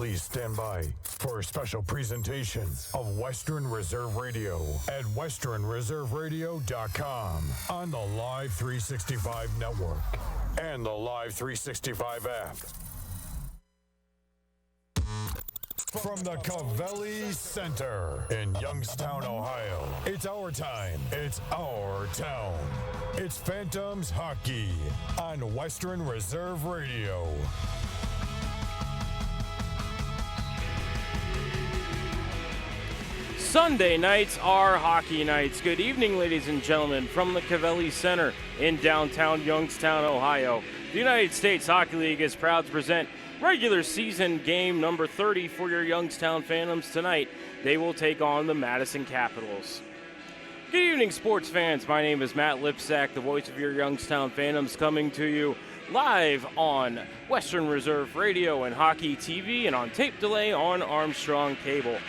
Please stand by for a special presentation of Western Reserve Radio at westernreserveradio.com on the Live 365 network and the Live 365 app. From the COVELLI Center in Youngstown, Ohio, it's our time, it's our town. It's Phantoms Hockey on Western Reserve Radio. Sunday nights are hockey nights. Good evening, ladies and gentlemen, from the COVELLI Center in downtown Youngstown, Ohio. The United States Hockey League is proud to present regular season game number 30 for your Youngstown Phantoms tonight. They will take on the Madison Capitals. Good evening, sports fans. My name is Matt Lipsack, the voice of your Youngstown Phantoms, coming to you live on Western Reserve Radio and Hockey TV and on tape delay on Armstrong Cable.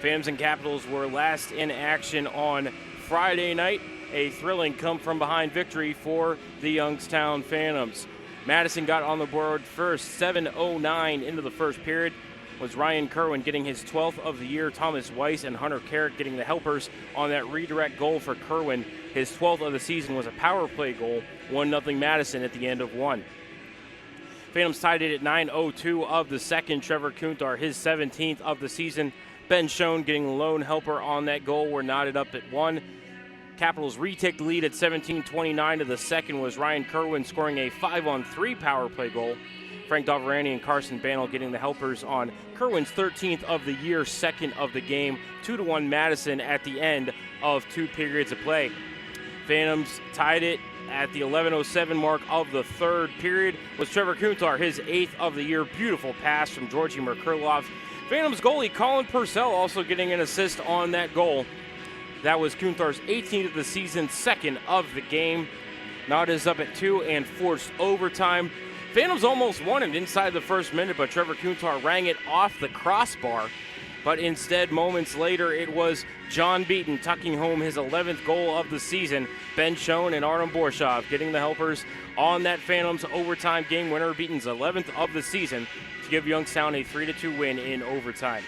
Phantoms and Capitals were last in action on Friday night. A thrilling come-from-behind victory for the Youngstown Phantoms. Madison got on the board first, 7:09 into the first period. Was Ryan Kerwin getting his 12th of the year. Thomas Weiss and Hunter Carrick getting the helpers on that redirect goal for Kerwin. His 12th of the season was a power play goal, 1-0 Madison at the end of one. Phantoms tied it at 9:02 of the second. Trevor Kuntar, his 17th of the season. Ben Schoen getting the lone helper on that goal. We're knotted up at 1. Capitals retake the lead at 17:29 of the second. Was Ryan Kerwin scoring a 5-on-3 power play goal. Frank Doverani and Carson Banel getting the helpers on Kerwin's 13th of the year, second of the game. 2-1 Madison at the end of 2 periods of play. Phantoms tied it at the 11:07 mark of the third period. Was Trevor Kuntar, his 8th of the year. Beautiful pass from Georgi Merkulov. Phantoms goalie Colin Purcell also getting an assist on that goal. That was Kuntar's 18th of the season, second of the game. Knot is up at 2 and forced overtime. Phantoms almost won it inside the first minute, but Trevor Kuntar rang it off the crossbar. But instead, moments later, it was John Beaton tucking home his 11th goal of the season. Ben Schoen and Artem Borshov getting the helpers on that Phantoms overtime game winner. Beaton's 11th of the season to give Youngstown a 3-2 win in overtime.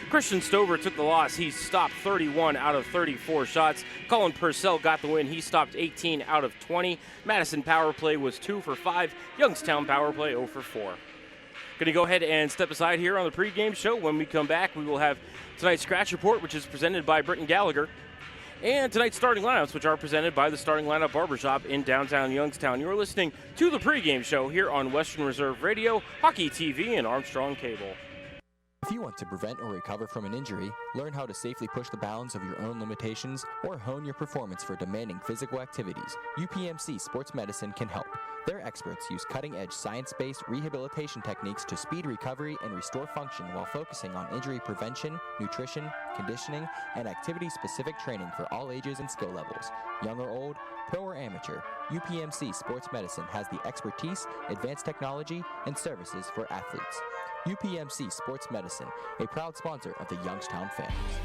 Christian Stover took the loss. He stopped 31 out of 34 shots. Colin Purcell got the win. He stopped 18 out of 20. Madison power play was 2 for 5. Youngstown power play 0 for 4. Going to go ahead and step aside here on the pregame show. When we come back, we will have tonight's Scratch Report, which is presented by Britton Gallagher, and tonight's starting lineups, which are presented by the Starting Lineup Barbershop in downtown Youngstown. You're listening to the pregame show here on Western Reserve Radio, Hockey TV, and Armstrong Cable. If you want to prevent or recover from an injury, learn how to safely push the bounds of your own limitations, or hone your performance for demanding physical activities, UPMC Sports Medicine can help. Their experts use cutting-edge science-based rehabilitation techniques to speed recovery and restore function while focusing on injury prevention, nutrition, conditioning, and activity-specific training for all ages and skill levels. Young or old, pro or amateur, UPMC Sports Medicine has the expertise, advanced technology, and services for athletes. UPMC Sports Medicine, a proud sponsor of the Youngstown Phantoms.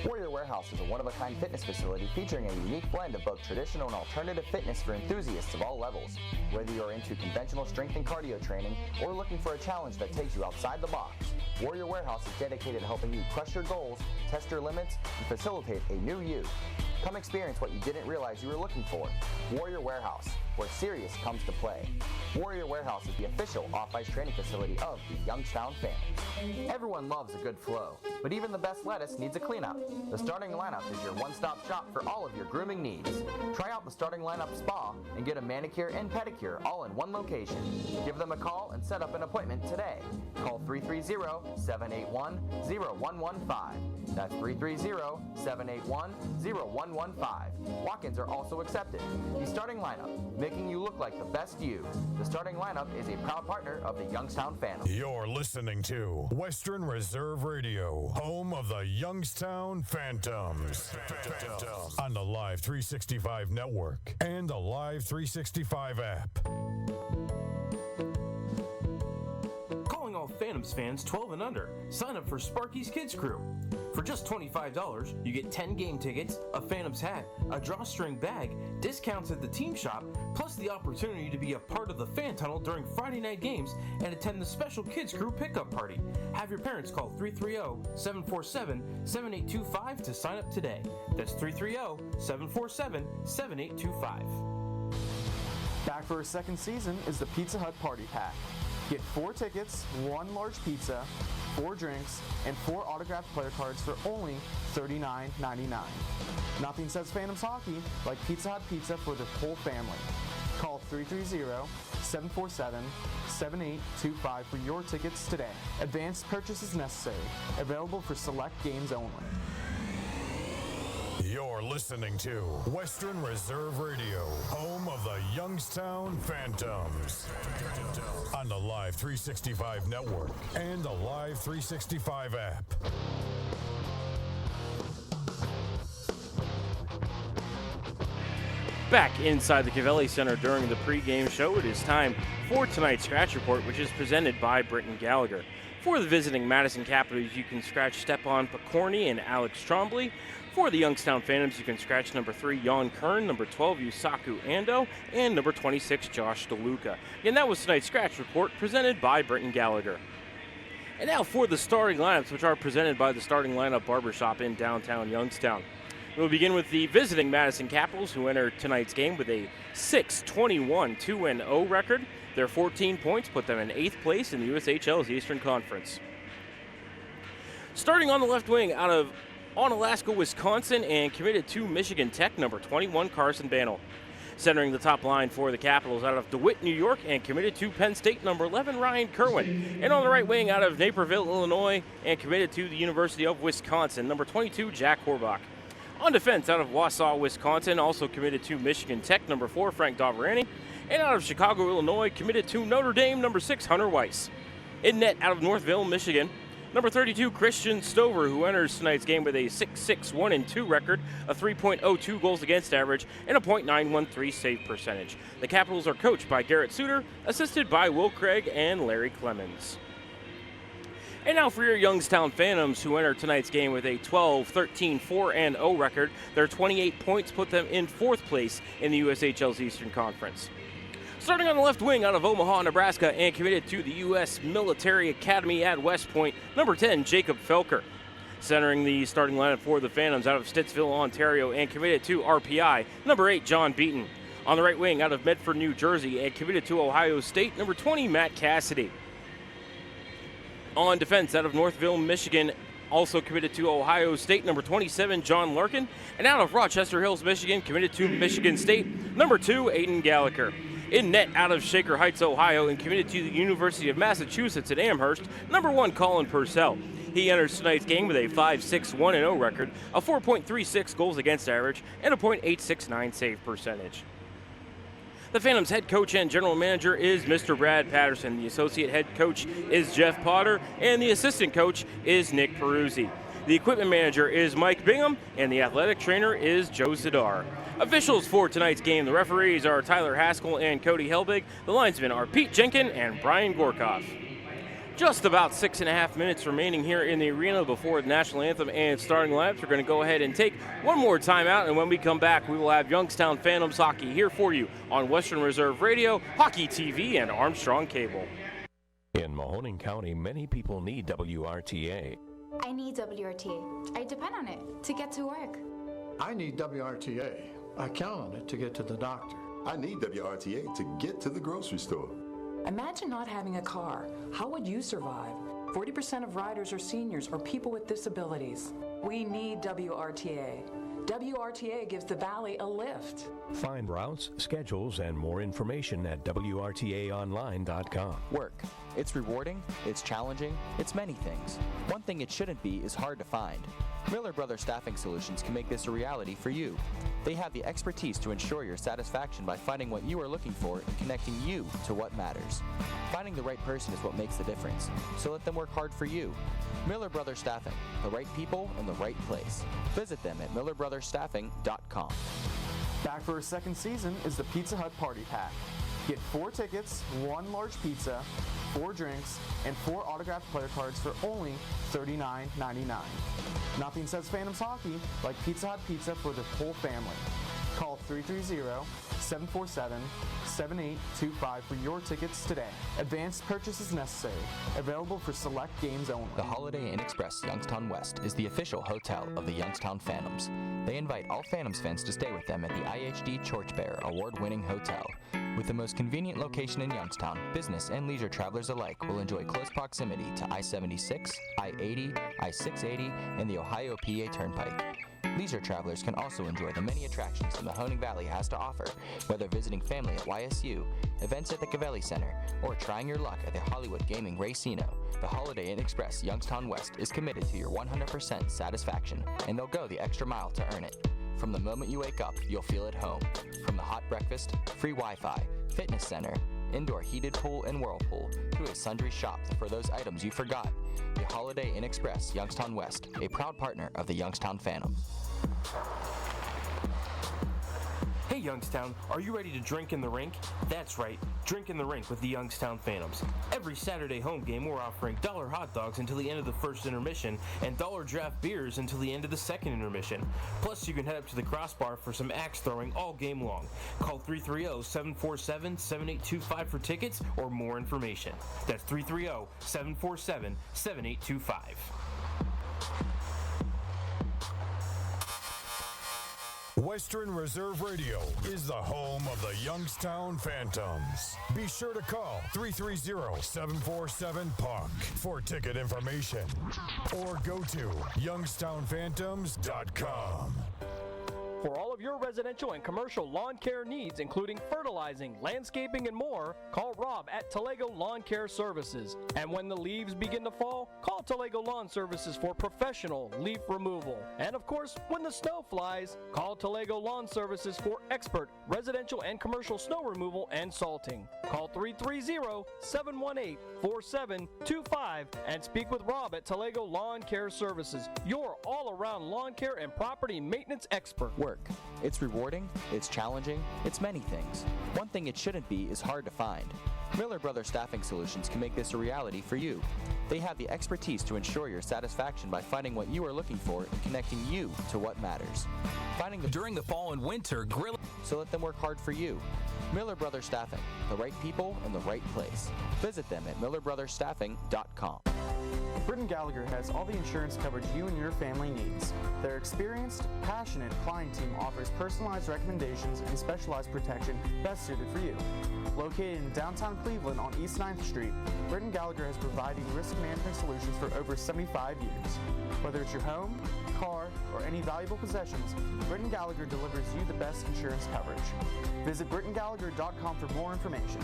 Warrior Warehouse is a one-of-a-kind fitness facility featuring a unique blend of both traditional and alternative fitness for enthusiasts of all levels. Whether you're into conventional strength and cardio training or looking for a challenge that takes you outside the box, Warrior Warehouse is dedicated to helping you crush your goals, test your limits, and facilitate a new you. Come experience what you didn't realize you were looking for. Warrior Warehouse, where serious comes to play. Warrior Warehouse is the official off-ice training facility of the Youngstown Phantoms. Everyone loves a good flow, but even the best lettuce needs a cleanup. The Starting Lineup is your one-stop shop for all of your grooming needs. Try out the Starting Lineup Spa and get a manicure and pedicure all in one location. Give them a call and set up an appointment today. Call 330-781-0115. That's 330-781-0115. Walk-ins are also accepted. The Starting Lineup, making you look like the best you. The Starting Lineup is a proud partner of the Youngstown Phantoms. You're listening to Western Reserve Radio, home of the Youngstown Phantoms. On the Live 365 network and the Live 365 app. Calling all Phantoms Phantoms fans 12 and under, sign up for Sparky's Kids Crew. For just $25, you get 10 game tickets, a Phantoms hat, a drawstring bag, discounts at the team shop, plus the opportunity to be a part of the fan tunnel during Friday night games and attend the special Kids Crew pickup party. Have your parents call 330-747-7825 to sign up today. That's 330-747-7825. Back for a second season is the Pizza Hut Party Pack. Get 4 tickets, 1 large pizza, 4 drinks, and 4 autographed player cards for only $39.99. Nothing says Phantoms hockey like Pizza Hut pizza for the whole family. Call 330-747-7825 for your tickets today. Advanced purchase is necessary. Available for select games only. You're listening to Western Reserve Radio, home of the Youngstown Phantoms. On the Live 365 network and the Live 365 app. Back inside the COVELLI Center during the pregame show, it is time for tonight's Scratch Report, which is presented by Britton Gallagher. For the visiting Madison Capitals, you can scratch Stepan Picorni and Alex Trombley. For the Youngstown Phantoms, you can scratch number 3, Jan Kern, number 12, Yusaku Ando, and number 26, Josh DeLuca. And that was tonight's Scratch Report, presented by Britton Gallagher. And now for the starting lineups, which are presented by the Starting Lineup Barbershop in downtown Youngstown. We'll begin with the visiting Madison Capitals, who enter tonight's game with a 6-21 2-0 record. Their 14 points put them in 8th place in the USHL's Eastern Conference. Starting on the left wing out of Onalaska, Wisconsin, and committed to Michigan Tech, number 21, Carson Banel. Centering the top line for the Capitals out of DeWitt, New York, and committed to Penn State, number 11, Ryan Kerwin. And on the right wing out of Naperville, Illinois, and committed to the University of Wisconsin, number 22, Jack Horbach. On defense out of Wausau, Wisconsin, also committed to Michigan Tech, number 4, Frank Doverani. And out of Chicago, Illinois, committed to Notre Dame, number 6, Hunter Weiss. In net out of Northville, Michigan, number 32, Christian Stover, who enters tonight's game with a 6-6 1-2 record, a 3.02 goals against average, and a .913 save percentage. The Capitals are coached by Garrett Suter, assisted by Will Craig and Larry Clemens. And now for your Youngstown Phantoms, who enter tonight's game with a 12-13 4-0 record. Their 28 points put them in 4th place in the USHL's Eastern Conference. Starting on the left wing out of Omaha, Nebraska, and committed to the U.S. Military Academy at West Point, number 10, Jacob Felker. Centering the starting lineup for the Phantoms out of Stittsville, Ontario, and committed to RPI, number 8, John Beaton. On the right wing out of Medford, New Jersey, and committed to Ohio State, number 20, Matt Cassidy. On defense out of Northville, Michigan, also committed to Ohio State, number 27, John Larkin. And out of Rochester Hills, Michigan, committed to Michigan State, number 2, Aiden Gallagher. In net out of Shaker Heights, Ohio, and committed to the University of Massachusetts at Amherst, number 1, Colin Purcell. He enters tonight's game with a 5-6 1-0 record, a 4.36 goals against average, and a .869 save percentage. The Phantoms head coach and general manager is Mr. Brad Patterson. The associate head coach is Jeff Potter, and the assistant coach is Nick Peruzzi. The equipment manager is Mike Bingham, and the athletic trainer is Joe Zadar. Officials for tonight's game, the referees are Tyler Haskell and Cody Helbig. The linesmen are Pete Jenkin and Brian Gorkoff. Just about 6.5 minutes remaining here in the arena before the national anthem and starting lineups. We're going to go ahead and take one more timeout, and when we come back, we will have Youngstown Phantoms hockey here for you on Western Reserve Radio, Hockey TV, and Armstrong Cable. In Mahoning County, many people need WRTA. I need WRTA. I depend on it to get to work. I need WRTA. I count on it to get to the doctor. I need WRTA to get to the grocery store. Imagine not having a car. How would you survive? 40% of riders are seniors or people with disabilities. We need WRTA. WRTA gives the Valley a lift. Find routes, schedules, and more information at WRTAonline.com. Work. It's rewarding, it's challenging, it's many things. One thing it shouldn't be is hard to find. Miller Brothers Staffing Solutions can make this a reality for you. They have the expertise to ensure your satisfaction by finding what you are looking for and connecting you to what matters. Finding the right person is what makes the difference, so let them work hard for you. Miller Brothers Staffing, the right people in the right place. Visit them at millerbrothersstaffing.com. Back for a second season is the Pizza Hut Party Pack. Get 4 tickets, 1 large pizza, 4 drinks, and 4 autographed player cards for only $39.99. Nothing says Phantoms hockey like Pizza Hut pizza for the whole family. Call 330-747-7825 for your tickets today. Advanced purchase is necessary. Available for select games only. The Holiday Inn Express Youngstown West is the official hotel of the Youngstown Phantoms. They invite all Phantoms fans to stay with them at the IHD CROSSBAR award-winning hotel. With the most convenient location in Youngstown, business and leisure travelers alike will enjoy close proximity to I-76, I-80, I-680, and the Ohio-PA Turnpike. Leisure travelers can also enjoy the many attractions the Mahoning Valley has to offer, whether visiting family at YSU, events at the COVELLI Center, or trying your luck at the Hollywood Gaming Racino. The Holiday Inn Express Youngstown West is committed to your 100% satisfaction, and they'll go the extra mile to earn it. From the moment you wake up, you'll feel at home. From the hot breakfast, free Wi-Fi, fitness center, indoor heated pool and whirlpool, to a sundry shop for those items you forgot. The Holiday Inn Express Youngstown West, a proud partner of the Youngstown Phantoms. Hey Youngstown, are you ready to drink in the rink? That's right, drink in the rink with the Youngstown Phantoms. Every Saturday home game we're offering $1 hot dogs until the end of the first intermission and $1 draft beers until the end of the second intermission. Plus you can head up to the CROSSBAR for some axe throwing all game long. Call 330-747-7825 for tickets or more information. That's 330-747-7825. Western Reserve Radio is the home of the Youngstown Phantoms. Be sure to call 330-747-PUCK for ticket information or go to youngstownphantoms.com. For all of your residential and commercial lawn care needs, including fertilizing, landscaping, and more, call Rob at Talego Lawn Care Services. And when the leaves begin to fall, call Talego Lawn Services for professional leaf removal. And of course, when the snow flies, call Talego Lawn Services for expert residential and commercial snow removal and salting. Call 330-718-4725 and speak with Rob at Talego Lawn Care Services, your all-around lawn care and property maintenance expert. Work. It's rewarding, it's challenging, it's many things. One thing it shouldn't be is hard to find. Miller Brothers Staffing Solutions can make this a reality for you. They have the expertise to ensure your satisfaction by finding what you are looking for and connecting you to what matters. Finding the during the fall and winter grill, so let them work hard for you. Miller Brothers Staffing, the right people in the right place. Visit them at millerbrothersstaffing.com. Britton Gallagher has all the insurance coverage you and your family needs. Their experienced, passionate client team offers personalized recommendations and specialized protection best suited for you. Located in downtown Cleveland on East 9th Street, Britton Gallagher has provided risk management solutions for over 75 years. Whether it's your home, car, or any valuable possessions, Britton Gallagher delivers you the best insurance coverage. Visit BrittonGallagher.com for more information.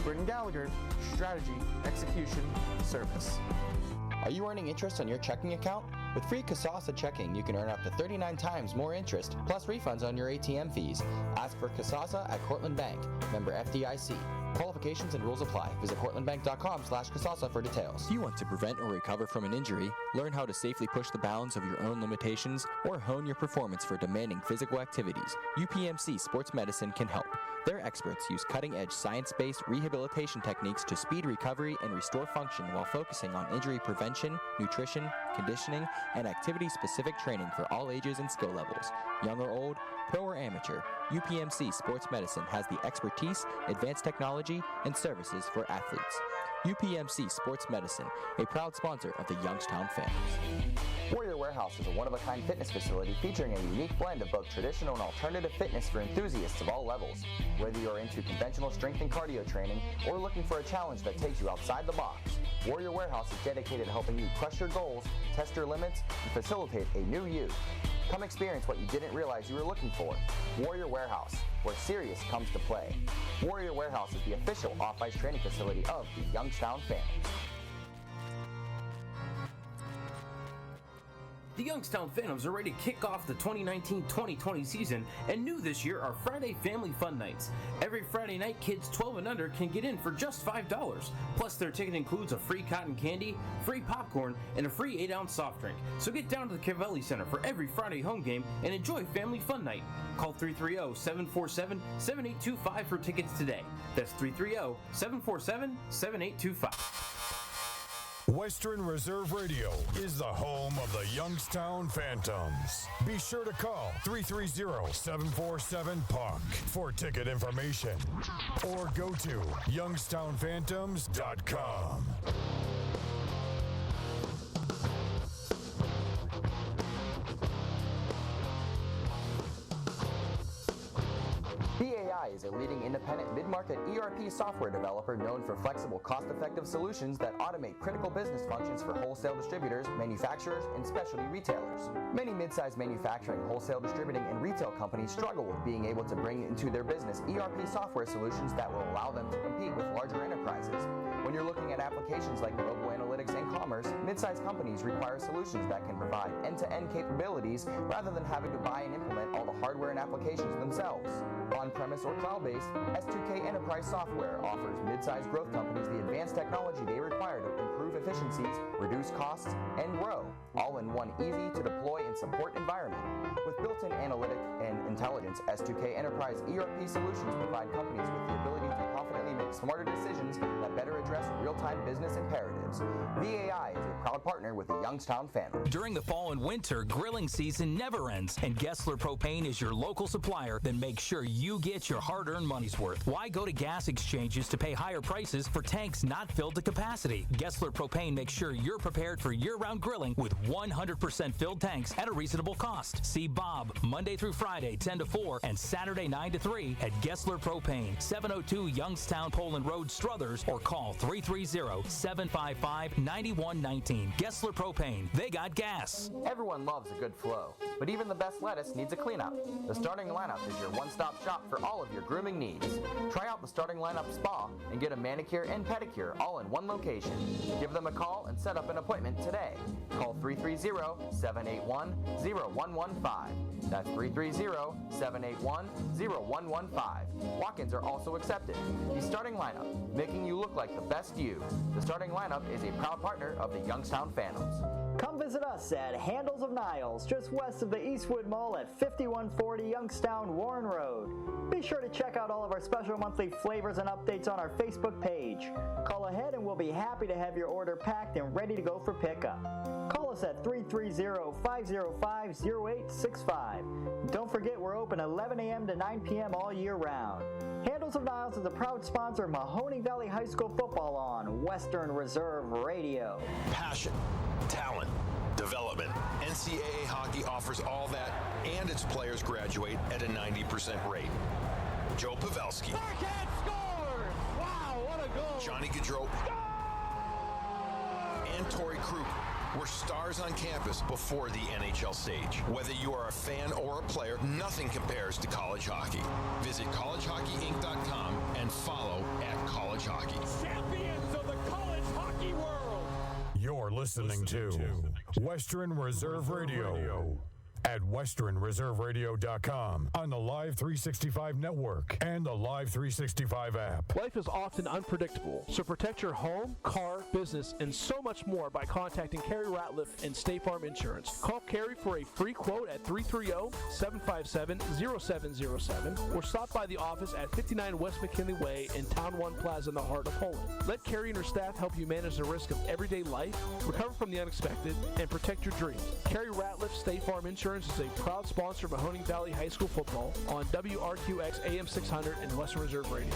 Britton Gallagher, strategy, execution, service. Are you earning interest on your checking account? With free Casasa checking, you can earn up to 39 times more interest, plus refunds on your ATM fees. Ask for Casasa at Cortland Bank, member FDIC. Qualifications and rules apply. Visit cortlandbank.com/Casasa for details. If you want to prevent or recover from an injury, learn how to safely push the bounds of your own limitations, or hone your performance for demanding physical activities, UPMC Sports Medicine can help. Their experts use cutting-edge science-based rehabilitation techniques to speed recovery and restore function while focusing on injury prevention, nutrition, conditioning, and activity-specific training for all ages and skill levels. Young or old, pro or amateur, UPMC Sports Medicine has the expertise, advanced technology, and services for athletes. UPMC Sports Medicine, a proud sponsor of the Youngstown Phantoms. Warrior Warehouse is a one-of-a-kind fitness facility featuring a unique blend of both traditional and alternative fitness for enthusiasts of all levels. Whether you're into conventional strength and cardio training or looking for a challenge that takes you outside the box, Warrior Warehouse is dedicated to helping you crush your goals, test your limits, and facilitate a new you. Come experience what you didn't realize you were looking for. Warrior Warehouse, where serious comes to play. Warrior Warehouse is the official off-ice training facility of the Youngstown Phantoms. The Youngstown Phantoms are ready to kick off the 2019-2020 season, and new this year are Friday Family Fun Nights. Every Friday night, kids 12 and under can get in for just $5. Plus, their ticket includes a free cotton candy, free popcorn, and a free 8-ounce soft drink. So get down to the COVELLI Center for every Friday home game and enjoy Family Fun Night. Call 330-747-7825 for tickets today. That's 330-747-7825. Western Reserve Radio is the home of the Youngstown Phantoms. Be sure to call 330-747-PUCK for ticket information or go to youngstownphantoms.com. BAI is a leading independent mid-market ERP software developer known for flexible, cost-effective solutions that automate critical business functions for wholesale distributors, manufacturers, and specialty retailers. Many mid-sized manufacturing, wholesale distributing, and retail companies struggle with being able to bring into their business ERP software solutions that will allow them to compete with larger enterprises. When you're looking at applications like mobile analytics and commerce, mid-sized companies require solutions that can provide end-to-end capabilities rather than having to buy and implement all the hardware and applications themselves. On-premise or cloud-based, S2K Enterprise Software offers mid-sized growth companies the advanced technology they require to improve efficiencies, reduce costs, and grow, all in one easy-to-deploy and support environment. With built-in analytic and intelligence, S2K Enterprise ERP solutions provide companies with the ability to confidently make smarter decisions that better address real-time business imperatives. VAI is a proud partner with the Youngstown Phantoms. During the fall and winter, grilling season never ends, and Gessler Propane is your local supplier. Then make sure you get your hard-earned money's worth. Why go to gas exchanges to pay higher prices for tanks not filled to capacity? Gessler Propane makes sure you're prepared for year-round grilling with 100% filled tanks at a reasonable cost. See Bob Monday through Friday 10 to 4 and Saturday 9 to 3 at Gessler Propane, 702 Youngstown Poland Road, Struthers, or call 330-755-9119. Gessler Propane, they got gas. Everyone loves a good flow, but even the best lettuce needs a cleanup. The Starting Lineup is your one-stop shop for all of your grooming needs. Try out the Starting Lineup Spa and get a manicure and pedicure all in one location. Give them a call and set up an appointment today. Call 330-781-0115. That's 330-781-0115. Walk-ins are also accepted. The Starting Lineup, making you look like the best you. The Starting Lineup is a proud partner of the Youngstown Phantoms. Come visit us at Handles of Niles, just west of the Eastwood Mall at 5140 Youngstown Warren Road. Be sure to check out all of our special monthly flavors and updates on our Facebook page. Call ahead and we'll be happy to have your order packed and ready to go for pickup. Call us at 330-505-0865. Don't forget we're open 11 a.m. to 9 p.m. all year round. Handles of Niles is a proud sponsor of Mahoning Valley High School football on Western Reserve Radio. Passion, talent, development. NCAA hockey offers all that, and its players graduate at a 90% rate. Joe Pavelski. Backhand scores! Wow, what a goal! Johnny Gaudreau. And Torrey Krug were stars on campus before the NHL stage. Whether you are a fan or a player, nothing compares to college hockey. Visit collegehockeyinc.com and follow @College Hockey. Champions of the college hockey world! You're listening to Western Reserve Radio at westernreserveradio.com on the Live 365 network and the Live 365 app. Life is often unpredictable, so protect your home, car, business, and so much more by contacting Carrie Ratliff and State Farm Insurance. Call Carrie for a free quote at 330-757-0707 or stop by the office at 59 West McKinley Way in Town One Plaza in the heart of Poland. Let Carrie and her staff help you manage the risk of everyday life, recover from the unexpected, and protect your dreams. Carrie Ratliff, State Farm Insurance is a proud sponsor of Mahoning Valley High School football on WRQX AM 600 and Western Reserve Radio.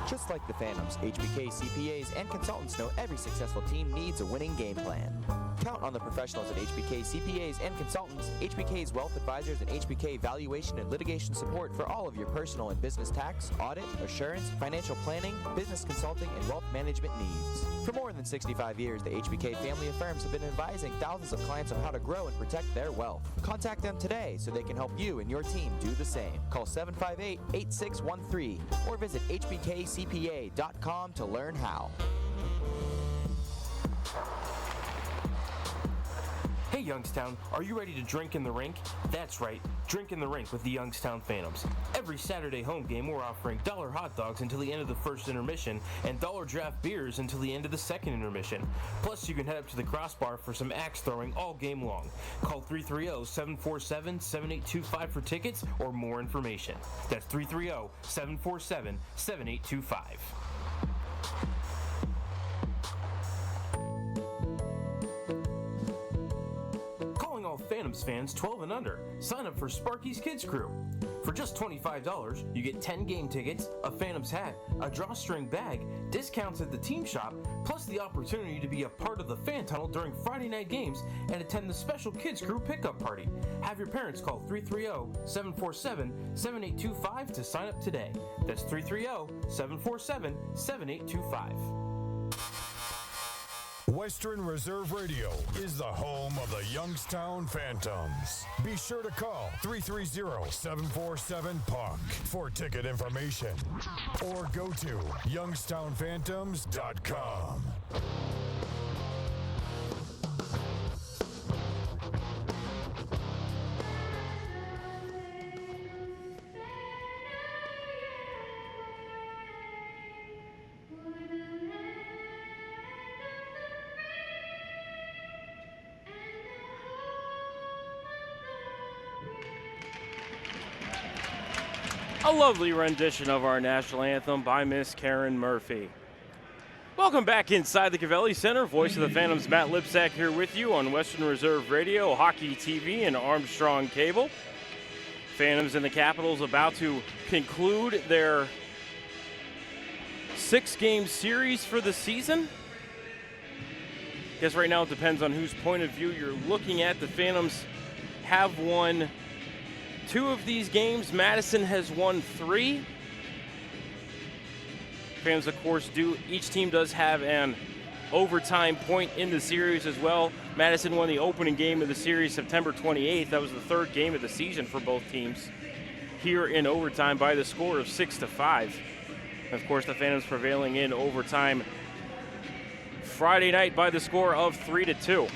Just like the Phantoms, HBK CPAs and consultants know every successful team needs a winning game plan. Count on the professionals at HBK CPAs and consultants, HBK's wealth advisors, and HBK valuation and litigation support for all of your personal and business tax, audit, assurance, financial planning, business consulting, and wealth management needs. For more than 65 years, the HBK family of firms have been advising thousands of clients on how to grow and protect their wealth. Contact them today so they can help you and your team do the same. Call 758-8613 or visit hbkcpa.com to learn how. Hey Youngstown, are you ready to drink in the rink? That's right, drink in the rink with the Youngstown Phantoms. Every Saturday home game we're offering $1 hot dogs until the end of the first intermission and $1 draft beers until the end of the second intermission. Plus you can head up to the CROSSBAR for some axe throwing all game long. Call 330-747-7825 for tickets or more information. That's 330-747-7825. Phantoms fans 12 and under. Sign up for Sparky's Kids Crew. For just $25, you get 10 game tickets, a Phantoms hat, a drawstring bag, discounts at the team shop, plus the opportunity to be a part of the fan tunnel during Friday night games and attend the special Kids Crew pickup party. Have your parents call 330-747-7825 to sign up today. That's 330-747-7825. Western Reserve Radio is the home of the Youngstown Phantoms. Be sure to call 330-747-PUCK for ticket information or go to youngstownphantoms.com. A lovely rendition of our national anthem by Miss Karen Murphy. Welcome back inside the COVELLI Center. Voice of the Phantoms, Matt Lipsack here with you on Western Reserve Radio, Hockey TV, and Armstrong Cable. Phantoms and the Capitals about to conclude their 6-game series for the season. I guess right now it depends on whose point of view you're looking at. The Phantoms have won 2 of these games. Madison has won 3. Phantoms, of course, each team does have an overtime point in the series as well. Madison won the opening game of the series September 28th. That was the 3rd game of the season for both teams here in overtime by the score of 6-5. Of course, the Phantoms prevailing in overtime Friday night by the score of 3-2.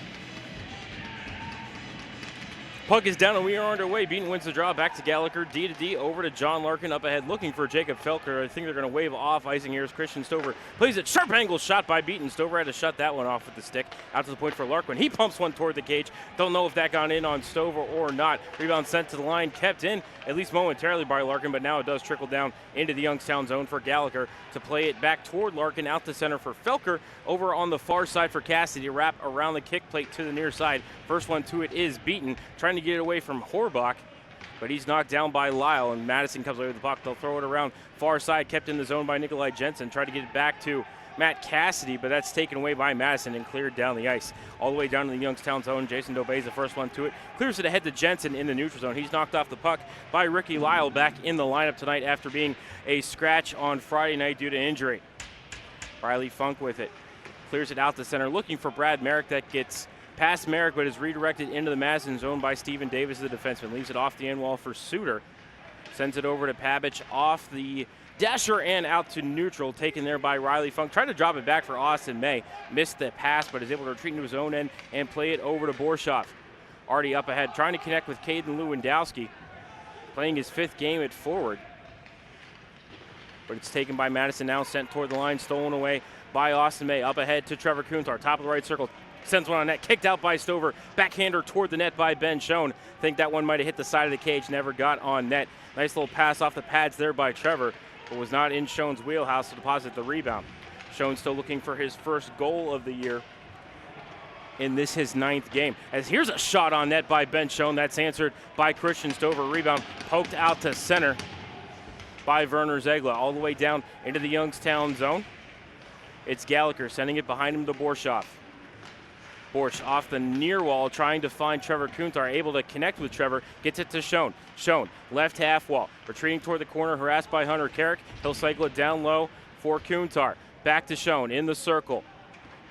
Puck is down and we are underway. Beaton wins the draw back to Gallagher. D-to-D over to John Larkin up ahead looking for Jacob Felker. I think they're going to wave off icing here as Christian Stover plays it. Sharp angle shot by Beaton. Stover had to shut that one off with the stick. Out to the point for Larkin. He pumps one toward the cage. Don't know if that got in on Stover or not. Rebound sent to the line. Kept in at least momentarily by Larkin, but now it does trickle down into the Youngstown zone for Gallagher to play it back toward Larkin. Out to center for Felker. Over on the far side for Cassidy. Wrap around the kick plate to the near side. First one to it is Beaton. Trying to get it away from Horbach, but he's knocked down by Lyle, and Madison comes away with the puck. They'll throw it around far side, kept in the zone by Nikolai Jensen. Try to get it back to Matt Cassidy, but that's taken away by Madison and cleared down the ice. All the way down to the Youngstown zone. Jason Dobay is the first one to it. Clears it ahead to Jensen in the neutral zone. He's knocked off the puck by Ricky Lyle, back in the lineup tonight after being a scratch on Friday night due to injury. Riley Funk with it. Clears it out the center, looking for Brad Merrick. That gets past Merrick, but is redirected into the Madison zone by Steven Davis, the defenseman. Leaves it off the end wall for Suter. Sends it over to Pabich off the dasher and out to neutral, taken there by Riley Funk. Tried to drop it back for Austin May. Missed the pass, but is able to retreat into his own end and play it over to Borshoff. Already up ahead, trying to connect with Caden Lewandowski. Playing his 5th game at forward. But it's taken by Madison now, sent toward the line, stolen away by Austin May. Up ahead to Trevor Kuntar, top of the right circle. Sends one on net, kicked out by Stover. Backhander toward the net by Ben Schoen. Think that one might have hit the side of the cage, never got on net. Nice little pass off the pads there by Trevor, but was not in Schoen's wheelhouse to deposit the rebound. Schoen still looking for his first goal of the year in this, his 9th game. As here's a shot on net by Ben Schoen. That's answered by Christian Stover. Rebound poked out to center by Werner Zegla. All the way down into the Youngstown zone. It's Gallagher sending it behind him to Borshoff. Borsch off the near wall, trying to find Trevor Kuntar, able to connect with Trevor, gets it to Schoen. Schoen, left half wall, retreating toward the corner, harassed by Hunter Carrick. He'll cycle it down low for Kuntar. Back to Schoen in the circle.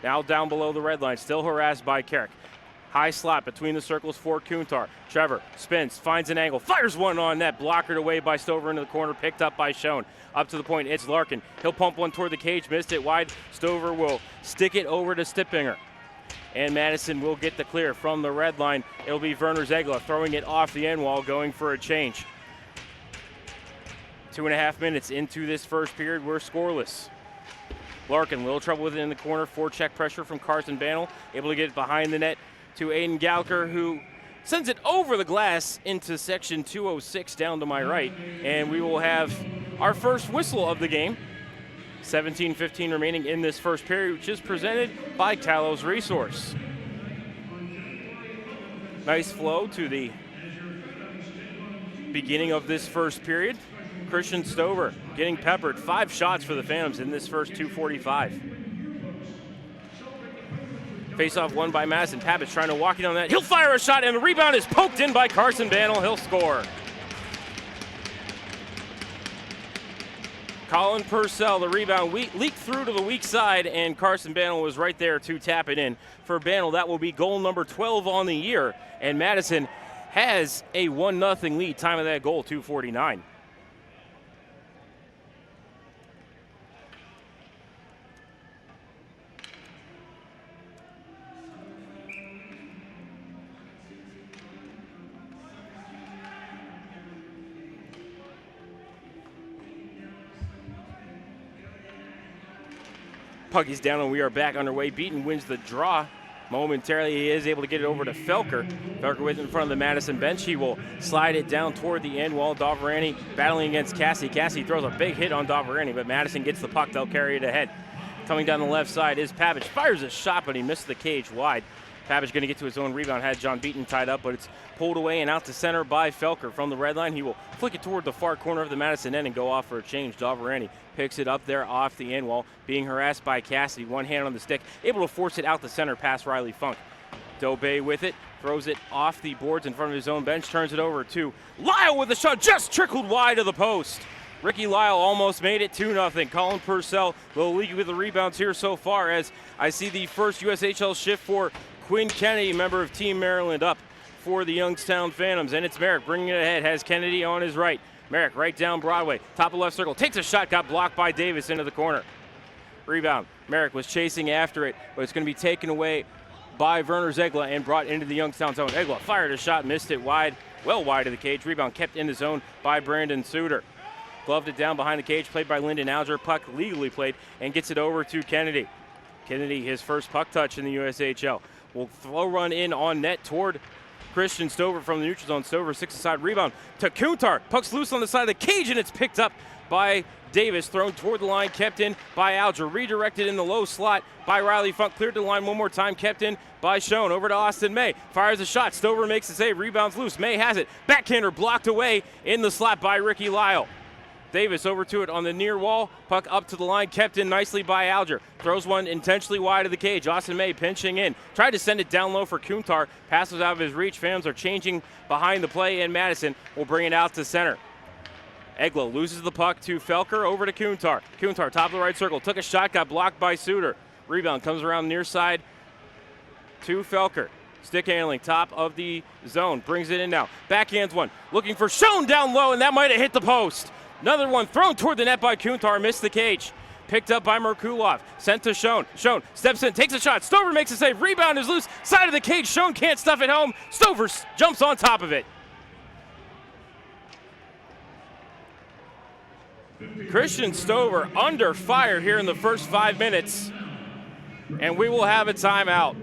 Now down below the red line, still harassed by Carrick. High slot between the circles for Kuntar. Trevor spins, finds an angle, fires one on net, blockered away by Stover into the corner, picked up by Schoen. Up to the point, it's Larkin. He'll pump one toward the cage, missed it wide. Stover will stick it over to Stippinger. and Madison will get the clear from the red line. It'll be Werner Zegla throwing it off the end wall, going for a change. 2.5 minutes into this first period, we're scoreless. Larkin, a little trouble with it in the corner. Forecheck pressure from Carson Banel, able to get it behind the net to Aiden Gauker, who sends it over the glass into section 206 down to my right, and we will have our first whistle of the game. 17:15 remaining in this first period, which is presented by Talos Resource. Nice flow to the beginning of this first period. Christian Stover getting peppered. 5 shots for the Phantoms in this first 2:45. Face-off won by Madison. Papich trying to walk in on that. He'll fire a shot, and the rebound is poked in by Carson Banel. He'll score. Colin Purcell, the rebound, leaked through to the weak side, and Carson Banel was right there to tap it in. For Banel, that will be goal number 12 on the year, and Madison has a 1-0 lead. Time of that goal, 2:49. Puck is down, and we are back underway. Beaton wins the draw momentarily. He is able to get it over to Felker. Felker with it in front of the Madison bench. He will slide it down toward the end wall. Doverani battling against Cassie. Cassie throws a big hit on Doverani, but Madison gets the puck. They'll carry it ahead. Coming down the left side is Papich. Fires a shot, but he missed the cage wide. Papich going to get to his own rebound. Had John Beaton tied up, but it's pulled away and out to center by Felker from the red line. He will flick it toward the far corner of the Madison end and go off for a change. Doverani picks it up there off the end wall, being harassed by Cassidy. One hand on the stick, able to force it out the center past Riley Funk. Dobay with it, throws it off the boards in front of his own bench, turns it over to Lyle with a shot, just trickled wide of the post. Ricky Lyle almost made it 2-0. Colin Purcell will lead with the rebounds here so far, as I see the first USHL shift for Quinn Kennedy, member of Team Maryland, up for the Youngstown Phantoms. And it's Merrick bringing it ahead, has Kennedy on his right. Merrick right down Broadway, top of left circle, takes a shot, got blocked by Davis into the corner. Rebound, Merrick was chasing after it, but it's going to be taken away by Werner Zegla and brought into the Youngstown zone. Zegla fired a shot, missed it wide, well wide of the cage. Rebound kept in the zone by Brandon Suter. Gloved it down behind the cage, played by Lyndon Alger. Puck legally played and gets it over to Kennedy. Kennedy, his first puck touch in the USHL. Will throw run in on net toward Christian Stover from the neutral zone. Stover, 6-a-side rebound to Kuntar. Puck's loose on the side of the cage, and it's picked up by Davis. Thrown toward the line, kept in by Alger. Redirected in the low slot by Riley Funk. Cleared to the line one more time, kept in by Schoen. Over to Austin May. Fires a shot. Stover makes the save. Rebounds loose. May has it. Backhander blocked away in the slot by Ricky Lyle. Davis over to it on the near wall. Puck up to the line, kept in nicely by Alger. Throws one intentionally wide of the cage. Austin May pinching in. Tried to send it down low for Kuntar. Pass was out of his reach. Phantoms are changing behind the play, and Madison will bring it out to center. Egla loses the puck to Felker, over to Kuntar. Kuntar, top of the right circle. Took a shot, got blocked by Suter. Rebound comes around near side to Felker. Stick handling, top of the zone. Brings it in now. Backhands one. Looking for Schoen down low, and that might have hit the post. Another one thrown toward the net by Kuntar, missed the cage. Picked up by Merkulov, sent to Schoen. Schoen steps in, takes a shot. Stover makes a save. Rebound is loose, side of the cage. Schoen can't stuff it home. Stover jumps on top of it. Christian Stover under fire here in the first 5 minutes, and we will have a timeout.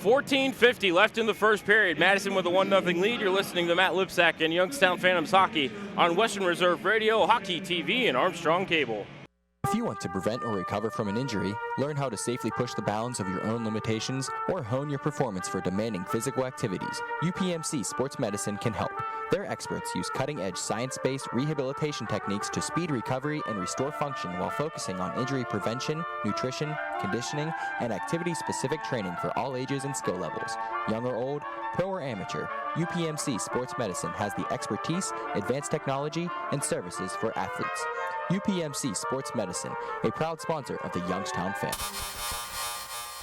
14:50 left in the first period. Madison with a 1-0 lead. You're listening to Matt Lipsack and Youngstown Phantoms Hockey on Western Reserve Radio, Hockey TV, and Armstrong Cable. If you want to prevent or recover from an injury, learn how to safely push the bounds of your own limitations, or hone your performance for demanding physical activities, UPMC Sports Medicine can help. Their experts use cutting-edge science-based rehabilitation techniques to speed recovery and restore function while focusing on injury prevention, nutrition, conditioning, and activity-specific training for all ages and skill levels. Young or old, pro or amateur, UPMC Sports Medicine has the expertise, advanced technology, and services for athletes. UPMC Sports Medicine, a proud sponsor of the Youngstown Phantoms.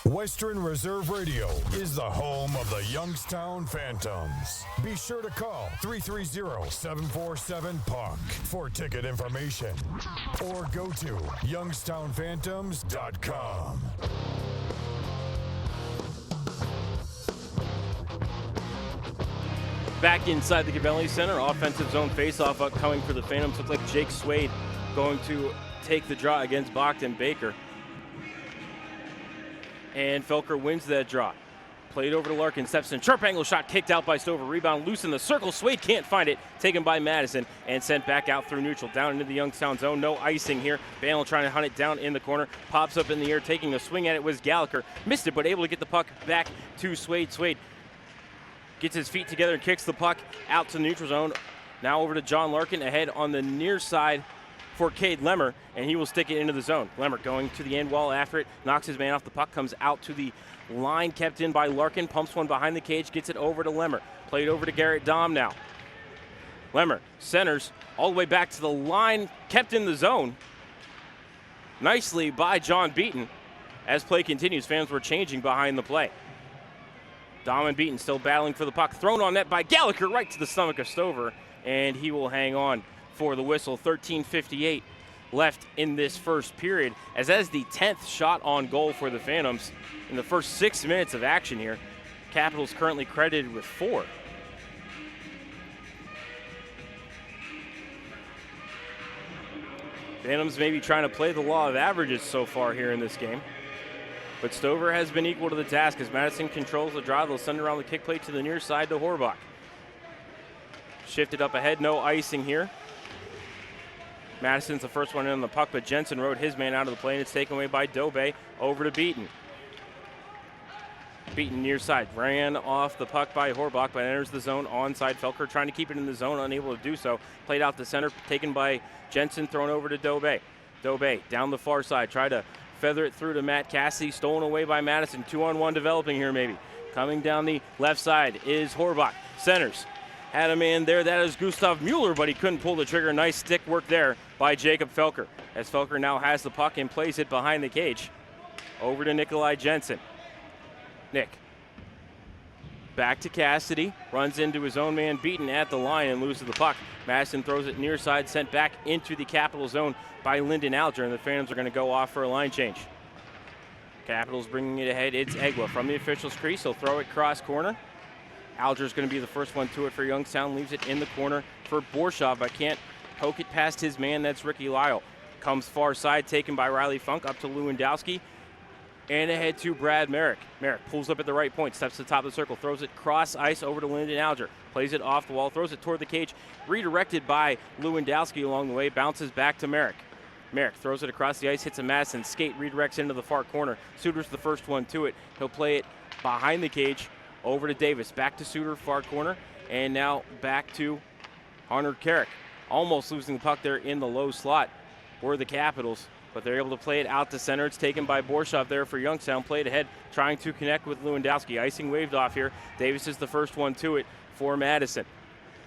Western Reserve Radio is the home of the Youngstown Phantoms. Be sure to call 330-747-PUCK for ticket information, or go to youngstownphantoms.com. Back inside the COVELLI Center, offensive zone faceoff upcoming for the Phantoms. Looks like Jake Swade going to take the draw against Bogdan Baker. And Felker wins that draw. Played over to Larkin, steps in, sharp angle shot, kicked out by Stover, rebound loose in the circle, Swade can't find it, taken by Madison, and sent back out through neutral, down into the Youngstown zone, no icing here. Banel trying to hunt it down in the corner, pops up in the air, taking a swing at it was Gallagher, missed it, but able to get the puck back to Swade. Swade gets his feet together and kicks the puck out to the neutral zone. Now over to John Larkin, ahead on the near side for Cade Lemmer, and he will stick it into the zone. Lemmer going to the end wall after it, knocks his man off the puck, comes out to the line, kept in by Larkin, pumps one behind the cage, gets it over to Lemmer. Played over to Garrett Dahm now. Lemmer centers all the way back to the line, kept in the zone. Nicely by John Beaton. As play continues, fans were changing behind the play. Dahm and Beaton still battling for the puck. Thrown on net by Gallagher right to the stomach of Stover, and he will hang on for the whistle. 13:58 left in this first period, as that is the 10th shot on goal for the Phantoms in the first 6 minutes of action here. Capitals currently credited with 4. Phantoms maybe trying to play the law of averages so far here in this game. But Stover has been equal to the task as Madison controls the drive. They'll send around the kick plate to the near side to Horbach. Shifted up ahead, no icing here. Madison's the first one in on the puck, but Jensen rode his man out of the play, and it's taken away by Dobe over to Beaton. Beaton near side, ran off the puck by Horbach, but enters the zone onside. Felker trying to keep it in the zone, unable to do so. Played out the center, taken by Jensen, thrown over to Dobe. Dobe down the far side, tried to feather it through to Matt Cassidy, stolen away by Madison. 2-on-1 developing here maybe. Coming down the left side is Horbach. Centers. Had a man there, that is Gustav Mueller, but he couldn't pull the trigger. Nice stick work there by Jacob Felker, as Felker now has the puck and plays it behind the cage. Over to Nikolai Jensen. Nick. Back to Cassidy, runs into his own man, Beaton at the line and loses the puck. Madison throws it near side, sent back into the Capital zone by Lyndon Alger, and the Phantoms are going to go off for a line change. Capitals bringing it ahead, it's Egla from the official's crease. He'll throw it cross corner. Alger's going to be the first one to it for Youngstown, leaves it in the corner for Borshov, but can't poke it past his man, that's Ricky Lyle. Comes far side, taken by Riley Funk, up to Lewandowski, and ahead to Brad Merrick. Merrick pulls up at the right point, steps to the top of the circle, throws it cross ice over to Lyndon Alger, plays it off the wall, throws it toward the cage, redirected by Lewandowski along the way, bounces back to Merrick. Merrick throws it across the ice, hits a Madison, skate redirects into the far corner. Suter's the first one to it. He'll play it behind the cage, over to Davis, back to Suter, far corner, and now back to Hunter Carrick. Almost losing the puck there in the low slot were the Capitals, but they're able to play it out to center. It's taken by Borshov there for Youngstown. Played ahead, trying to connect with Lewandowski. Icing waved off here. Davis is the first one to it for Madison.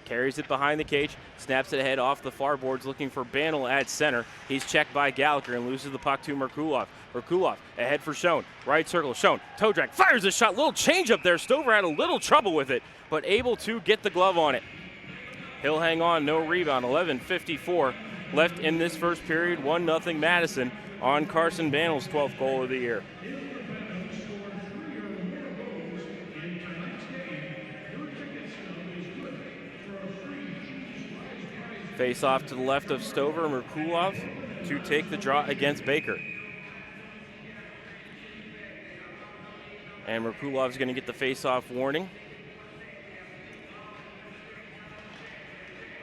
Carries it behind the cage, snaps it ahead off the far boards, looking for Banel at center. He's checked by Gallagher and loses the puck to Merkulov. Merkulov ahead for Schoen. Right circle, Schoen. Toe drag, fires a shot. Little change up there. Stover had a little trouble with it, but able to get the glove on it. He'll hang on, no rebound. 11:54 left in this first period. 1-0 Madison on Carson Banel's 12th goal of the year. Face off to the left of Stover, Merkulov to take the draw against Baker. And Merkulov's going to get the face-off warning,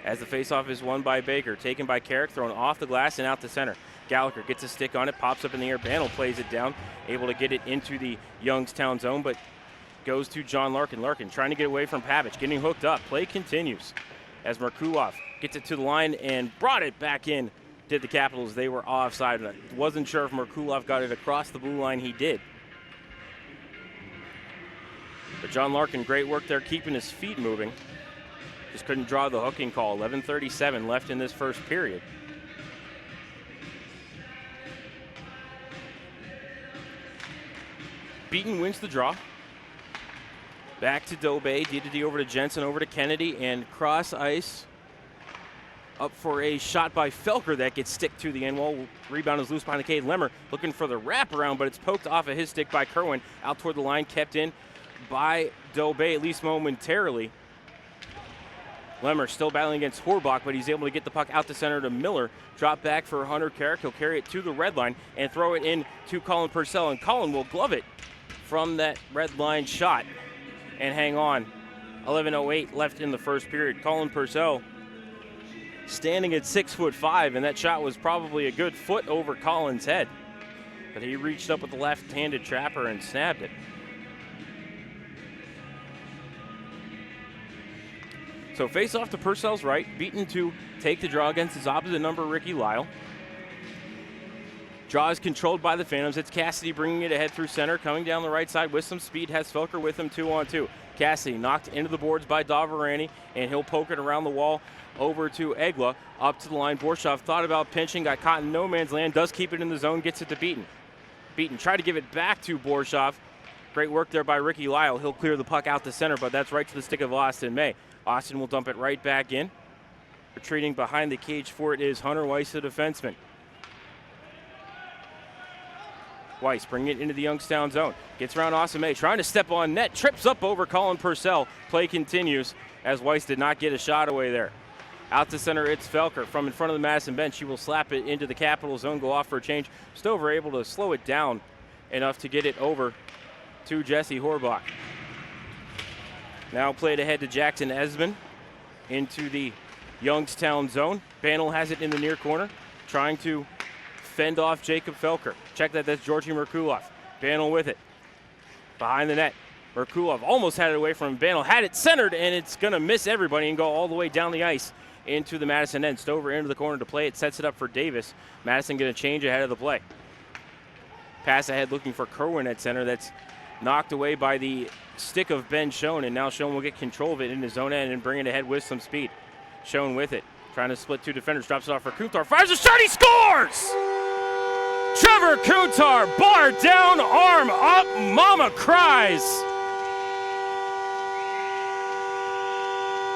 as the face-off is won by Baker. Taken by Carrick, thrown off the glass and out to center. Gallagher gets a stick on it, pops up in the air. Banel plays it down, able to get it into the Youngstown zone, but goes to John Larkin. Larkin trying to get away from Pavic, getting hooked up. Play continues as Merkulov gets it to the line and brought it back in. Did the Capitals. They were offside. I wasn't sure if Merkulov got it across the blue line. He did. But John Larkin, great work there, keeping his feet moving. Just couldn't draw the hooking call. 11:37 left in this first period. Beaton wins the draw. Back to Dobe, D over to Jensen, over to Kennedy, and cross ice up for a shot by Felker that gets stick to the end wall. Rebound is loose behind the cage. Lemmer looking for the wraparound, but it's poked off of his stick by Kerwin. Out toward the line, kept in by Dobe, at least momentarily. Lemmer still battling against Horbach, but he's able to get the puck out to center to Miller. Drop back for Hunter Carrick. He'll carry it to the red line and throw it in to Colin Purcell, and Colin will glove it from that red line shot and hang on. 11:08 left in the first period. Colin Purcell standing at 6'5", and that shot was probably a good foot over Colin's head. But he reached up with the left-handed trapper and snapped it. So face off to Purcell's right, beaten to take the draw against his opposite number, Ricky Lyle. Draw is controlled by the Phantoms. It's Cassidy bringing it ahead through center, coming down the right side with some speed. Has Felker with him 2-on-2. Cassidy knocked into the boards by Davarani, and he'll poke it around the wall over to Egla. Up to the line, Borshov thought about pinching, got caught in no man's land, does keep it in the zone, gets it to Beaton. Beaton tried to give it back to Borshov. Great work there by Ricky Lyle. He'll clear the puck out to center, but that's right to the stick of Austin May. Austin will dump it right back in. Retreating behind the cage for it is Hunter Weiss, the defenseman. Weiss bringing it into the Youngstown zone. Gets around Austin May, trying to step on net. Trips up over Colin Purcell. Play continues as Weiss did not get a shot away there. Out to center, it's Felker. From in front of the Madison bench, she will slap it into the Capital zone, go off for a change. Stover able to slow it down enough to get it over to Jesse Horbach. Now played ahead to Jackson Esmond into the Youngstown zone. Banel has it in the near corner, trying to fend off Jacob Felker. Check that, that's Georgi Merkulov. Banel with it. Behind the net. Merkulov almost had it away from him. Banel had it centered, and it's going to miss everybody and go all the way down the ice into the Madison end. Stover into the corner to play it, sets it up for Davis. Madison going to change ahead of the play. Pass ahead looking for Kerwin at center. That's knocked away by the stick of Ben Schoen, and now Schoen will get control of it in his own end and bring it ahead with some speed. Schoen with it, trying to split two defenders, drops it off for Kuntar, fires a shot, he scores! Trevor Kuntar, bar down, arm up, mama cries.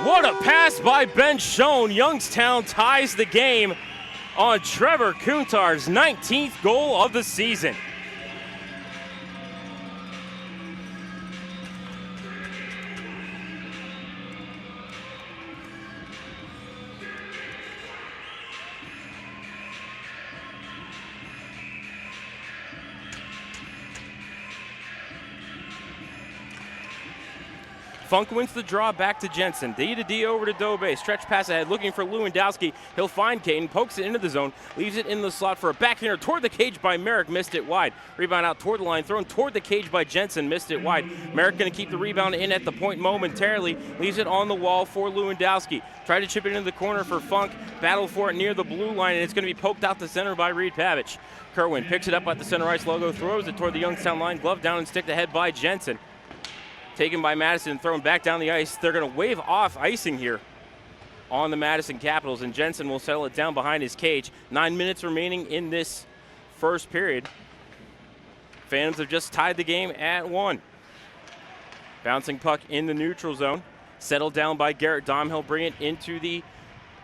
What a pass by Ben Schoen. Youngstown ties the game on Trevor Kuntar's 19th goal of the season. Funk wins the draw back to Jensen. D over to Dobe. Stretch pass ahead looking for Lewandowski. He'll find Caden, pokes it into the zone, leaves it in the slot for a backhander toward the cage by Merrick, missed it wide. Rebound out toward the line, thrown toward the cage by Jensen, missed it wide. Merrick going to keep the rebound in at the point momentarily, leaves it on the wall for Lewandowski. Tried to chip it into the corner for Funk, battle for it near the blue line, and it's going to be poked out the center by Reed Pavich. Kerwin picks it up at the center ice logo, throws it toward the Youngstown line, glove down and stick ahead by Jensen. Taken by Madison and thrown back down the ice. They're going to wave off icing here on the Madison Capitals, and Jensen will settle it down behind his cage. 9 minutes remaining in this first period. Phantoms have just tied the game at 1. Bouncing puck in the neutral zone. Settled down by Garrett Dom. He'll bring it into the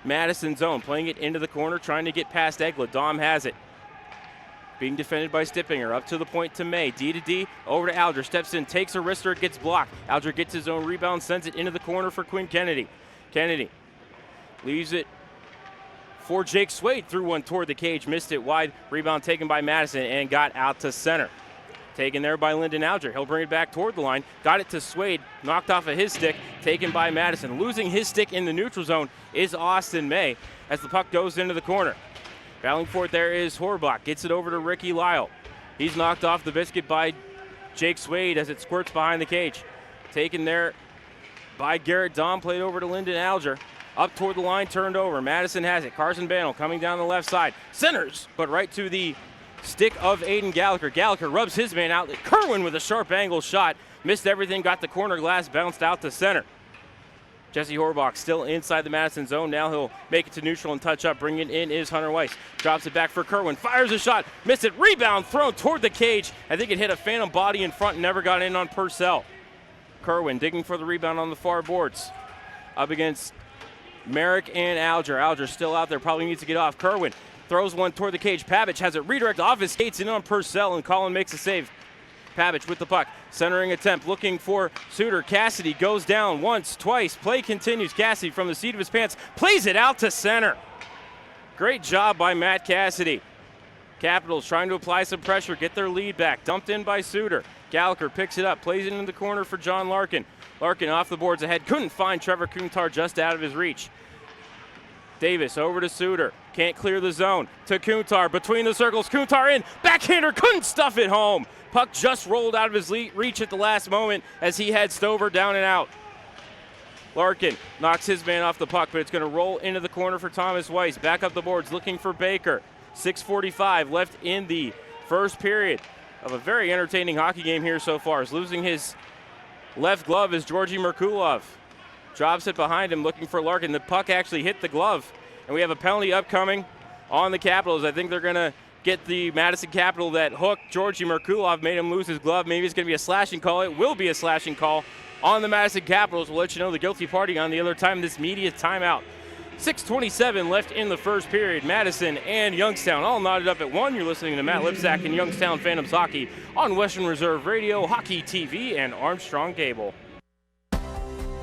Madison zone. Playing it into the corner, trying to get past Egla. Dom has it. Being defended by Stippinger, up to the point to May. D, over to Alger, steps in, takes a wrister, it gets blocked. Alger gets his own rebound, sends it into the corner for Quinn Kennedy. Kennedy leaves it for Jake Swade, threw one toward the cage, missed it wide. Rebound taken by Madison and got out to center. Taken there by Lyndon Alger. He'll bring it back toward the line. Got it to Swade, knocked off of his stick, taken by Madison. Losing his stick in the neutral zone is Austin May as the puck goes into the corner. Battling for it there is Horbach. Gets it over to Ricky Lyle. He's knocked off the biscuit by Jake Swade as it squirts behind the cage. Taken there by Garrett Dom. Played over to Lyndon Alger. Up toward the line, turned over. Madison has it. Carson Banel coming down the left side. Centers, but right to the stick of Aiden Gallagher. Gallagher rubs his man out. Kerwin with a sharp angle shot. Missed everything, got the corner glass, bounced out to center. Jesse Horbach still inside the Madison zone. Now he'll make it to neutral and touch up. Bringing it in is Hunter Weiss. Drops it back for Kerwin. Fires a shot. Missed it. Rebound thrown toward the cage. I think it hit a Phantom body in front and never got in on Purcell. Kerwin digging for the rebound on the far boards. Up against Merrick and Alger. Alger still out there. Probably needs to get off. Kerwin throws one toward the cage. Pavich has it redirected off his skates and on Purcell, and Colin makes a save. Pavich with the puck. Centering attempt, looking for Suter. Cassidy goes down once, twice. Play continues. Cassidy from the seat of his pants plays it out to center. Great job by Matt Cassidy. Capitals trying to apply some pressure, get their lead back. Dumped in by Suter. Gallagher picks it up, plays it into the corner for John Larkin. Larkin off the boards ahead, couldn't find Trevor Kuntar, just out of his reach. Davis over to Suter, can't clear the zone. To Kuntar, between the circles, Kuntar in, backhander, couldn't stuff it home. Puck just rolled out of his reach at the last moment as he had Stover down and out. Larkin knocks his man off the puck, but it's going to roll into the corner for Thomas Weiss. Back up the boards, looking for Baker. 6:45 left in the first period of a very entertaining hockey game here so far. Is losing his left glove is Georgi Merkulov. Drops it behind him, looking for Larkin. The puck actually hit the glove, and we have a penalty upcoming on the Capitals. I think they're going to get the Madison Capital that hooked Georgi Merkulov, made him lose his glove. Maybe it's going to be a slashing call. It will be a slashing call on the Madison Capitals. We'll let you know the guilty party on the other time this media timeout. 6:27 left in the first period. Madison and Youngstown all knotted up at 1. You're listening to Matt Lipsack and Youngstown Phantoms Hockey on Western Reserve Radio, Hockey TV, and Armstrong Cable.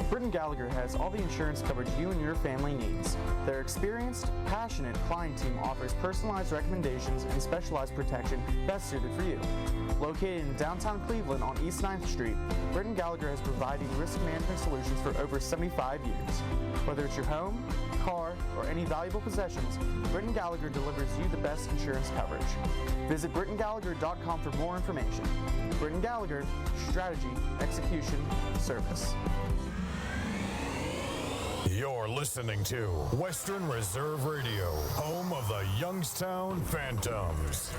Britton Gallagher has all the insurance coverage you and your family needs. Their experienced, passionate client team offers personalized recommendations and specialized protection best suited for you. Located in downtown Cleveland on East 9th Street, Britton Gallagher has provided risk management solutions for over 75 years. Whether it's your home, car, or any valuable possessions, Britton Gallagher delivers you the best insurance coverage. Visit BrittonGallagher.com for more information. Britton Gallagher, strategy, execution, service. You're listening to Western Reserve Radio, home of the Youngstown Phantoms.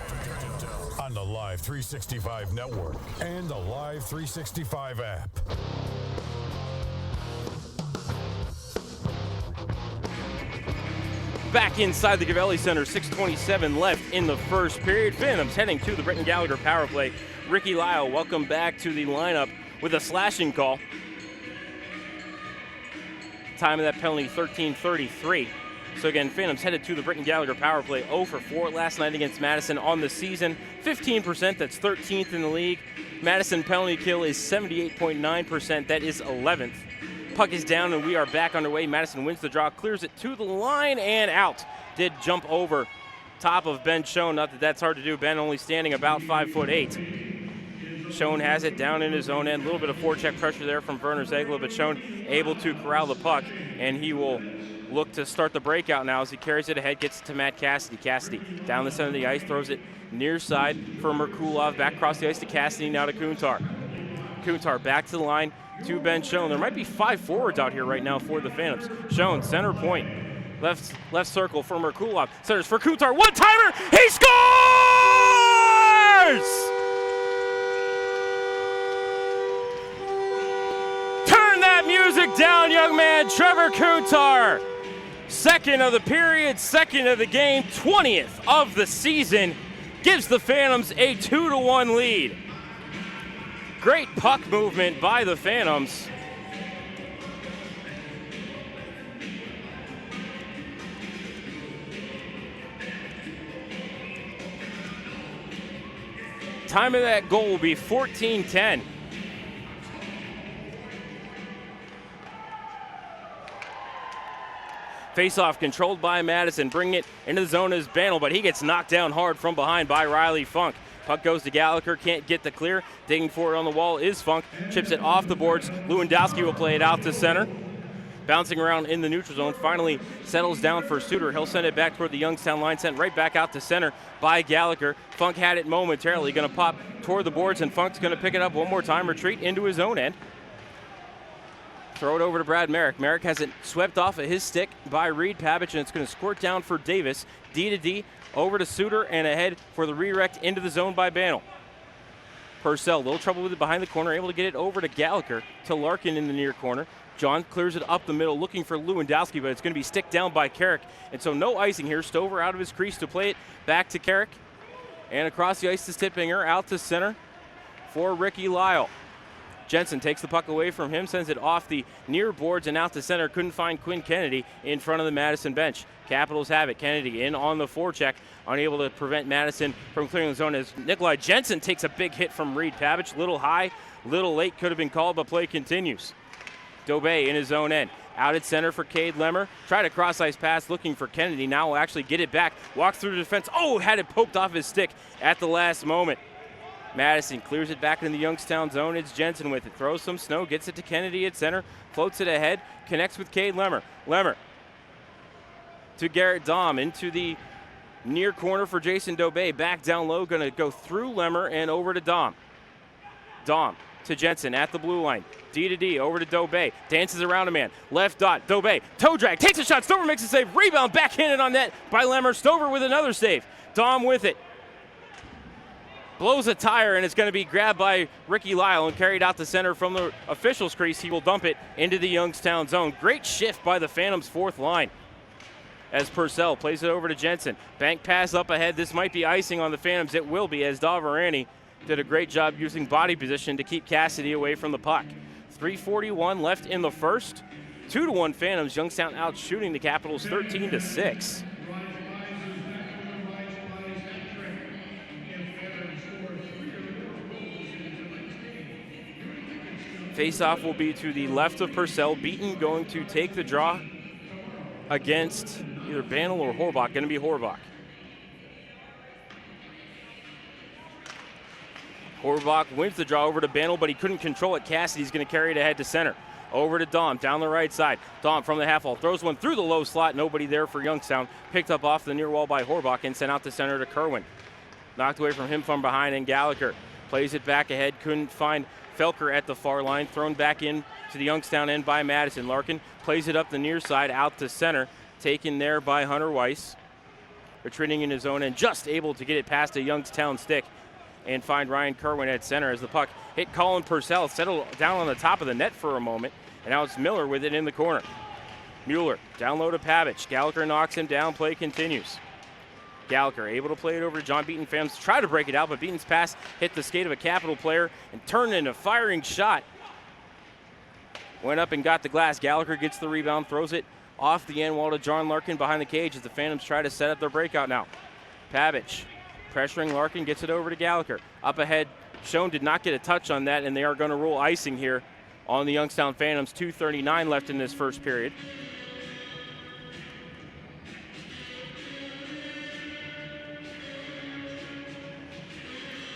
On the Live 365 network and the Live 365 app. Back inside the COVELLI Center, 6:27 left in the first period. Phantoms heading to the Britton Gallagher power play. Ricky Lyle, welcome back to the lineup with a slashing call. Time of that penalty, 13:33. So again, Phantoms headed to the Britton Gallagher power play, 0 for 4 last night against Madison on the season. 15%, that's 13th in the league. Madison penalty kill is 78.9%, that is 11th. Puck is down and we are back underway. Madison wins the draw, clears it to the line and out. Did jump over top of Ben Schoen, not that that's hard to do. Ben only standing about 5'8". Schoen has it down in his own end. A little bit of forecheck pressure there from Werner Zegla, but Schoen able to corral the puck, and he will look to start the breakout now as he carries it ahead, gets it to Matt Cassidy. Cassidy down the center of the ice, throws it near side for Merkulov. Back across the ice to Cassidy, now to Kuntar. Kuntar back to the line to Ben Schoen. There might be 5 forwards out here right now for the Phantoms. Schoen, center point. Left circle for Merkulov. Centers for Kuntar. One-timer! He scores! That music down, young man. Trevor Kuntar, second of the period, second of the game, 20th of the season, gives the Phantoms a 2-1 lead. Great puck movement by the Phantoms. Time of that goal will be 14:10. Face-off controlled by Madison, bringing it into the zone as Bantle, but he gets knocked down hard from behind by Riley Funk. Puck goes to Gallagher, can't get the clear. Digging for it on the wall is Funk, chips it off the boards. Lewandowski will play it out to center. Bouncing around in the neutral zone, finally settles down for Suter. He'll send it back toward the Youngstown line, sent right back out to center by Gallagher. Funk had it momentarily, going to pop toward the boards, and Funk's going to pick it up one more time, retreat into his own end. Throw it over to Brad Merrick. Merrick has it swept off of his stick by Reed Pavich, and it's going to squirt down for Davis. D to D, over to Suter, and ahead for the redirect into the zone by Bantle. Purcell, a little trouble with it behind the corner, able to get it over to Gallagher, to Larkin in the near corner. John clears it up the middle, looking for Lewandowski, but it's going to be sticked down by Carrick. And so no icing here. Stover out of his crease to play it back to Carrick. And across the ice to Stippinger, out to center for Ricky Lyle. Jensen takes the puck away from him, sends it off the near boards and out to center. Couldn't find Quinn Kennedy in front of the Madison bench. Capitals have it. Kennedy in on the forecheck, unable to prevent Madison from clearing the zone as Nikolai Jensen takes a big hit from Reed Pavich. Little high, little late, could have been called, but play continues. Dobé in his own end. Out at center for Cade Lemmer. Tried a cross-ice pass looking for Kennedy. Now will actually get it back. Walks through the defense. Oh, had it poked off his stick at the last moment. Madison clears it back in the Youngstown zone. It's Jensen with it. Throws some snow, gets it to Kennedy at center, floats it ahead, connects with Cade Lemmer. Lemmer to Garrett Dahm into the near corner for Jason Dobé. Back down low, going to go through Lemmer and over to Dahm. Dahm to Jensen at the blue line. D to D over to Dobé. Dances around a man. Left dot. Dobé. Toe drag. Takes a shot. Stover makes a save. Rebound. Backhanded on net by Lemmer. Stover with another save. Dahm with it. Blows a tire, and it's going to be grabbed by Ricky Lyle and carried out the center from the official's crease. He will dump it into the Youngstown zone. Great shift by the Phantoms' fourth line as Purcell plays it over to Jensen. Bank pass up ahead. This might be icing on the Phantoms. It will be, as Davarani did a great job using body position to keep Cassidy away from the puck. 3:41 left in the first. 2-1 Phantoms. Youngstown out shooting the Capitals 13-6. Face-off will be to the left of Purcell. Beaton going to take the draw against either Banel or Horbach. Going to be Horbach. Horbach wins the draw over to Banel, but he couldn't control it. Cassidy's going to carry it ahead to center. Over to Dahm, down the right side. Dahm from the half wall, throws one through the low slot. Nobody there for Youngstown. Picked up off the near wall by Horbach and sent out to center to Kerwin. Knocked away from him from behind, and Gallagher plays it back ahead. Couldn't find Felker at the far line. Thrown back in to the Youngstown end by Madison. Larkin plays it up the near side out to center. Taken there by Hunter Weiss. Retreating in his own end, just able to get it past a Youngstown stick and find Ryan Kerwin at center as the puck hit Colin Purcell, settled down on the top of the net for a moment, and now it's Miller with it in the corner. Mueller down low to Pavich. Gallagher knocks him down. Play continues. Gallagher able to play it over to John Beaton. Phantoms try to break it out, but Beaton's pass hit the skate of a Capital player and turned into a firing shot. Went up and got the glass. Gallagher gets the rebound, throws it off the end wall to John Larkin behind the cage as the Phantoms try to set up their breakout now. Pavich pressuring Larkin, gets it over to Gallagher. Up ahead, Schoen did not get a touch on that, and they are going to rule icing here on the Youngstown Phantoms. 2:39 left in this first period.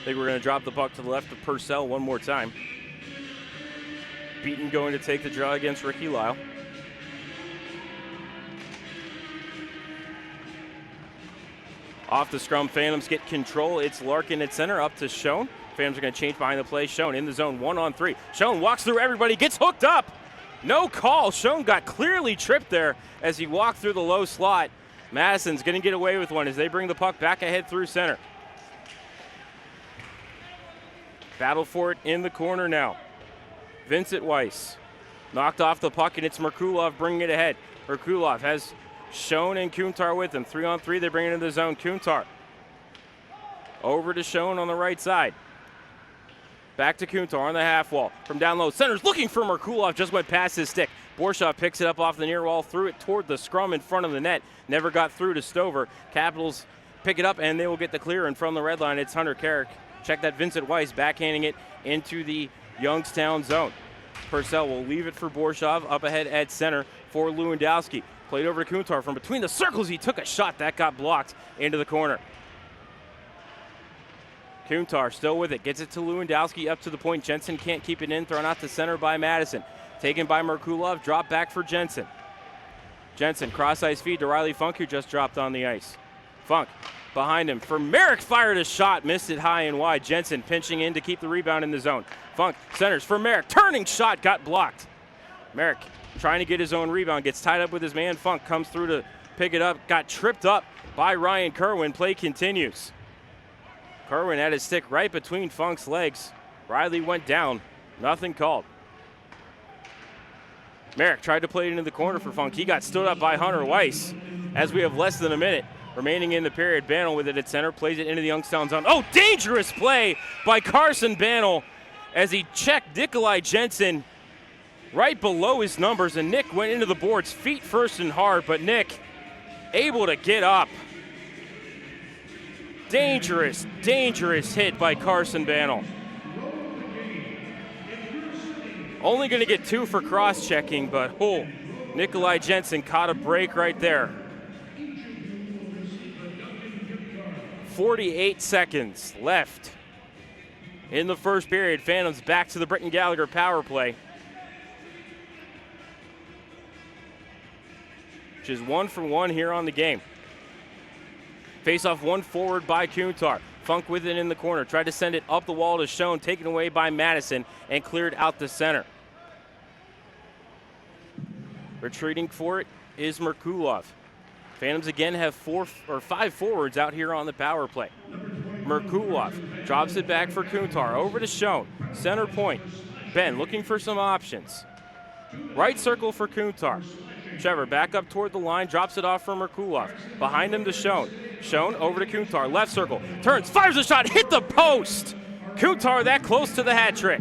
I think we're going to drop the puck to the left of Purcell one more time. Beaton going to take the draw against Ricky Lyle. Off the scrum, Phantoms get control. It's Larkin at center, up to Schoen. Phantoms are going to change behind the play. Schoen in the zone, 1-on-3. Schoen walks through everybody, gets hooked up. No call. Schoen got clearly tripped there as he walked through the low slot. Madison's going to get away with one as they bring the puck back ahead through center. Battle for it in the corner now. Vincent Weiss knocked off the puck, and it's Merkulov bringing it ahead. Merkulov has Schoen and Kuntar with him. 3-on-3, they bring it into the zone. Kuntar over to Schoen on the right side. Back to Kuntar on the half wall. From down low, center's looking for Merkulov, just went past his stick. Borshaw picks it up off the near wall, threw it toward the scrum in front of the net. Never got through to Stover. Capitals pick it up, and they will get the clear. And from the red line, it's Hunter Carrick. Check that, Vincent Weiss backhanding it into the Youngstown zone. Purcell will leave it for Borshov. Up ahead at center for Lewandowski. Played over to Kuntar. From between the circles, he took a shot. That got blocked into the corner. Kuntar still with it. Gets it to Lewandowski up to the point. Jensen can't keep it in. Thrown out to center by Madison. Taken by Merkulov. Drop back for Jensen. Jensen, cross-ice feed to Riley Funk, who just dropped on the ice. Funk behind him for Merrick. Fired a shot. Missed it high and wide. Jensen pinching in to keep the rebound in the zone. Funk centers for Merrick. Turning shot got blocked. Merrick trying to get his own rebound. Gets tied up with his man. Funk comes through to pick it up. Got tripped up by Ryan Kerwin. Play continues. Kerwin had his stick right between Funk's legs. Riley went down. Nothing called. Merrick tried to play it into the corner for Funk. He got stood up by Hunter Weiss. As we have less than a minute remaining in the period, Banel with it at center. Plays it into the Youngstown zone. Oh, dangerous play by Carson Banel as he checked Nikolai Jensen right below his numbers, and Nick went into the boards feet first and hard, but Nick able to get up. Dangerous, dangerous hit by Carson Bantle. Only going to get 2 for cross-checking, but Nikolai Jensen caught a break right there. 48 seconds left in the first period. Phantoms back to the Britton Gallagher power play, which is 1 for 1 here on the game. Face-off one forward by Kuntar. Funk with it in the corner. Tried to send it up the wall to Schoen, taken away by Madison, and cleared out the center. Retreating for it is Merkulov. Phantoms again have 5 forwards out here on the power play. Merkulov drops it back for Kuntar. Over to Schoen. Center point. Ben looking for some options. Right circle for Kuntar. Trevor back up toward the line, drops it off for Merkulov. Behind him to Schoen. Schoen over to Kuntar. Left circle. Turns, fires a shot, hit the post! Kuntar that close to the hat trick.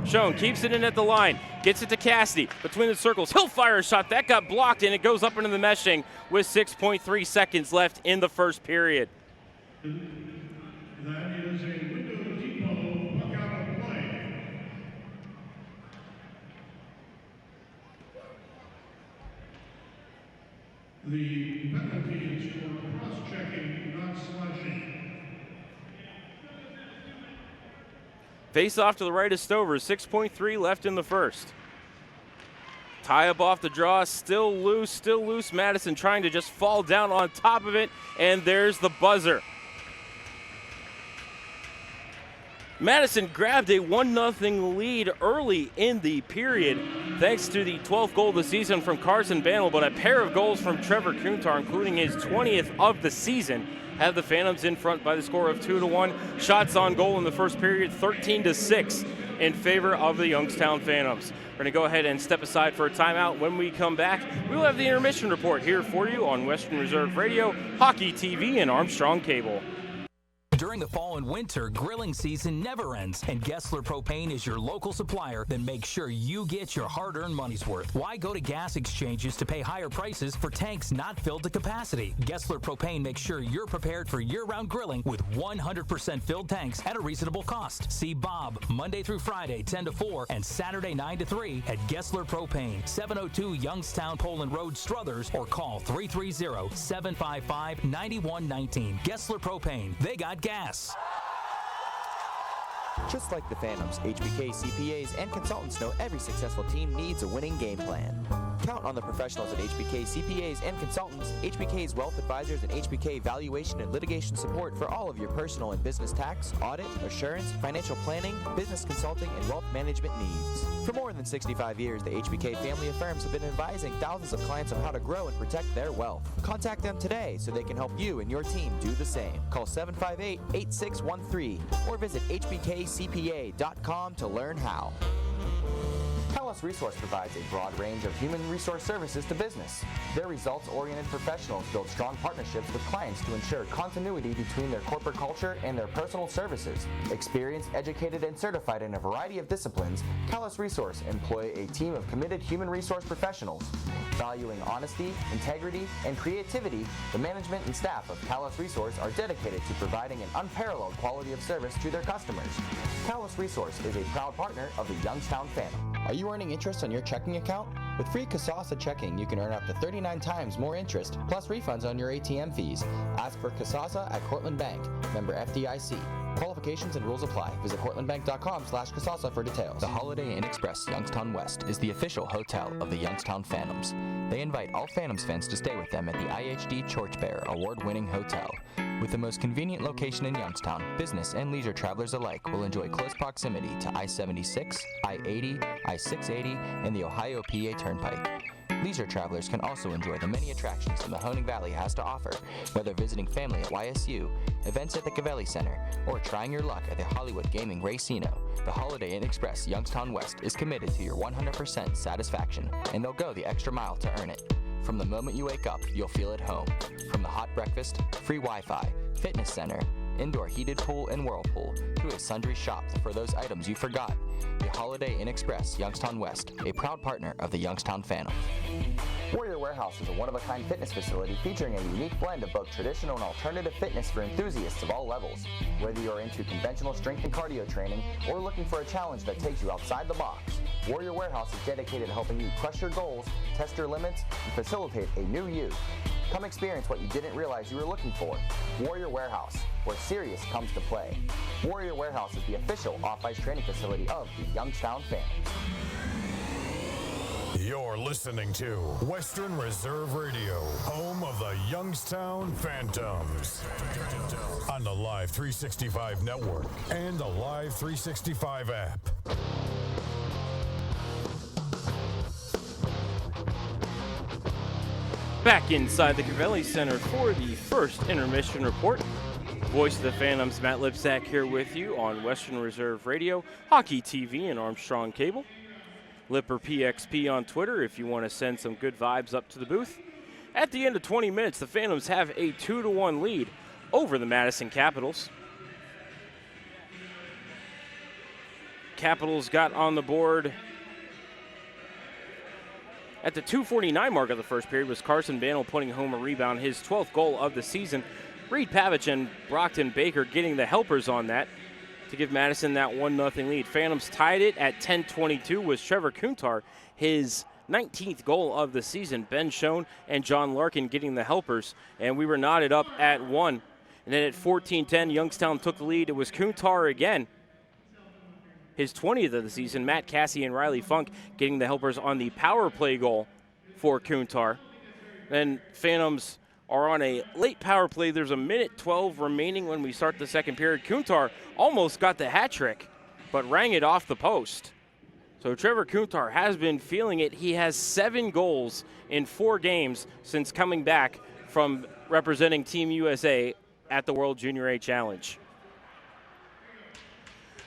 Schoen keeps it in at the line. Gets it to Cassidy between the circles. He'll fire a shot. That got blocked, and it goes up into the meshing with 6.3 seconds left in the first period. That is a Window Depot puck out of play. The penalty is for cross-checking, not slashing. Face off to the right of Stover. 6.3 left in the first. Tie up off the draw, still loose. Madison trying to just fall down on top of it, and there's the buzzer. Madison grabbed a 1-0 lead early in the period thanks to the 12th goal of the season from Carson Bantle, but a pair of goals from Trevor Kuntar, including his 20th of the season, have the Phantoms in front by the score of 2-1. Shots on goal in the first period, 13-6 in favor of the Youngstown Phantoms. We're going to go ahead and step aside for a timeout. When we come back, we'll have the intermission report here for you on Western Reserve Radio, Hockey TV, and Armstrong Cable. During the fall and winter, grilling season never ends, and Gessler Propane is your local supplier. Then make sure you get your hard-earned money's worth. Why go to gas exchanges to pay higher prices for tanks not filled to capacity? Gessler Propane makes sure you're prepared for year-round grilling with 100% filled tanks at a reasonable cost. See Bob Monday through Friday, 10 to 4, and Saturday, 9 to 3 at Gessler Propane, 702 Youngstown Poland Road, Struthers, or call 330-755-9119. Gessler Propane. They got gas. Just like the Phantoms, HBK CPAs and consultants know every successful team needs a winning game plan. Count on the professionals at HBK CPAs and consultants, HBK's wealth advisors, and HBK valuation and litigation support for all of your personal and business tax, audit, assurance, financial planning, business consulting, and wealth management needs. For more than 65 years, the HBK family of firms have been advising thousands of clients on how to grow and protect their wealth. Contact them today so they can help you and your team do the same. Call 758-8613 or visit hbkcpa.com to learn how. Talos Resource provides a broad range of human resource services to business. Their results-oriented professionals build strong partnerships with clients to ensure continuity between their corporate culture and their personal services. Experienced, educated, and certified in a variety of disciplines, Talos Resource employ a team of committed human resource professionals. Valuing honesty, integrity, and creativity, the management and staff of Talos Resource are dedicated to providing an unparalleled quality of service to their customers. Talos Resource is a proud partner of the Youngstown Phantoms. Are you earning interest on your checking account? With free Kasasa checking, you can earn up to 39 times more interest, plus refunds on your ATM fees. Ask for Kasasa at Cortland Bank, member FDIC. Qualifications and rules apply. Visit cortlandbank.com/Kasasa for details. The Holiday Inn Express Youngstown West is the official hotel of the Youngstown Phantoms. They invite all Phantoms fans to stay with them at the IHD Torchbearer award-winning hotel. With the most convenient location in Youngstown, business and leisure travelers alike will enjoy close proximity to I-76, I-80, I-680, and the Ohio-PA Turnpike. Leisure travelers can also enjoy the many attractions the Mahoning Valley has to offer, whether visiting family at YSU, events at the COVELLI Center, or trying your luck at the Hollywood Gaming Racino. The Holiday Inn Express Youngstown West is committed to your 100% satisfaction, and they'll go the extra mile to earn it. From the moment you wake up, you'll feel at home. From the hot breakfast, free Wi-Fi, fitness center, indoor heated pool and whirlpool, to a sundry shop for those items you forgot. The Holiday Inn Express, Youngstown West, a proud partner of the Youngstown Phantoms. Warrior Warehouse is a one-of-a-kind fitness facility featuring a unique blend of both traditional and alternative fitness for enthusiasts of all levels. Whether you're into conventional strength and cardio training or looking for a challenge that takes you outside the box, Warrior Warehouse is dedicated to helping you crush your goals, test your limits, and facilitate a new you. Come experience what you didn't realize you were looking for. Warrior Warehouse, where serious comes to play. Warrior Warehouse is the official off-ice training facility of the Youngstown Phantoms. You're listening to Western Reserve Radio, home of the Youngstown Phantoms. On the Live 365 network and the Live 365 app. Back inside the COVELLI Center for the first intermission report. Voice of the Phantoms, Matt Lipsack here with you on Western Reserve Radio, Hockey TV, and Armstrong Cable. Lipper PXP on Twitter if you want to send some good vibes up to the booth. At the end of 20 minutes, the Phantoms have a 2-1 lead over the Madison Capitals. Capitals got on the board at the 2:49 mark of the first period was Carson Bandel putting home a rebound, his 12th goal of the season. Reed Pavich and Brockton Baker getting the helpers on that to give Madison that 1-0 lead. Phantoms tied it at 10:22 was Trevor Kuntar, his 19th goal of the season. Ben Schoen and John Larkin getting the helpers, and we were knotted up at 1. And then at 14:10, Youngstown took the lead. It was Kuntar again, his 20th of the season. Matt Cassie and Riley Funk getting the helpers on the power play goal for Kuntar. Then Phantoms are on a late power play. There's a minute 12 remaining when we start the second period. Kuntar almost got the hat trick, but rang it off the post. So Trevor Kuntar has been feeling it. He has 7 goals in 4 games since coming back from representing Team USA at the World Junior A Challenge.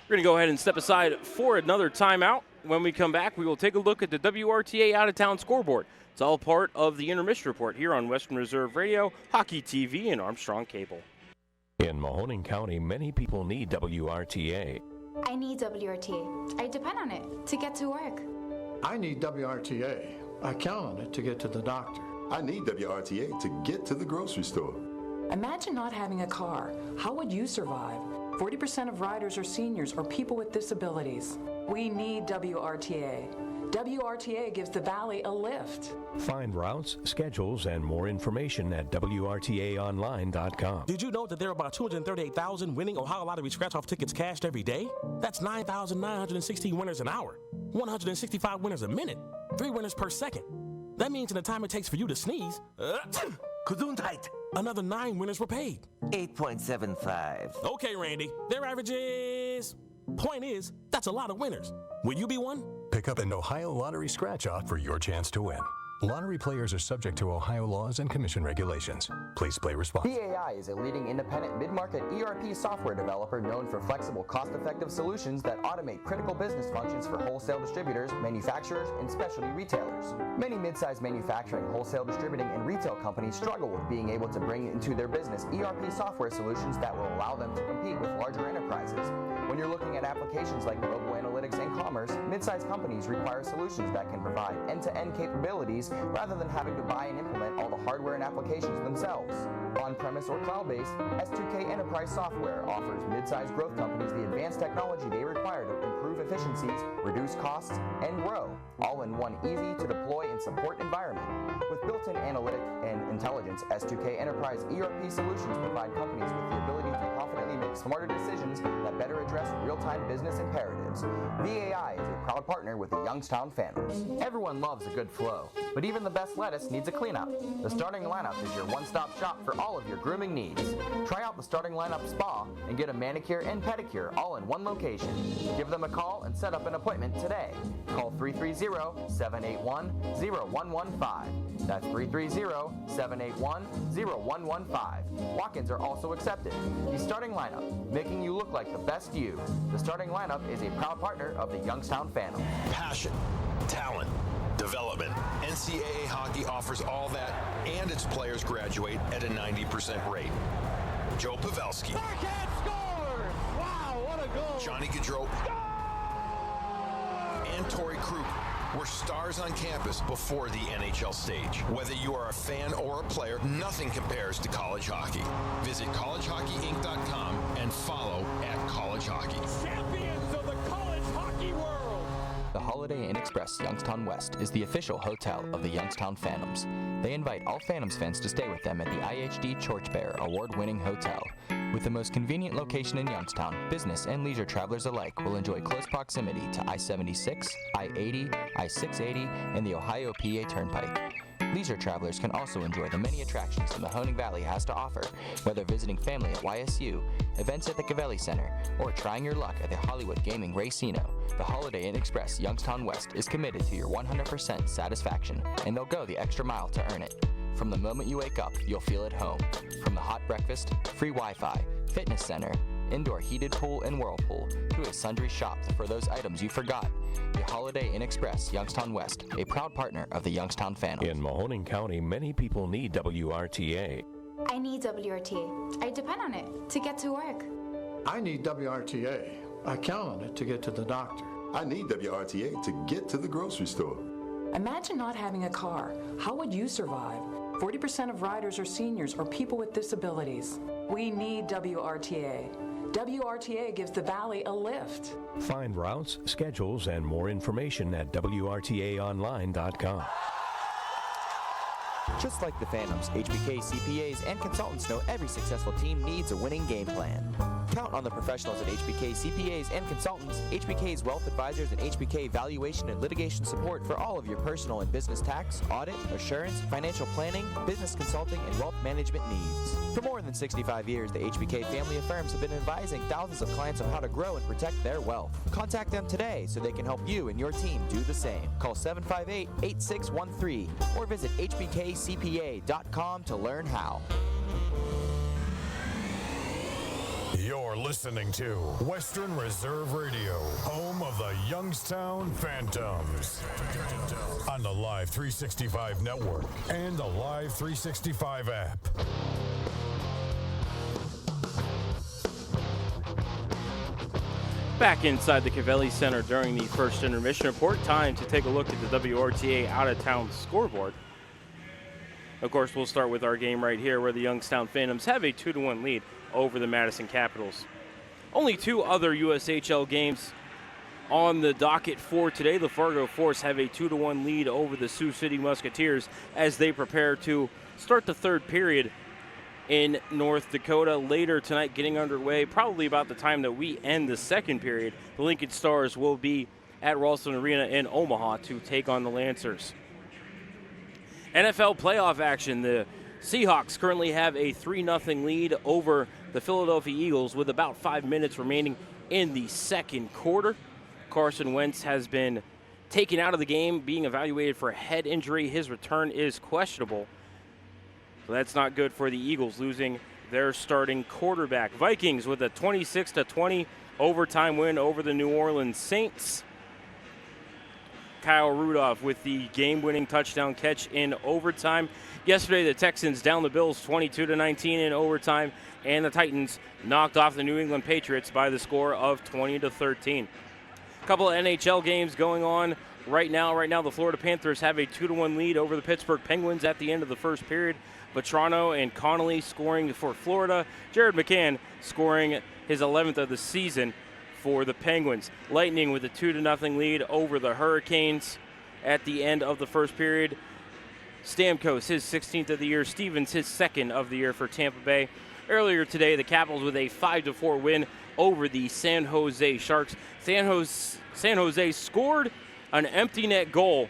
We're going to go ahead and step aside for another timeout. When we come back, we will take a look at the WRTA out-of-town scoreboard. It's all part of the intermission report here on Western Reserve Radio, Hockey TV, and Armstrong Cable. In Mahoning County, many people need WRTA. I need WRTA. I depend on it to get to work. I need WRTA. I count on it to get to the doctor. I need WRTA to get to the grocery store. Imagine not having a car. How would you survive? 40% of riders are seniors or people with disabilities. We need WRTA. WRTA gives the Valley a lift. Find routes, schedules, and more information at WRTAonline.com. Did you know that there are about 238,000 winning Ohio Lottery scratch-off tickets cashed every day? That's 9,916 winners an hour, 165 winners a minute, 3 winners per second. That means in the time it takes for you to sneeze, another 9 winners were paid. 8.75. Okay, Randy, their average is... Point is, that's a lot of winners. Will you be one? Pick up an Ohio Lottery scratch-off for your chance to win. Lottery players are subject to Ohio laws and commission regulations. Please play responsibly. BAI is a leading independent mid-market ERP software developer known for flexible, cost-effective solutions that automate critical business functions for wholesale distributors, manufacturers, and specialty retailers. Many mid-sized manufacturing, wholesale distributing, and retail companies struggle with being able to bring into their business ERP software solutions that will allow them to compete with larger enterprises. When you're looking at applications like mobile analytics and commerce, mid-sized companies require solutions that can provide end-to-end capabilities rather than having to buy and implement all the hardware and applications themselves. On-premise or cloud-based, S2K Enterprise Software offers mid-sized growth companies the advanced technology they require to improve efficiencies, reduce costs, and grow, all in one easy-to-deploy and support environment. With built-in analytic and intelligence, S2K Enterprise ERP solutions provide companies with the ability to confidently make smarter decisions that better address real-time business imperatives. VAI is a proud partner with the Youngstown Phantoms. Everyone loves a good flow, but even the best lettuce needs a cleanup. The Starting Lineup is your one-stop shop for all of your grooming needs. Try out the Starting Lineup Spa and get a manicure and pedicure all in one location. Give them a call and set up an appointment today. Call 330-781-0115. That's 330-781-0115. Walk-ins are also accepted. The Starting Lineup, making you look like the best you. The Starting Lineup is a proud partner of the Youngstown Phantoms. Passion, talent, development. NCAA hockey offers all that, and its players graduate at a 90% rate. Joe Pavelski. Backhand scores! Wow, what a goal! Johnny Gaudreau. And Torrey Krug were stars on campus before the NHL stage. Whether you are a fan or a player, nothing compares to college hockey. Visit collegehockeyinc.com and follow @collegehockey. Champions of the college hockey world! The Holiday Inn Express Youngstown West is the official hotel of the Youngstown Phantoms. They invite all Phantoms fans to stay with them at the IHD Torchbearer award-winning hotel. With the most convenient location in Youngstown, business and leisure travelers alike will enjoy close proximity to I-76, I-80, I-680, and the Ohio-PA Turnpike. Leisure travelers can also enjoy the many attractions the Mahoning Valley has to offer, whether visiting family at YSU, events at the COVELLI Center, or trying your luck at the Hollywood Gaming Racino. The Holiday Inn Express Youngstown West is committed to your 100% satisfaction, and they'll go the extra mile to earn it. From the moment you wake up, you'll feel at home. From the hot breakfast, free Wi-Fi, fitness center, indoor heated pool and whirlpool, to a sundry shop for those items you forgot. The Holiday Inn Express Youngstown West, a proud partner of the Youngstown Phantoms. In Mahoning County, many people need WRTA. I need WRTA. I depend on it to get to work. I need WRTA. I count on it to get to the doctor. I need WRTA to get to the grocery store. Imagine not having a car. How would you survive? 40% of riders are seniors or people with disabilities. We need WRTA. WRTA gives the Valley a lift. Find routes, schedules, and more information at WRTAonline.com. Just like the Phantoms, HBK CPAs and consultants know every successful team needs a winning game plan. Count on the professionals at HBK CPAs and consultants, HBK's wealth advisors, and HBK valuation and litigation support for all of your personal and business tax, audit, assurance, financial planning, business consulting, and wealth management needs. For more than 65 years, the HBK family of firms have been advising thousands of clients on how to grow and protect their wealth. Contact them today so they can help you and your team do the same. Call 758-8613 or visit hbkcpa.com to learn how. You're listening to Western Reserve Radio, home of the Youngstown Phantoms. On the Live 365 network and the Live 365 app. Back inside the COVELLI Center during the first intermission report. Time to take a look at the WRTA out-of-town scoreboard. Of course, we'll start with our game right here where the Youngstown Phantoms have a 2-1 lead over the Madison Capitals. Only two other USHL games on the docket for today. The Fargo Force have a 2-1 lead over the Sioux City Musketeers as they prepare to start the third period in North Dakota. Later tonight, getting underway, probably about the time that we end the second period, the Lincoln Stars will be at Ralston Arena in Omaha to take on the Lancers. NFL playoff action. The Seahawks currently have a 3-0 lead over the Philadelphia Eagles with about 5 minutes remaining in the second quarter. Carson Wentz has been taken out of the game, being evaluated for a head injury. His return is questionable. So that's not good for the Eagles, losing their starting quarterback. Vikings with a 26-20 overtime win over the New Orleans Saints. Kyle Rudolph with the game-winning touchdown catch in overtime. Yesterday, the Texans down the Bills 22-19 in overtime, and the Titans knocked off the New England Patriots by the score of 20-13. A couple of NHL games going on right now. Right now, the Florida Panthers have a 2-1 lead over the Pittsburgh Penguins at the end of the first period. Vetrano and Connolly scoring for Florida. Jared McCann scoring his 11th of the season for the Penguins. Lightning with a 2-0 lead over the Hurricanes at the end of the first period. Stamkos, his 16th of the year. Stevens, his 2nd of the year for Tampa Bay. Earlier today, the Capitals with a 5-4 win over the San Jose Sharks. San Jose scored an empty net goal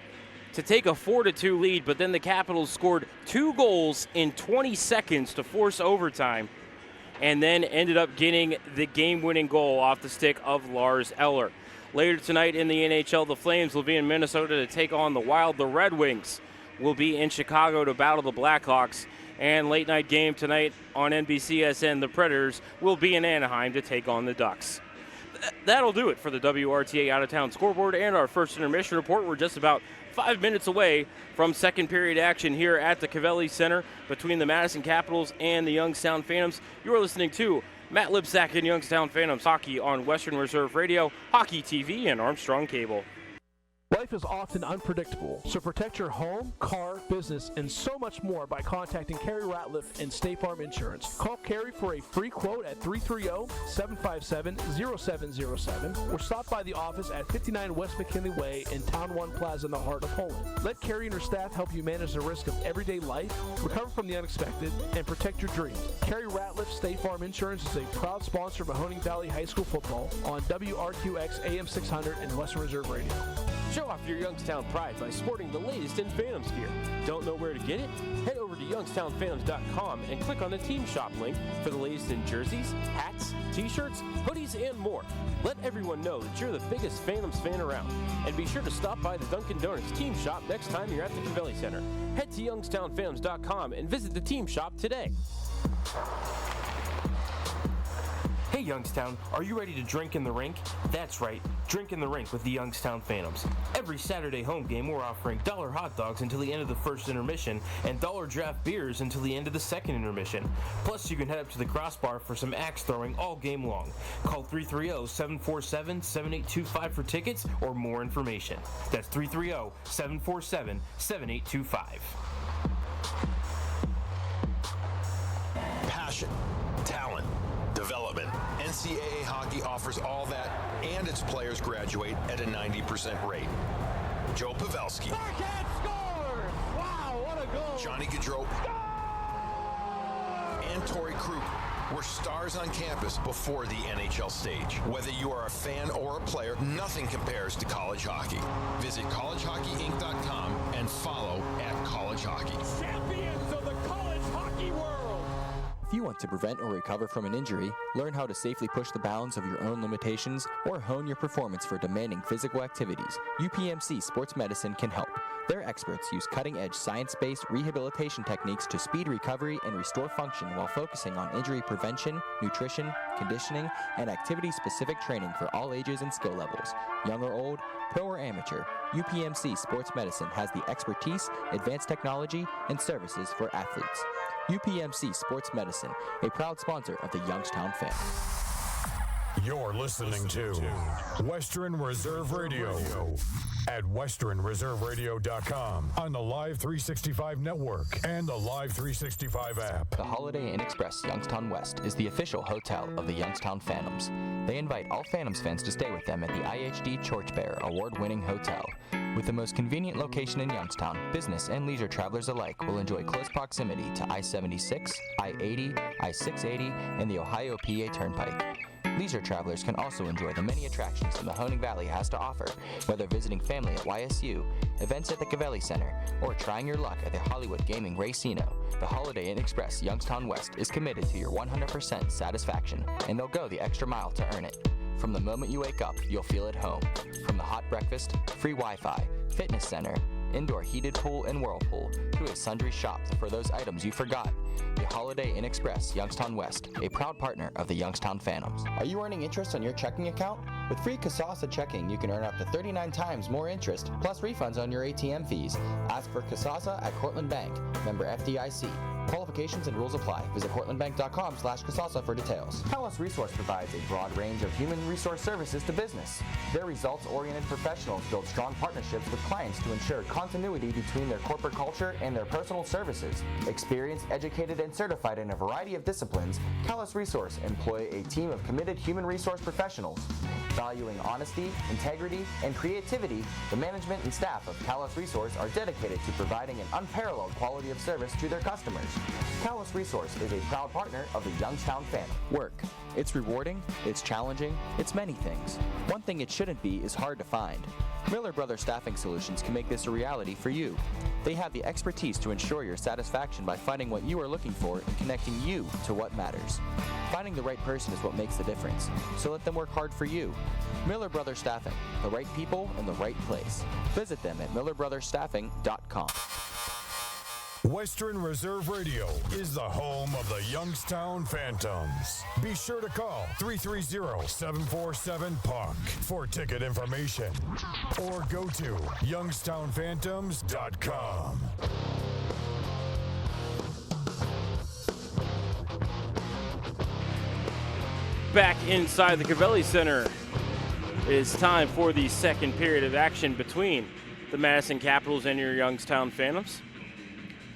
to take a 4-2 lead, but then the Capitals scored 2 goals in 20 seconds to force overtime, and then ended up getting the game-winning goal off the stick of Lars Eller. Later tonight in the NHL, the Flames will be in Minnesota to take on the Wild. The Red Wings will be in Chicago to battle the Blackhawks. And late-night game tonight on NBCSN, the Predators will be in Anaheim to take on the Ducks. that'll do it for the WRTA out-of-town scoreboard and our first intermission report. We're just about 5 minutes away from second period action here at the COVELLI Center between the Madison Capitals and the Youngstown Phantoms. You are listening to Matt Lipsack and Youngstown Phantoms hockey on Western Reserve Radio, Hockey TV, and Armstrong Cable. Life is often unpredictable, so protect your home, car, business, and so much more by contacting Carrie Ratliff and State Farm Insurance. Call Carrie for a free quote at 330-757-0707 or stop by the office at 59 West McKinley Way in Town One Plaza in the heart of Poland. Let Carrie and her staff help you manage the risk of everyday life, recover from the unexpected, and protect your dreams. Carrie Ratliff State Farm Insurance is a proud sponsor of Mahoning Valley High School football on WRQX AM 600 and Western Reserve Radio. Show off your Youngstown pride by sporting the latest in Phantoms gear. Don't know where to get it? Head over to youngstownphantoms.com and click on the Team Shop link for the latest in jerseys, hats, t-shirts, hoodies, and more. Let everyone know that you're the biggest Phantoms fan around. And be sure to stop by the Dunkin' Donuts Team Shop next time you're at the COVELLI Center. Head to youngstownphantoms.com and visit the Team Shop today. Hey Youngstown, are you ready to drink in the rink? That's right, drink in the rink with the Youngstown Phantoms. Every Saturday home game we're offering $1 hot dogs until the end of the first intermission and $1 draft beers until the end of the second intermission. Plus you can head up to the CROSSBAR for some axe throwing all game long. Call 330-747-7825 for tickets or more information. That's 330-747-7825. Passion, talent, development. NCAA hockey offers all that, and its players graduate at a 90% rate. Joe Pavelski. Backhand scores! Wow, what a goal! Johnny Gaudreau. And Torrey Krug were stars on campus before the NHL stage. Whether you are a fan or a player, nothing compares to college hockey. Visit collegehockeyinc.com and follow @collegehockey. Champions of the college hockey world! If you want to prevent or recover from an injury, learn how to safely push the bounds of your own limitations, or hone your performance for demanding physical activities, UPMC Sports Medicine can help. Their experts use cutting-edge science-based rehabilitation techniques to speed recovery and restore function while focusing on injury prevention, nutrition, conditioning, and activity-specific training for all ages and skill levels. Young or old, pro or amateur, UPMC Sports Medicine has the expertise, advanced technology, and services for athletes. UPMC Sports Medicine, a proud sponsor of the Youngstown Phantoms. You're listening to Western Reserve Radio at westernreserveradio.com on the Live 365 network and the Live 365 app. The Holiday Inn Express Youngstown West is the official hotel of the Youngstown Phantoms. They invite all Phantoms fans to stay with them at the IHD Torchbearer award-winning hotel. With the most convenient location in Youngstown, business and leisure travelers alike will enjoy close proximity to I-76, I-80, I-680, and the Ohio PA Turnpike. Leisure travelers can also enjoy the many attractions that Mahoning Valley has to offer, whether visiting family at YSU, events at the COVELLI Center, or trying your luck at the Hollywood Gaming Racino. The Holiday Inn Express Youngstown West is committed to your 100% satisfaction, and they'll go the extra mile to earn it. From the moment you wake up, you'll feel at home. From the hot breakfast, free Wi-Fi, fitness center, indoor heated pool and whirlpool, to a sundry shop for those items you forgot. The Holiday Inn Express Youngstown West, a proud partner of the Youngstown Phantoms. Are you earning interest on your checking account? With free Casasa checking, you can earn up to 39 times more interest, plus refunds on your ATM fees. Ask for Casasa at Cortland Bank, member FDIC. Qualifications and rules apply. Visit cortlandbank.com/Casasa for details. Talos Resource provides a broad range of human resource services to business. Their results-oriented professionals build strong partnerships with clients to ensure continuity between their corporate culture and their personal services. Experienced, educated, and certified in a variety of disciplines, Talos Resource employ a team of committed human resource professionals. Valuing honesty, integrity, and creativity, the management and staff of Talos Resource are dedicated to providing an unparalleled quality of service to their customers. Talos Resource is a proud partner of the Youngstown Phantoms. Work. It's rewarding, it's challenging, it's many things. One thing it shouldn't be is hard to find. Miller Brothers Staffing Solutions can make this a reality for you. They have the expertise to ensure your satisfaction by finding what you are looking for and connecting you to what matters. Finding the right person is what makes the difference, so let them work hard for you. Miller Brothers Staffing, the right people in the right place. Visit them at millerbrothersstaffing.com. Western Reserve Radio is the home of the Youngstown Phantoms. Be sure to call 330-747-PUCK for ticket information or go to youngstownphantoms.com. Back inside the COVELLI Center, it is time for the second period of action between the Madison Capitals and your Youngstown Phantoms.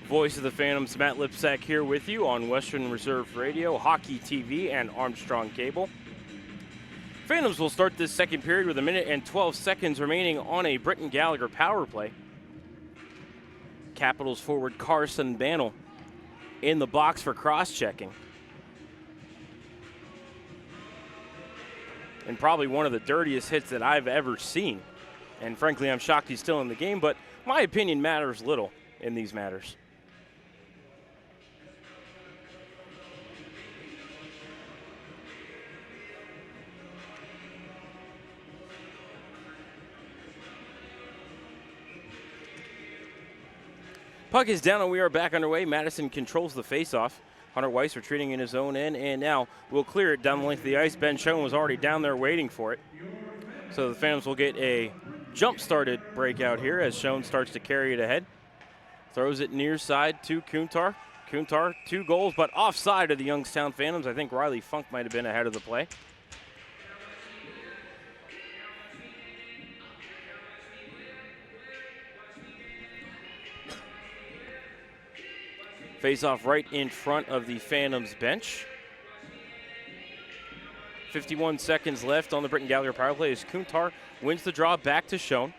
Voice of the Phantoms, Matt Lipsack, here with you on Western Reserve Radio, Hockey TV, and Armstrong Cable. Phantoms will start this second period with 1 minute and 12 seconds remaining on a Britton Gallagher power play. Capitals forward Carson Bannell in the box for cross-checking. And probably one of the dirtiest hits that I've ever seen. And frankly, I'm shocked he's still in the game, but my opinion matters little in these matters. Puck is down and we are back underway. Madison controls the faceoff. Hunter Weiss retreating in his own end, and now will clear it down the length of the ice. Ben Schoen was already down there waiting for it. So the Phantoms will get a jump-started breakout here as Schoen starts to carry it ahead. Throws it near side to Kuntar. Kuntar, 2 goals, but offside of the Youngstown Phantoms. I think Riley Funk might have been ahead of the play. Face-off right in front of the Phantoms bench. 51 seconds left on the Britton Gallagher power play as Kuntar wins the draw back to Schoen.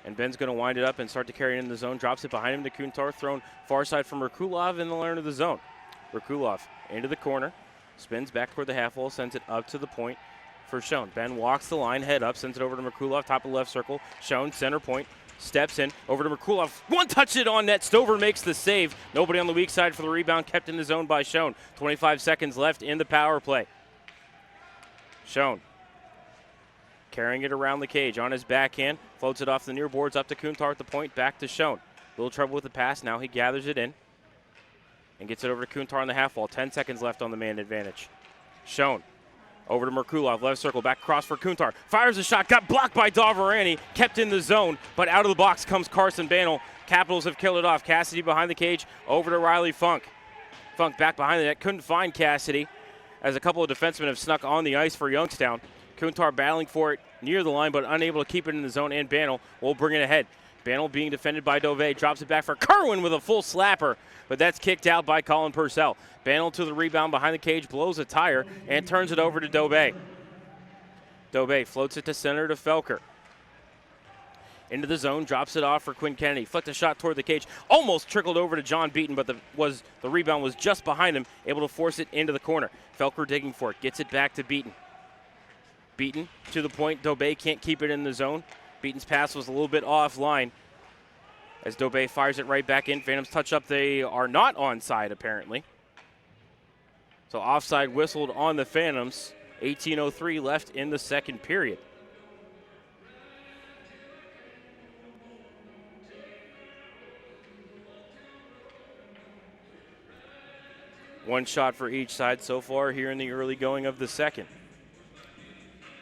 And Ben's going to wind it up and start to carry it in the zone. Drops it behind him to Kuntar, thrown far side from Merkulov in the line of the zone. Merkulov into the corner, spins back toward the half wall, sends it up to the point for Schoen. Ben walks the line, head up, sends it over to Merkulov, top of the left circle. Schoen, center point. Steps in, over to Merkulov. One touch it on net. Stover makes the save. Nobody on the weak side for the rebound, kept in the zone by Schoen. 25 seconds left in the power play. Schoen carrying it around the cage on his backhand. Floats it off the near boards up to Kuntar at the point, back to Schoen. Little trouble with the pass. Now he gathers it in and gets it over to Kuntar on the half wall. 10 seconds left on the man advantage. Schoen over to Merkulov, left circle, back across for Kuntar. Fires a shot, got blocked by Davarani, kept in the zone, but out of the box comes Carson Bannell. Capitals have killed it off. Cassidy behind the cage, over to Riley Funk. Funk back behind the net, couldn't find Cassidy as a couple of defensemen have snuck on the ice for Youngstown. Kuntar battling for it near the line, but unable to keep it in the zone, and Bannell will bring it ahead. Bannell being defended by Dove, drops it back for Kerwin with a full slapper, but that's kicked out by Colin Purcell. Bannell to the rebound behind the cage, blows a tire, and turns it over to Dove. Dove floats it to center to Felker. Into the zone, drops it off for Quinn Kennedy. Flicked a shot toward the cage, almost trickled over to John Beaton, but the rebound was just behind him, able to force it into the corner. Felker digging for it, gets it back to Beaton. Beaton to the point, Dove can't keep it in the zone. Beaton's pass was a little bit offline as Dove fires it right back in. Phantoms touch up. They are not onside, apparently. So offside whistled on the Phantoms. 18:03 left in the second period. One shot for each side so far here in the early going of the second.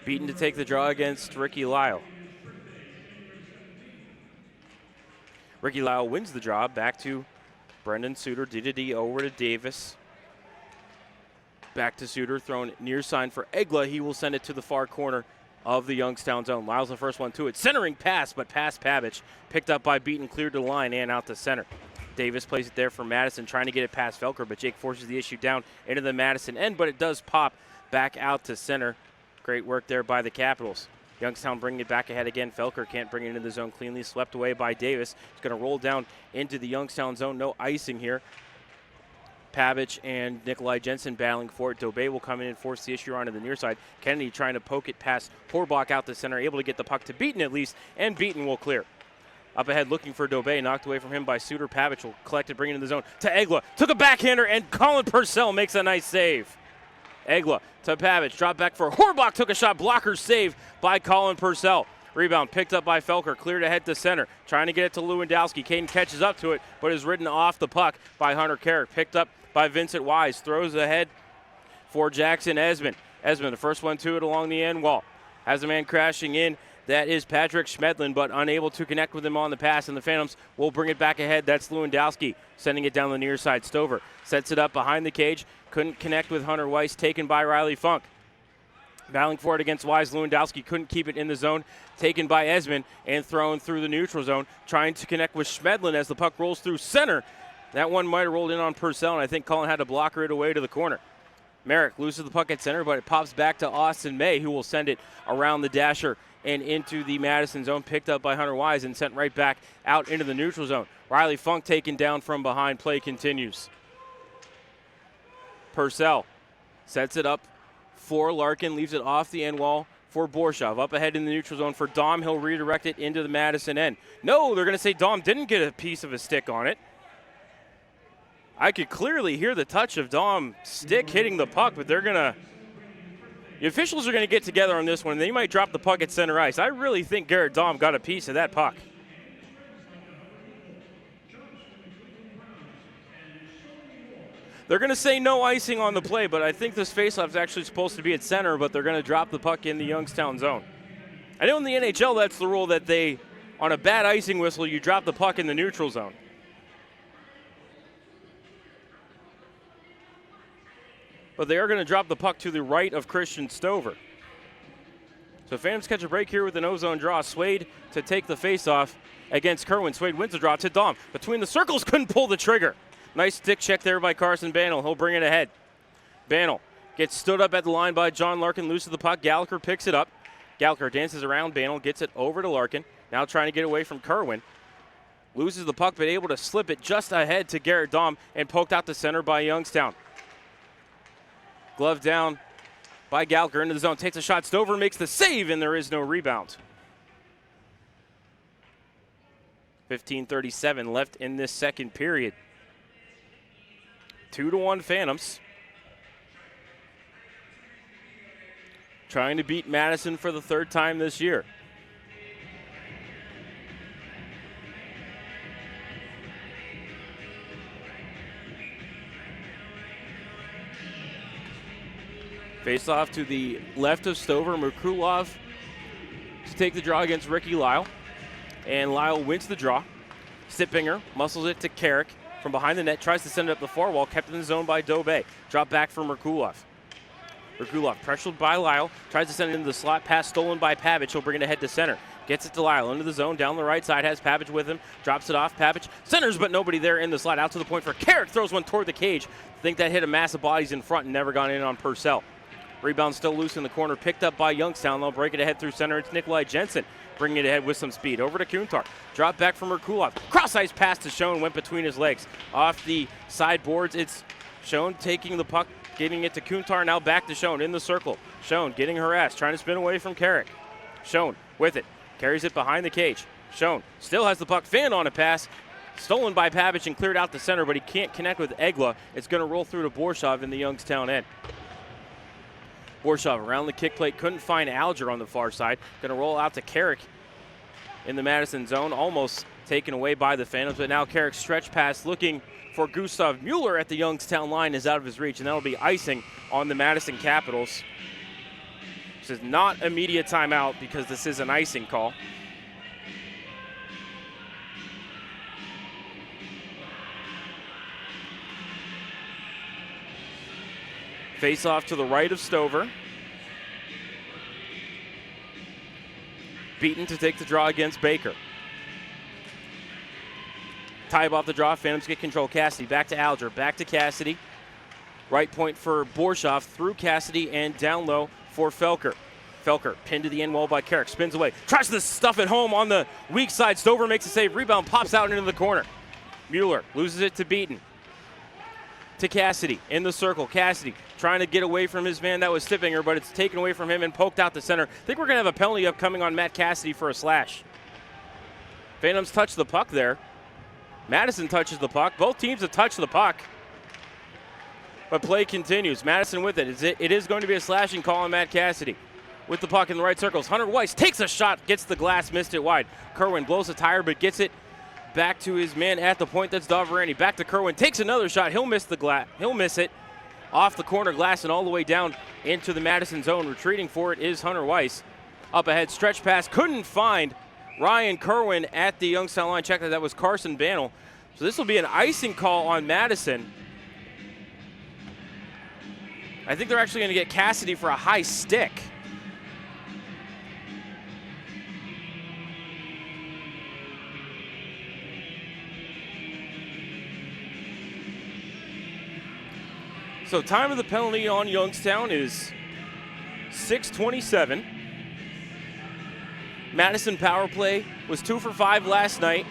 Beaton to take the draw against Ricky Lyle. Ricky Lyle wins the draw, back to Brendan Suter, D over to Davis. Back to Suter, thrown near sign for Egla. He will send it to the far corner of the Youngstown zone. Lyle's the first one to it. Centering pass, but past Pavich. Picked up by Beaton, cleared to the line and out to center. Davis plays it there for Madison, trying to get it past Felker, but Jake forces the issue down into the Madison end, but it does pop back out to center. Great work there by the Capitals. Youngstown bringing it back ahead again. Felker can't bring it into the zone cleanly. Swept away by Davis. He's going to roll down into the Youngstown zone. No icing here. Pavich and Nikolai Jensen battling for it. Dobey will come in and force the issue onto the near side. Kennedy trying to poke it past Horbach out the center, able to get the puck to Beaton at least, and Beaton will clear. Up ahead looking for Dobey, knocked away from him by Suter. Pavich will collect it, bring it in the zone to Egla. Took a backhander, and Colin Purcell makes a nice save. Egla to Pavich, drop back for Horbach, took a shot, blocker save by Colin Purcell. Rebound picked up by Felker, cleared ahead to center, trying to get it to Lewandowski. Caden catches up to it, but is ridden off the puck by Hunter Carrick. Picked up by Vincent Wise, throws ahead for Jackson Esmond. Esmond, the first one to it along the end wall. Has a man crashing in. That is Patrick Schmedlin, but unable to connect with him on the pass, and the Phantoms will bring it back ahead. That's Lewandowski sending it down the near side. Stover sets it up behind the cage. Couldn't connect with Hunter Weiss, taken by Riley Funk. Battling for it against Wise. Lewandowski couldn't keep it in the zone. Taken by Esmond and thrown through the neutral zone. Trying to connect with Schmedlin as the puck rolls through center. That one might have rolled in on Purcell, and I think Cullen had to blocker it away to the corner. Merrick loses the puck at center, but it pops back to Austin May, who will send it around the dasher and into the Madison zone. Picked up by Hunter Wise and sent right back out into the neutral zone. Riley Funk taken down from behind. Play continues. Purcell sets it up for Larkin, leaves it off the end wall for Borshov. Up ahead in the neutral zone for Dom. He'll redirect it into the Madison end. No, they're going to say Dom didn't get a piece of a stick on it. I could clearly hear the touch of Dom's stick hitting the puck, but the officials are going to get together on this one, and they might drop the puck at center ice. I really think Garrett Dom got a piece of that puck. They're going to say no icing on the play, but I think this faceoff is actually supposed to be at center, but they're going to drop the puck in the Youngstown zone. I know in the NHL that's the rule, that on a bad icing whistle, you drop the puck in the neutral zone. But they are going to drop the puck to the right of Christian Stover. So Phantoms catch a break here with an O-zone draw. Swade to take the faceoff against Kerwin. Swade wins the draw to Dom. Between the circles, couldn't pull the trigger. Nice stick check there by Carson Banel. He'll bring it ahead. Banel gets stood up at the line by John Larkin. Loses the puck. Gallagher picks it up. Gallagher dances around Banel. Gets it over to Larkin. Now trying to get away from Kerwin. Loses the puck, but able to slip it just ahead to Garrett Dom and poked out the center by Youngstown. Glove down by Gallagher into the zone. Takes a shot. Stover makes the save, and there is no rebound. 15:37 left in this second period. 2-1 Phantoms. Trying to beat Madison for the third time this year. Face off to the left of Stover. Merkulov to take the draw against Ricky Lyle. And Lyle wins the draw. Stippinger muscles it to Carrick. From behind the net, tries to send it up the far wall, kept in the zone by Dobe. Drop back for Merkulov. Merkulov pressured by Lyle, tries to send it into the slot, pass stolen by Pavic. He'll bring it ahead to center. Gets it to Lyle, into the zone, down the right side, has Pavic with him, drops it off, Pavic centers, but nobody there in the slot. Out to the point for Carrick, throws one toward the cage. Think that hit a mass of bodies in front and never gone in on Purcell. Rebound still loose in the corner, picked up by Youngstown. They'll break it ahead through center. It's Nikolai Jensen bringing it ahead with some speed. Over to Kuntar. Drop back from Merkulov. Cross-ice pass to Schoen, went between his legs. Off the sideboards, it's Schoen taking the puck, giving it to Kuntar. Now back to Schoen in the circle. Schoen getting harassed, trying to spin away from Carrick. Schoen with it, carries it behind the cage. Schoen still has the puck, fanned on a pass. Stolen by Pavic and cleared out the center, but he can't connect with Egla. It's going to roll through to Borshov in the Youngstown end. Borshov around the kick plate, couldn't find Alger on the far side. Going to roll out to Carrick in the Madison zone, almost taken away by the Phantoms, but now Carrick's stretch pass looking for Gustav Mueller at the Youngstown line is out of his reach, and that'll be icing on the Madison Capitals. This is not immediate timeout because this is an icing call. Face off to the right of Stover. Beaton to take the draw against Baker. Tybe off the draw. Phantoms get control. Cassidy back to Alger. Back to Cassidy. Right point for Borshov. Through Cassidy and down low for Felker. Felker pinned to the end wall by Carrick. Spins away. Tries to stuff it home on the weak side. Stover makes a save. Rebound pops out into the corner. Mueller loses it to Beaton. To Cassidy in the circle. Cassidy trying to get away from his man. That was Stippinger, but it's taken away from him and poked out the center. I think we're going to have a penalty upcoming on Matt Cassidy for a slash. Phantoms touch the puck there. Madison touches the puck. Both teams have touched the puck. But play continues. Madison with it. It is going to be a slashing call on Matt Cassidy. with the puck in the right circles. Hunter Weiss takes a shot, gets the glass, missed it wide. Kerwin blows a tire, but gets it back to his man at the point. That's Doverani. Back to Kerwin, takes another shot. He'll miss the glass. He'll miss it off the corner glass and all the way down into the Madison zone. Retreating for it is Hunter Weiss. Up ahead, stretch pass. Couldn't find Ryan Kerwin at the Youngstown line. Check that was Carson Bannell. So this will be an icing call on Madison. I think they're actually going to get Cassidy for a high stick. So time of the penalty on Youngstown is 6:27. Madison power play was 2 for 5 last night.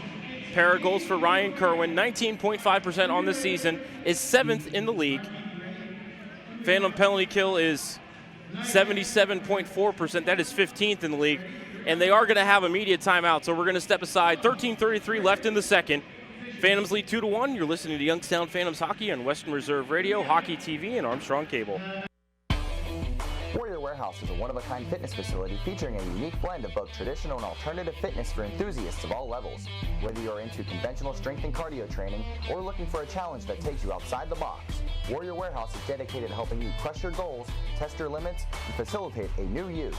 Pair of goals for Ryan Kerwin, 19.5% on the season, is 7th in the league. Phantom penalty kill is 77.4%. That is 15th in the league. And they are going to have immediate timeout, so we're going to step aside. 13:33 left in the second. Phantoms lead 2-1. You're listening to Youngstown Phantoms Hockey on Western Reserve Radio, Hockey TV, and Armstrong Cable. Warrior Warehouse is a one-of-a-kind fitness facility featuring a unique blend of both traditional and alternative fitness for enthusiasts of all levels. Whether you're into conventional strength and cardio training or looking for a challenge that takes you outside the box, Warrior Warehouse is dedicated to helping you crush your goals, test your limits, and facilitate a new you.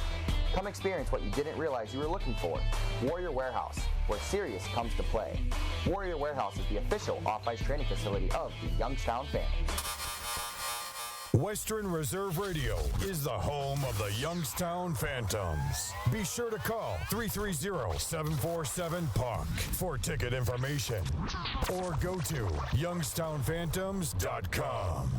Come experience what you didn't realize you were looking for. Warrior Warehouse, where serious comes to play. Warrior Warehouse is the official off-ice training facility of the Youngstown Phantoms. Western Reserve Radio is the home of the Youngstown Phantoms. Be sure to call 330-747-PUCK for ticket information or go to youngstownphantoms.com.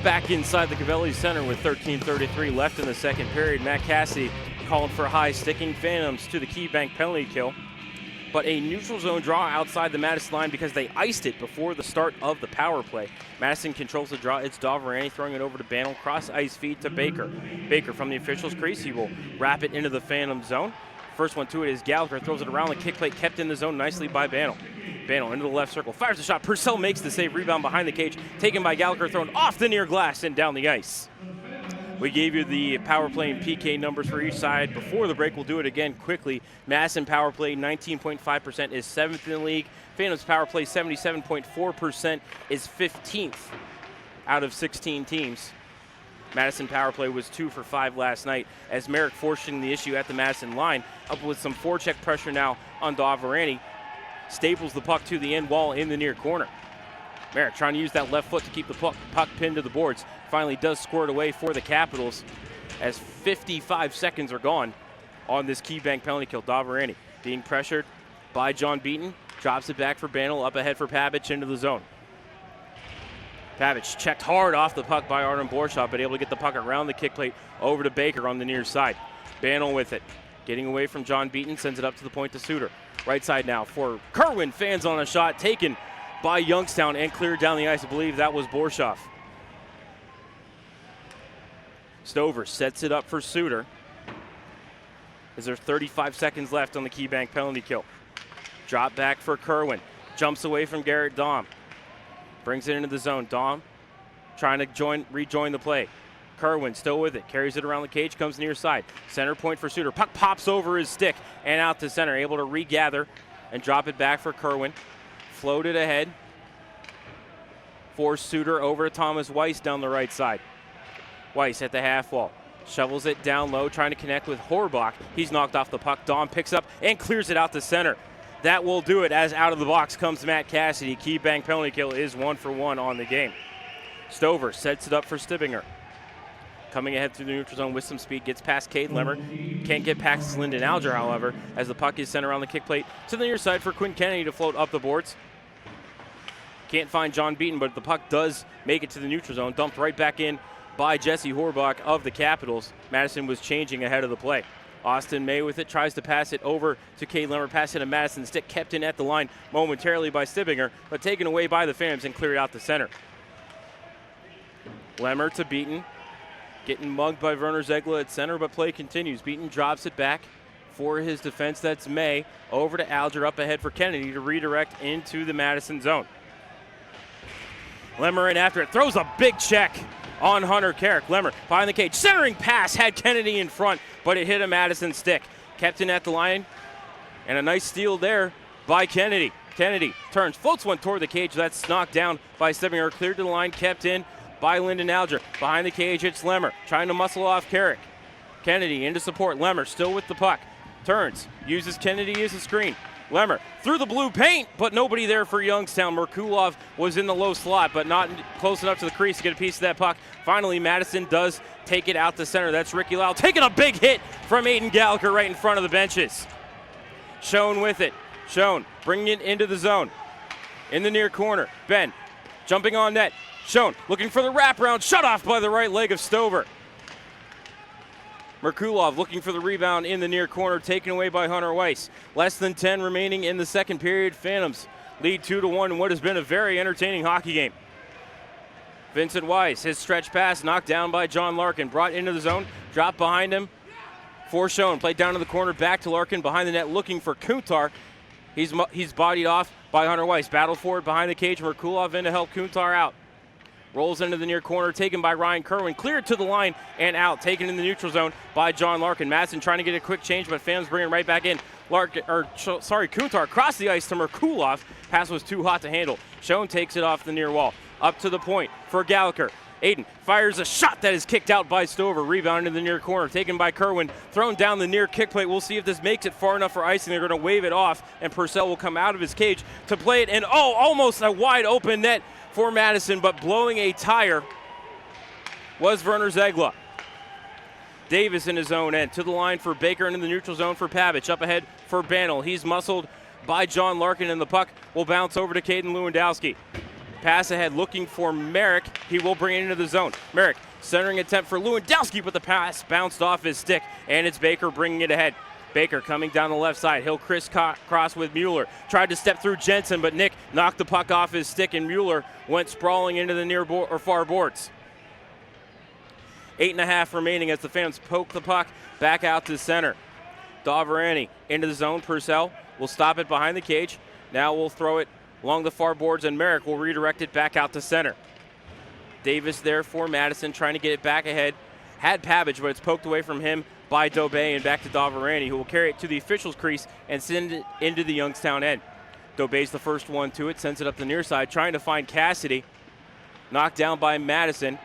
Back inside the COVELLI Center with 13:33 left in the second period. Matt Cassidy called for high, sticking Phantoms to the key bank penalty kill. But a neutral zone draw outside the Madison line because they iced it before the start of the power play. Madison controls the draw. It's Doverani throwing it over to Bannell. Cross ice feed to Baker. Baker from the official's crease. He will wrap it into the Phantom zone. First one to it is Gallagher. Throws it around the kick plate. Kept in the zone nicely by Bannell. Bannell into the left circle. Fires the shot. Purcell makes the save. Rebound behind the cage. Taken by Gallagher. Thrown off the near glass and down the ice. We gave you the power play and PK numbers for each side before the break. We'll do it again quickly. Madison power play 19.5% is 7th in the league. Phantoms power play 77.4% is 15th out of 16 teams. Madison power play was 2 for 5 last night as Merrick forcing the issue at the Madison line. Up with some forecheck pressure now on Doverani. Staples the puck to the end wall in the near corner. Merrick trying to use that left foot to keep the puck pinned to the boards. Finally does score it away for the Capitals as 55 seconds are gone on this key bank penalty kill. Doverani being pressured by John Beaton. Drops it back for Bannell. Up ahead for Pavic into the zone. Pavic checked hard off the puck by Artem Borshoff, but able to get the puck around the kick plate over to Baker on the near side. Bannell with it. Getting away from John Beaton. Sends it up to the point to Suter. Right side now for Kerwin. Fans on a shot taken by Youngstown and cleared down the ice. I believe that was Borshoff. Stover sets it up for Suter as there's 35 seconds left on the key bank penalty kill. Drop back for Kerwin. Jumps away from Garrett Dahm. Brings it into the zone. Dahm trying to rejoin the play. Kerwin still with it. Carries it around the cage. Comes near side. Center point for Suter. Puck pops over his stick and out to center. Able to regather and drop it back for Kerwin. Floated ahead for Suter over to Thomas Weiss down the right side. Weiss at the half wall. Shovels it down low, trying to connect with Horbach. He's knocked off the puck. Dahm picks up and clears it out to center. That will do it as out of the box comes Matt Cassidy. Key bank penalty kill is 1 for 1 on the game. Stover sets it up for Stibbinger. Coming ahead through the neutral zone with some speed. Gets past Cade Lemmer. Can't get past Lyndon Alger, however, as the puck is sent around the kick plate to the near side for Quinn Kennedy to float up the boards. Can't find John Beaton, but the puck does make it to the neutral zone. Dumped right back in by Jesse Horbach of the Capitals. Madison was changing ahead of the play. Austin May with it, tries to pass it over to Cade Lemmer. Pass it to Madison. Stick kept in at the line momentarily by Stibbinger, but taken away by the Phantoms and cleared out the center. Lemmer to Beaton. Getting mugged by Werner Zegla at center, but play continues. Beaton drops it back for his defense. That's May. Over to Alger, up ahead for Kennedy to redirect into the Madison zone. Lemmer in after it, throws a big check on Hunter Carrick. Lemmer behind the cage, centering pass, had Kennedy in front, but it hit a Madison stick. Kept in at the line, and a nice steal there by Kennedy. Kennedy turns, floats one toward the cage. That's knocked down by Stebbinger. Cleared to the line, kept in by Lyndon Alger. Behind the cage, it's Lemmer trying to muscle off Carrick. Kennedy into support. Lemmer still with the puck. Turns, uses Kennedy as a screen. Lemmer through the blue paint, but nobody there for Youngstown. Merkulov was in the low slot, but not close enough to the crease to get a piece of that puck. Finally, Madison does take it out to center. That's Ricky Lau taking a big hit from Aiden Gallagher right in front of the benches. Schoen with it. Schoen bringing it into the zone. In the near corner, Ben jumping on net. Schoen looking for the wraparound, shut off by the right leg of Stover. Merkulov looking for the rebound in the near corner, taken away by Hunter Weiss. Less than 10 remaining in the second period. Phantoms lead 2-1 in what has been a very entertaining hockey game. Vincent Weiss, his stretch pass knocked down by John Larkin, brought into the zone, dropped behind him for Schoen, played down to the corner, back to Larkin, behind the net looking for Kuntar. He's bodied off by Hunter Weiss. Battled forward behind the cage. Merkulov in to help Kuntar out. Rolls into the near corner, taken by Ryan Kerwin. Cleared to the line and out. Taken in the neutral zone by John Larkin. Madsen trying to get a quick change, but Phantoms bring it right back in. Kuntar across the ice to Merkulov. Pass was too hot to handle. Schoen takes it off the near wall. Up to the point for Gallagher. Aiden fires a shot that is kicked out by Stover. Rebound in the near corner, taken by Kerwin. Thrown down the near kick plate. We'll see if this makes it far enough for icing. They're going to wave it off, and Purcell will come out of his cage to play it. And almost a wide open net for Madison, but blowing a tire was Werner Zegla. Davis in his own end. To the line for Baker and in the neutral zone for Pavich. Up ahead for Banel. He's muscled by John Larkin, and the puck will bounce over to Caden Lewandowski. Pass ahead looking for Merrick. He will bring it into the zone. Merrick centering attempt for Lewandowski, but the pass bounced off his stick, and it's Baker bringing it ahead. Baker coming down the left side. He'll crisscross with Mueller. Tried to step through Jensen, but Nick knocked the puck off his stick, and Mueller went sprawling into the near or far boards. 8.5 remaining as the Phantoms poke the puck back out to center. Davarani into the zone. Purcell will stop it behind the cage. Now we'll throw it along the far boards, and Merrick will redirect it back out to center. Davis there for Madison, trying to get it back ahead. Had Pavich, but it's poked away from him by Dobé, and back to Davarani, who will carry it to the officials' crease and send it into the Youngstown end. Dobé's the first one to it, sends it up the near side, trying to find Cassidy. Knocked down by Madison.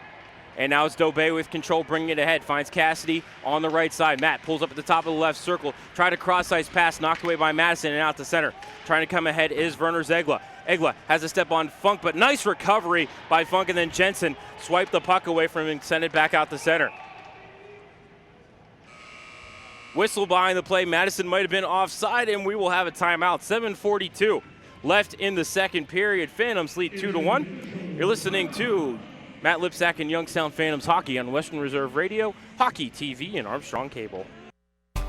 And now it's Dobé with control, bringing it ahead. Finds Cassidy on the right side. Matt pulls up at the top of the left circle. Try to cross-ice pass, knocked away by Madison and out to center. Trying to come ahead is Werner Zegla. Egla has a step on Funk, but nice recovery by Funk, and then Jensen swiped the puck away from him and sent it back out to center. Whistle behind the play. Madison might have been offside, and we will have a timeout. 7:42 left in the second period. Phantoms lead 2-1. You're listening to Matt Lipsack and Youngstown Phantoms hockey on Western Reserve Radio, Hockey TV, and Armstrong Cable.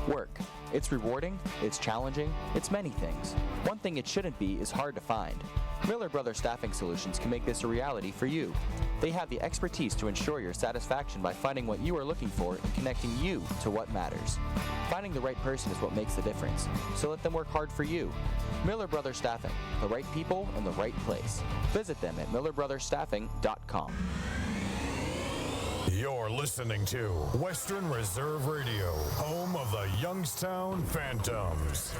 Work. It's rewarding, it's challenging, it's many things. One thing it shouldn't be is hard to find. Miller Brothers Staffing Solutions can make this a reality for you. They have the expertise to ensure your satisfaction by finding what you are looking for and connecting you to what matters. Finding the right person is what makes the difference, so let them work hard for you. Miller Brothers Staffing, the right people in the right place. Visit them at millerbrothersstaffing.com. You're listening to Western Reserve Radio, home of the Youngstown Phantoms.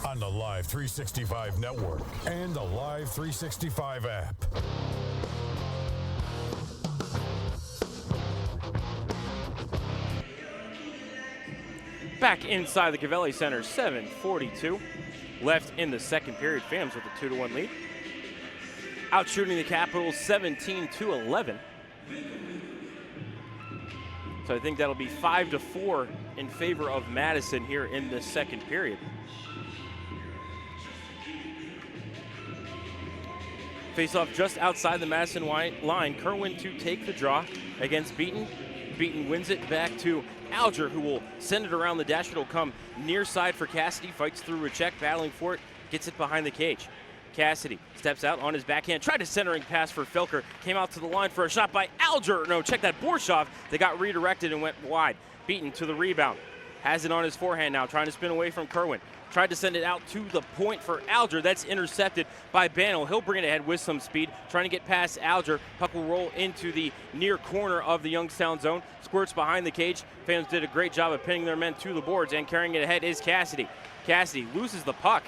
On the Live 365 network and the Live 365 app. Back inside the COVELLI Center, 7:42 left in the second period. Phantoms with a 2-1 lead. Outshooting the Capitals 17-11. So I think that'll be 5-4 in favor of Madison here in the second period. Face off just outside the Madison line. Kerwin to take the draw against Beaton. Beaton wins it back to Alger, who will send it around the dash. It'll come near side for Cassidy. Fights through a check, battling for it. Gets it behind the cage. Cassidy steps out on his backhand, tried a centering pass for Felker, came out to the line for a shot by Alger. No, check that, Borshov. They got redirected and went wide. Beaton to the rebound. Has it on his forehand now, trying to spin away from Kerwin. Tried to send it out to the point for Alger. That's intercepted by Bano. He'll bring it ahead with some speed, trying to get past Alger. Puck will roll into the near corner of the Youngstown zone. Squirts behind the cage. Phantoms did a great job of pinning their men to the boards, and carrying it ahead is Cassidy. Cassidy loses the puck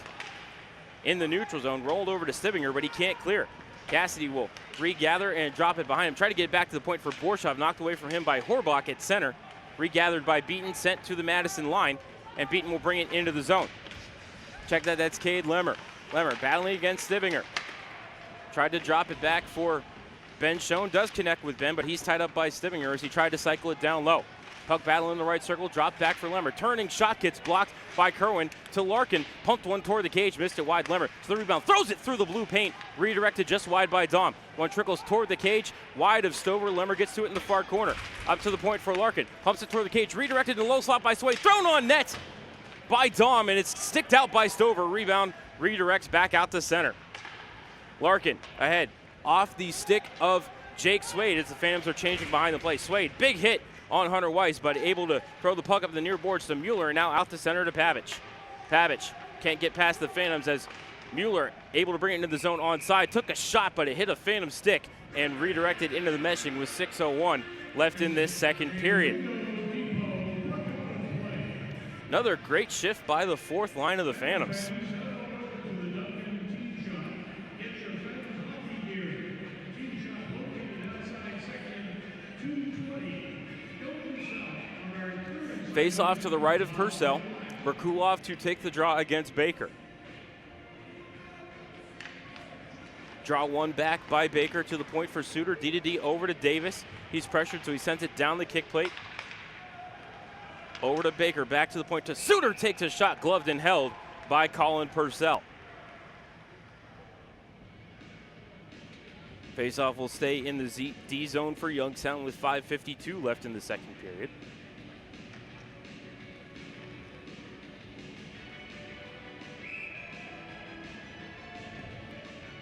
in the neutral zone, rolled over to Stibinger, but he can't clear. Cassidy will regather and drop it behind him. Try to get it back to the point for Borshov, knocked away from him by Horbach at center. Regathered by Beaton, sent to the Madison line, and Beaton will bring it into the zone. Check that, that's Cade Lemmer. Lemmer battling against Stibinger. Tried to drop it back for Ben Schoen. Does connect with Ben, but he's tied up by Stibinger as he tried to cycle it down low. Puck battle in the right circle, dropped back for Lemmer. Turning shot gets blocked by Kerwin to Larkin. Pumped one toward the cage, missed it wide. Lemmer to the rebound, throws it through the blue paint. Redirected just wide by Dom. One trickles toward the cage, wide of Stover. Lemmer gets to it in the far corner. Up to the point for Larkin. Pumps it toward the cage, redirected in the low slot by Sway. Thrown on net by Dom, and it's sticked out by Stover. Rebound redirects back out to center. Larkin ahead, off the stick of Jake Swade as the Phantoms are changing behind the play. Swade, big hit on Hunter Weiss, but able to throw the puck up the near boards to Mueller, and now out to center to Pavich. Pavich can't get past the Phantoms as Mueller able to bring it into the zone onside. Took a shot, but it hit a Phantom stick and redirected into the meshing with 6:01 left in this second period. Another great shift by the fourth line of the Phantoms. Face off to the right of Purcell. Merkulov to take the draw against Baker. Draw one back by Baker to the point for Suter. D2D over to Davis. He's pressured, so he sends it down the kick plate. Over to Baker, back to the point to Suter. Takes a shot, gloved and held by Colin Purcell. Faceoff will stay in the D zone for Youngstown with 5:52 left in the second period.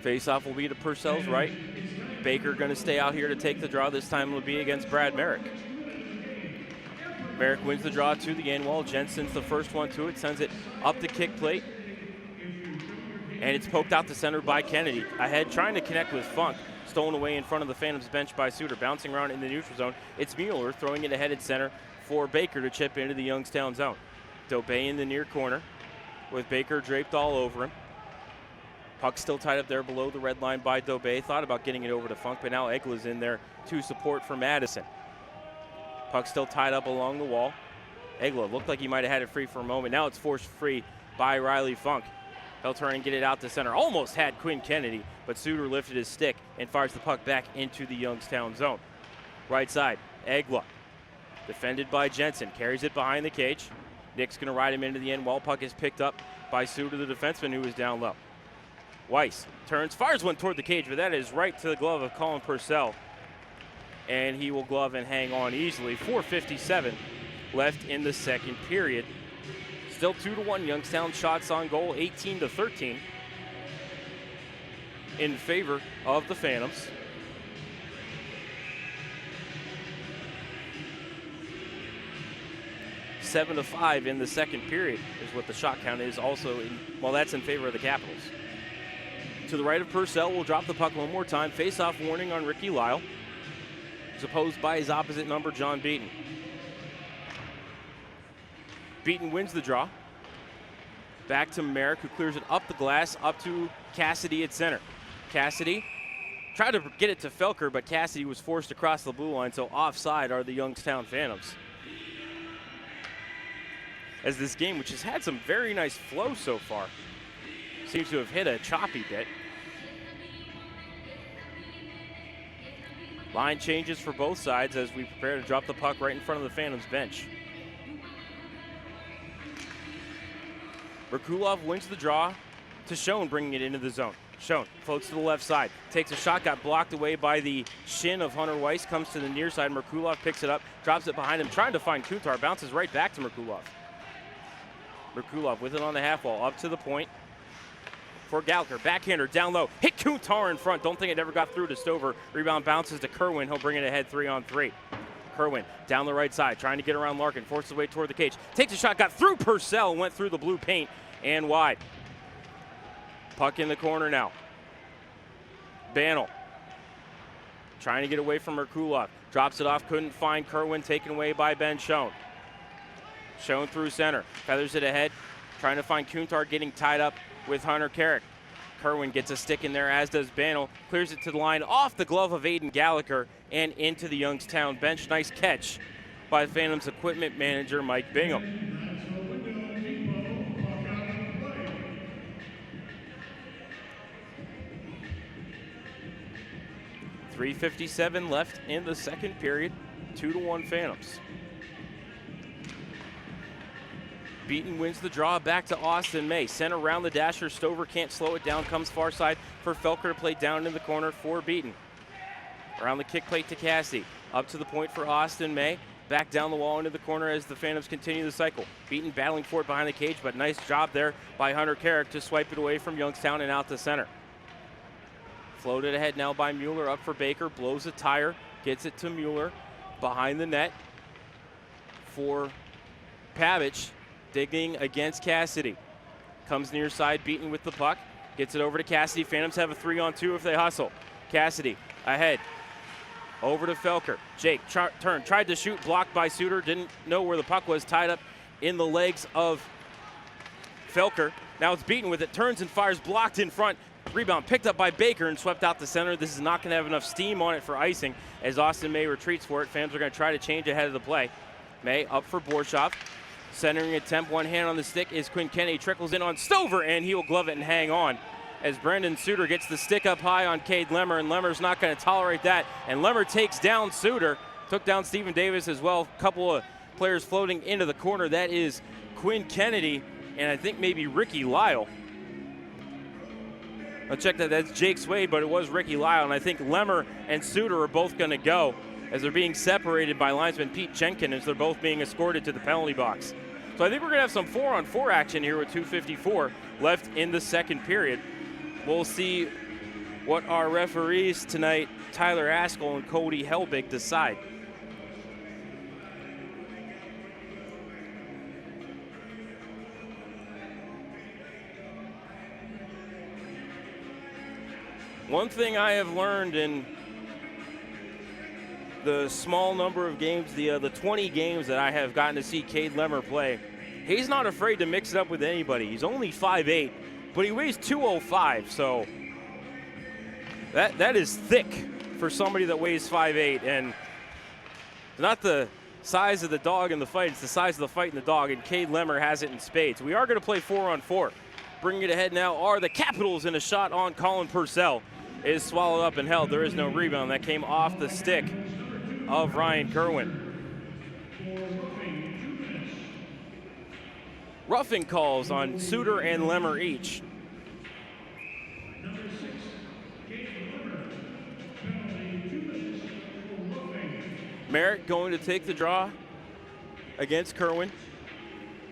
Faceoff will be to Purcell's right. Baker going to stay out here to take the draw. This time will be against Brad Merrick. Merrick wins the draw to the end wall. Jensen's the first one to it. Sends it up the kick plate. And it's poked out to center by Kennedy. Ahead trying to connect with Funk. Stolen away in front of the Phantoms bench by Suter. Bouncing around in the neutral zone. It's Mueller throwing it ahead at center for Baker to chip into the Youngstown zone. Dobay in the near corner with Baker draped all over him. Puck still tied up there below the red line by Dobay. Thought about getting it over to Funk, but now Egla's in there to support for Madison. Puck still tied up along the wall. Egla looked like he might have had it free for a moment. Now it's forced free by Riley Funk. He'll turn and get it out to center. Almost had Quinn Kennedy, but Suter lifted his stick and fires the puck back into the Youngstown zone. Right side, Egla. Defended by Jensen. Carries it behind the cage. Nick's going to ride him into the end wall. Puck is picked up by Suter, the defenseman, who is down low. Weiss turns, fires one toward the cage, but that is right to the glove of Colin Purcell. And he will glove and hang on easily. 4:57 left in the second period. Still 2-1 Youngstown. Shots on goal 18-13 in favor of the Phantoms. Seven to 5 in the second period is what the shot count is. Also, that's in favor of the Capitals. To the right of Purcell, will drop the puck one more time. Face-off warning on Ricky Lyle. He's opposed by his opposite number, John Beaton. Beaton wins the draw. Back to Merrick, who clears it up the glass, up to Cassidy at center. Cassidy tried to get it to Felker, but Cassidy was forced across the blue line, so offside are the Youngstown Phantoms. As this game, which has had some very nice flow so far, seems to have hit a choppy bit. Line changes for both sides as we prepare to drop the puck right in front of the Phantoms bench. Merkulov wins the draw to Schoen, bringing it into the zone. Schoen floats to the left side, takes a shot, got blocked away by the shin of Hunter Weiss, comes to the near side. Merkulov picks it up, drops it behind him, trying to find Kuntar, bounces right back to Merkulov. Merkulov with it on the half wall, up to the point for Gallagher. Backhander down low, hit Kuntar in front. Don't think it ever got through to Stover. Rebound bounces to Kerwin. He'll bring it ahead 3-on-3. Kerwin down the right side, trying to get around Larkin, forces his way toward the cage. Takes a shot, got through Purcell, went through the blue paint, and wide. Puck in the corner now. Banel trying to get away from Merkulov. Drops it off, couldn't find Kerwin, taken away by Ben Schoen. Schoen through center, feathers it ahead, trying to find Kuntar, getting tied up with Hunter Carrick. Kerwin gets a stick in there, as does Banel. Clears it to the line, off the glove of Aiden Gallagher, and into the Youngstown bench. Nice catch by Phantoms equipment manager Mike Bingham. 3:57 left in the second period. 2-1 Phantoms. Beaton wins the draw, back to Austin May. Sent around the dasher, Stover can't slow it down, comes far side for Felker to play down in the corner for Beaton. Around the kick plate to Cassidy. Up to the point for Austin May. Back down the wall into the corner as the Phantoms continue the cycle. Beaton battling for it behind the cage, but nice job there by Hunter Carrick to swipe it away from Youngstown and out to center. Floated ahead now by Mueller, up for Baker, blows a tire, gets it to Mueller, behind the net for Pavich, digging against Cassidy. Comes near side, Beaton with the puck, gets it over to Cassidy. Phantoms have a 3-on-2 if they hustle. Cassidy ahead, over to Felker. Jake tried to shoot, blocked by Suter, didn't know where the puck was, tied up in the legs of Felker. Now it's Beaton with it, turns and fires, blocked in front. Rebound picked up by Baker and swept out the center. This is not going to have enough steam on it for icing as Austin May retreats for it. Fans are going to try to change ahead of the play. May up for Borshov. Centering attempt, one hand on the stick is Quinn Kennedy. Trickles in on Stover, and he will glove it and hang on as Brendan Suter gets the stick up high on Cade Lemmer, and Lemmer's not going to tolerate that. And Lemmer takes down Suter. Took down Stephen Davis as well. A couple of players floating into the corner. That is Quinn Kennedy and I think maybe Ricky Lyle. I'll check that. That's Jake Swade, but it was Ricky Lyle. And I think Lemmer and Suter are both going to go as they're being separated by linesman Pete Jenkin as they're both being escorted to the penalty box. So I think we're going to have some 4-on-4 action here with 2:54 left in the second period. We'll see what our referees tonight, Tyler Askell and Cody Helbig, decide. One thing I have learned in the small number of games, the 20 games that I have gotten to see Cade Lemmer play, he's not afraid to mix it up with anybody. He's only 5'8", but he weighs 205, so that is thick for somebody that weighs 5'8", and not the size of the dog in the fight, it's the size of the fight in the dog, and Cade Lemmer has it in spades. We are going to play 4-on-4. Bringing it ahead now are the Capitals, and a shot on Colin Purcell is swallowed up and held. There is no rebound. That came off the stick of Ryan Kerwin. Roughing calls on Suter and Lemmer each. Merrick going to take the draw against Kerwin.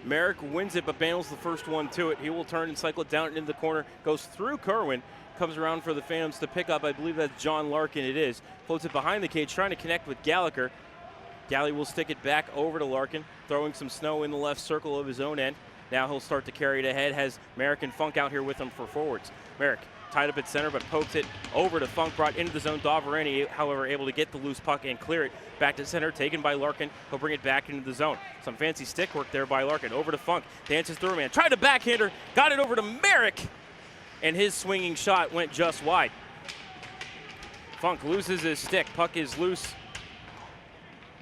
Merrick wins it, but Banel's the first one to it. He will turn and cycle it down into the corner, goes through Kerwin, comes around for the Phantoms to pick up. I believe that's John Larkin it is. Floats it behind the cage, trying to connect with Gallagher. Galley will stick it back over to Larkin, throwing some snow in the left circle of his own end. Now he'll start to carry it ahead, has Merrick and Funk out here with him for forwards. Merrick tied up at center, but pokes it over to Funk, brought into the zone. Davarani, however, able to get the loose puck and clear it back to center, taken by Larkin. He'll bring it back into the zone. Some fancy stick work there by Larkin. Over to Funk, dances through a man, tried to backhander, got it over to Merrick, and his swinging shot went just wide. Funk loses his stick. Puck is loose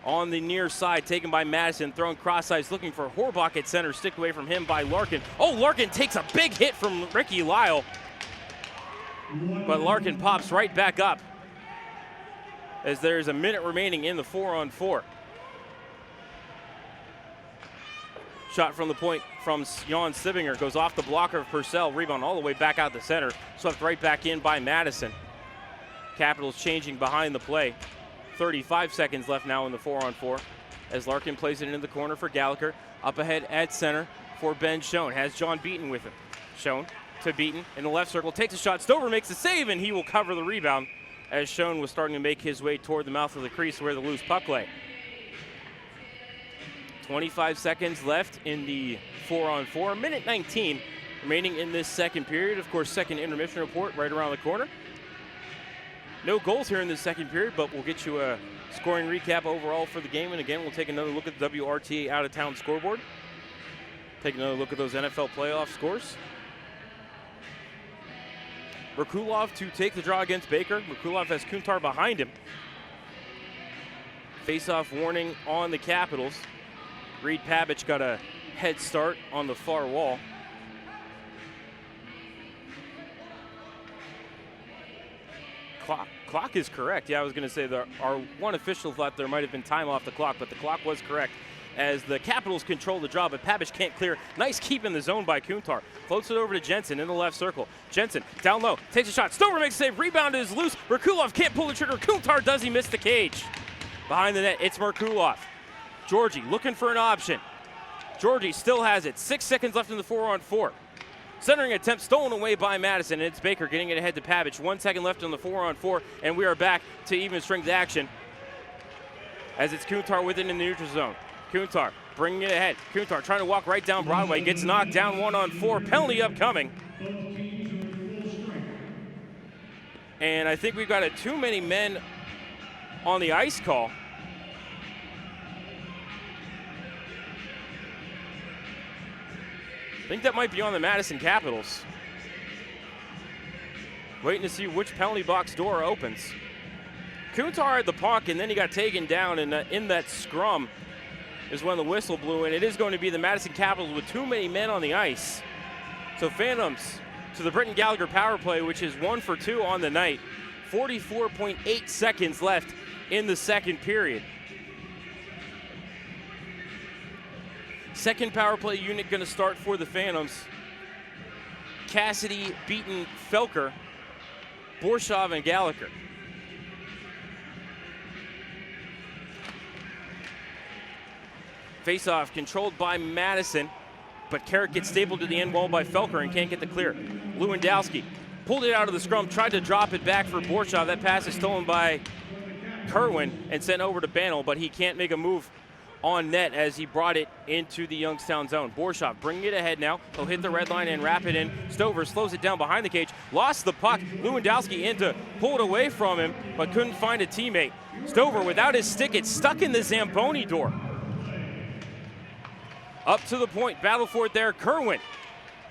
on the near side, taken by Madison, thrown cross ice, looking for Horbach at center, sticked away from him by Larkin. Oh, Larkin takes a big hit from Ricky Lyle, but Larkin pops right back up as there's a minute remaining in the 4-on-4. Shot from the point from Jan Sibinger goes off the blocker of Purcell. Rebound all the way back out the center. Swept right back in by Madison. Capitals changing behind the play. 35 seconds left now in the 4-on-4 as Larkin plays it in the corner for Gallagher. Up ahead at center for Ben Schoen. Has John Beaton with him. Schoen to Beaton in the left circle. Takes a shot. Stover makes the save, and he will cover the rebound as Schoen was starting to make his way toward the mouth of the crease where the loose puck lay. 25 seconds left in the 4-on-4. Minute 19 remaining in this second period. Of course, second intermission report right around the corner. No goals here in this second period, but we'll get you a scoring recap overall for the game. And again, we'll take another look at the WRTA out-of-town scoreboard. Take another look at those NFL playoff scores. Merkulov to take the draw against Baker. Merkulov has Kuntar behind him. Face-off warning on the Capitals. Reed Pabich got a head start on the far wall. Clock is correct. Yeah, I was going to say our one official thought there might have been time off the clock, but the clock was correct as the Capitals control the draw, but Pabich can't clear. Nice keep in the zone by Kuntar. Floats it over to Jensen in the left circle. Jensen down low, takes a shot. Stover makes a save. Rebound is loose. Merkulov can't pull the trigger. Kuntar does. He missed the cage. Behind the net, it's Merkulov. Georgie looking for an option. Georgie still has it. 6 seconds left in the 4-on-4. Centering attempt stolen away by Madison, and it's Baker getting it ahead to Pabich. 1 second left on the 4-on-4, and we are back to even strength action as it's Kuntar with it in the neutral zone. Kuntar bringing it ahead. Kuntar trying to walk right down Broadway, gets knocked down 1-on-4. Penalty upcoming. And I think we've got a too many men on the ice call. I think that might be on the Madison Capitals. Waiting to see which penalty box door opens. Kuntar had the puck, and then he got taken down, and in that scrum is when the whistle blew, and it is going to be the Madison Capitals with too many men on the ice. So Phantoms to the Britton Gallagher power play, which is 1 for 2 on the night. 44.8 seconds left in the second period. Second power play unit going to start for the Phantoms. Cassidy, Beaton, Felker, Borshov, and Gallagher. Face-off controlled by Madison, but Carrick gets stapled to the end wall by Felker and can't get the clear. Lewandowski pulled it out of the scrum, tried to drop it back for Borshov. That pass is stolen by Kerwin and sent over to Banel, but he can't make a move on net as he brought it into the Youngstown zone. Borshov bringing it ahead now. He'll hit the red line and wrap it in. Stover slows it down behind the cage. Lost the puck. Lewandowski in to pull it away from him, but couldn't find a teammate. Stover without his stick. It's stuck in the Zamboni door. Up to the point. Battle for it there. Kerwin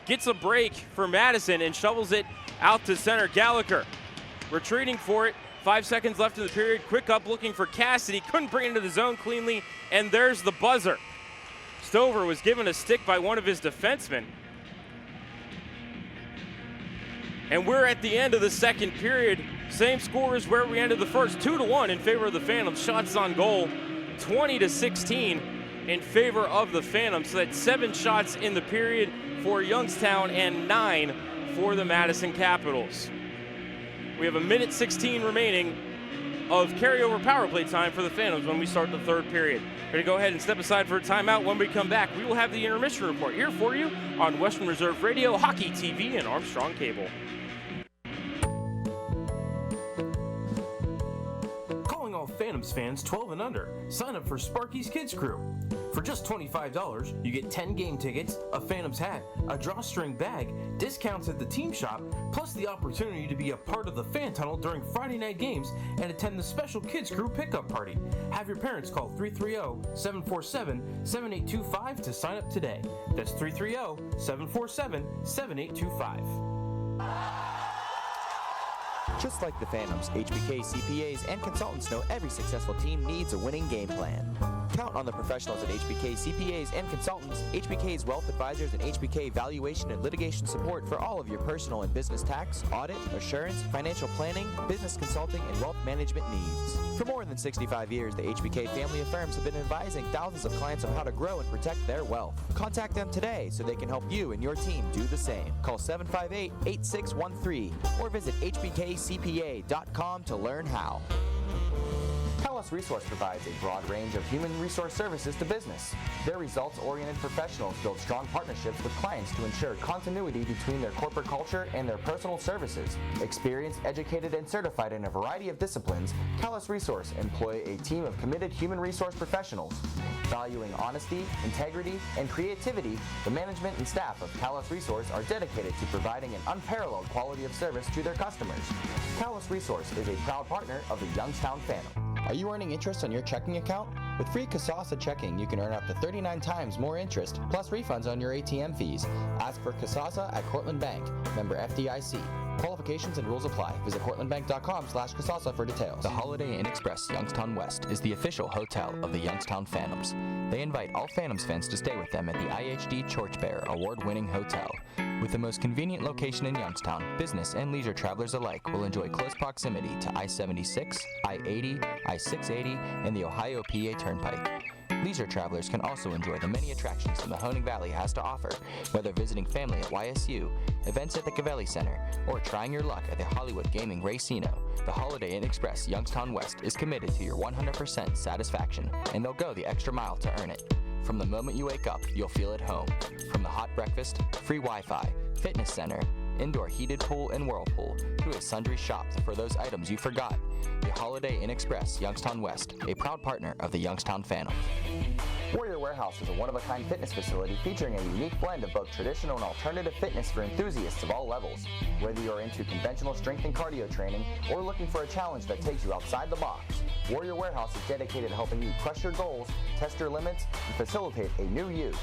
gets a break for Madison and shovels it out to center. Gallagher retreating for it. 5 seconds left in the period. Quick up looking for Cassidy. Couldn't bring it into the zone cleanly. And there's the buzzer. Stover was given a stick by one of his defensemen. And we're at the end of the second period. Same score as where we ended the first. 2-1 in favor of the Phantoms. Shots on goal, 20-16 in favor of the Phantoms. So that's 7 shots in the period for Youngstown and 9 for the Madison Capitals. We have 1:16 remaining of carryover power play time for the Phantoms when we start the third period. We're going to go ahead and step aside for a timeout. When we come back, we will have the intermission report here for you on Western Reserve Radio, Hockey TV, and Armstrong Cable. Calling all Phantoms fans 12 and under. Sign up for Sparky's Kids Crew. For just $25, you get 10 game tickets, a Phantoms hat, a drawstring bag, discounts at the team shop, plus the opportunity to be a part of the fan tunnel during Friday night games and attend the special Kids Crew pickup party. Have your parents call 330-747-7825 to sign up today. That's 330-747-7825. Just like the Phantoms, HBK CPAs and consultants know every successful team needs a winning game plan. Count on the professionals at HBK CPAs and consultants, HBK's wealth advisors, and HBK valuation and litigation support for all of your personal and business tax, audit, assurance, financial planning, business consulting, and wealth management needs. For more than 65 years, the HBK family of firms have been advising thousands of clients on how to grow and protect their wealth. Contact them today so they can help you and your team do the same. Call 758-8613 or visit hbkcpa.com to learn how. Tell us Callus Resource provides a broad range of human resource services to business. Their results-oriented professionals build strong partnerships with clients to ensure continuity between their corporate culture and their personal services. Experienced, educated, and certified in a variety of disciplines, Callus Resource employ a team of committed human resource professionals. Valuing honesty, integrity, and creativity, the management and staff of Callus Resource are dedicated to providing an unparalleled quality of service to their customers. Callus Resource is a proud partner of the Youngstown Phantoms. Are you earning interest on your checking account? With free Casasa checking, you can earn up to 39 times more interest, plus refunds on your ATM fees. Ask for Casasa at Cortland Bank, member FDIC. Qualifications and rules apply. Visit cortlandbank.com/Casasa for details. The Holiday Inn Express Youngstown West is the official hotel of the Youngstown Phantoms. They invite all Phantoms fans to stay with them at the IHD Torchbearer award-winning hotel. With the most convenient location in Youngstown, business and leisure travelers alike will enjoy close proximity to I-76, I-80, I-680, and the Ohio-PA Turnpike. Leisure travelers can also enjoy the many attractions the Mahoning Valley has to offer, whether visiting family at YSU, events at the COVELLI Center, or trying your luck at the Hollywood Gaming Racino. The Holiday Inn Express Youngstown West is committed to your 100% satisfaction, and they'll go the extra mile to earn it. From the moment you wake up, you'll feel at home. From the hot breakfast, free Wi-Fi, fitness center, indoor heated pool and whirlpool, to a sundry shop for those items you forgot. The Holiday Inn Express Youngstown West, a proud partner of the Youngstown Phantoms. Warrior Warehouse is a one-of-a-kind fitness facility featuring a unique blend of both traditional and alternative fitness for enthusiasts of all levels. Whether you're into conventional strength and cardio training or looking for a challenge that takes you outside the box, Warrior Warehouse is dedicated to helping you crush your goals, test your limits, and facilitate a new you.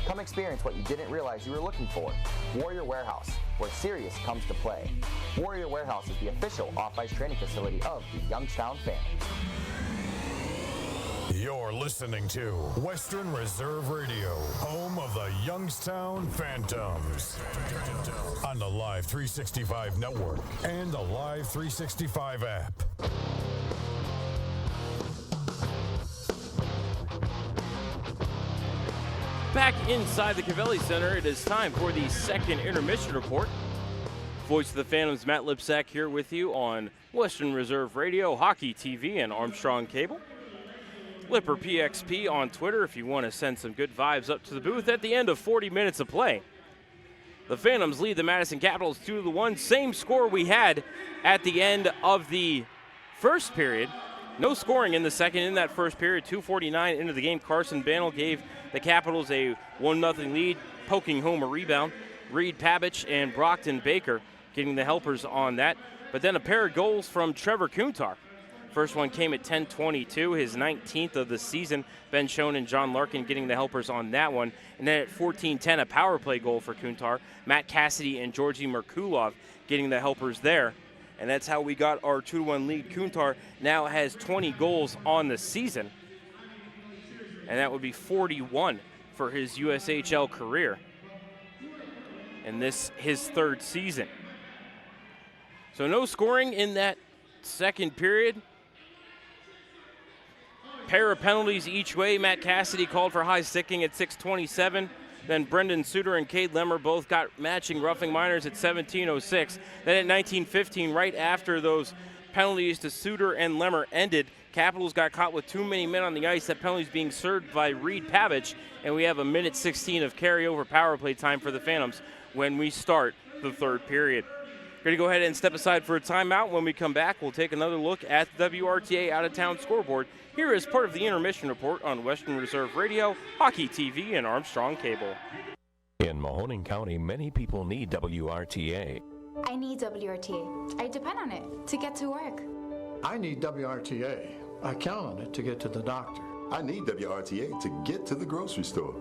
Come experience what you didn't realize you were looking for. Warrior Warehouse, where serious comes to play. Warrior Warehouse is the official off-ice training facility of the Youngstown Phantoms. You're listening to Western Reserve Radio, home of the Youngstown Phantoms. On the Live 365 network and the Live 365 app. Back inside the COVELLI Center, it is time for the second intermission report. Voice of the Phantoms, Matt Lipsack here with you on Western Reserve Radio, Hockey TV, and Armstrong Cable. Lipper PXP on Twitter if you want to send some good vibes up to the booth at the end of 40 minutes of play. The Phantoms lead the Madison Capitals 2-1. Same score we had at the end of the first period. No scoring in the second in that first period. 2:49 into the game. Carson Banel gave the Capitals a 1-0 lead, poking home a rebound. Reed Pabich and Brockton Baker getting the helpers on that. But then a pair of goals from Trevor Kuntar. First one came at 10:22, his 19th of the season. Ben Schoen and John Larkin getting the helpers on that one. And then at 14:10, a power play goal for Kuntar. Matt Cassidy and Georgi Merkulov getting the helpers there. And that's how we got our 2-1 lead. Kuntar now has 20 goals on the season. And that would be 41 for his USHL career. And this his third season. So no scoring in that second period. Pair of penalties each way. Matt Cassidy called for high sticking at 6:27. Then Brendan Suter and Cade Lemmer both got matching roughing minors at 17:06. Then at 19:15, right after those penalties to Suter and Lemmer ended, Capitals got caught with too many men on the ice. That penalty is being served by Reed Pabich, and we have a minute 16 of carryover power play time for the Phantoms when we start the third period. We're going to go ahead and step aside for a timeout. When we come back, we'll take another look at the WRTA out-of-town scoreboard. Here is part of the intermission report on Western Reserve Radio, Hockey TV, and Armstrong Cable. In Mahoning County, many people need WRTA. I need WRTA. I depend on it to get to work. I need WRTA. I count on it to get to the doctor. I need WRTA to get to the grocery store.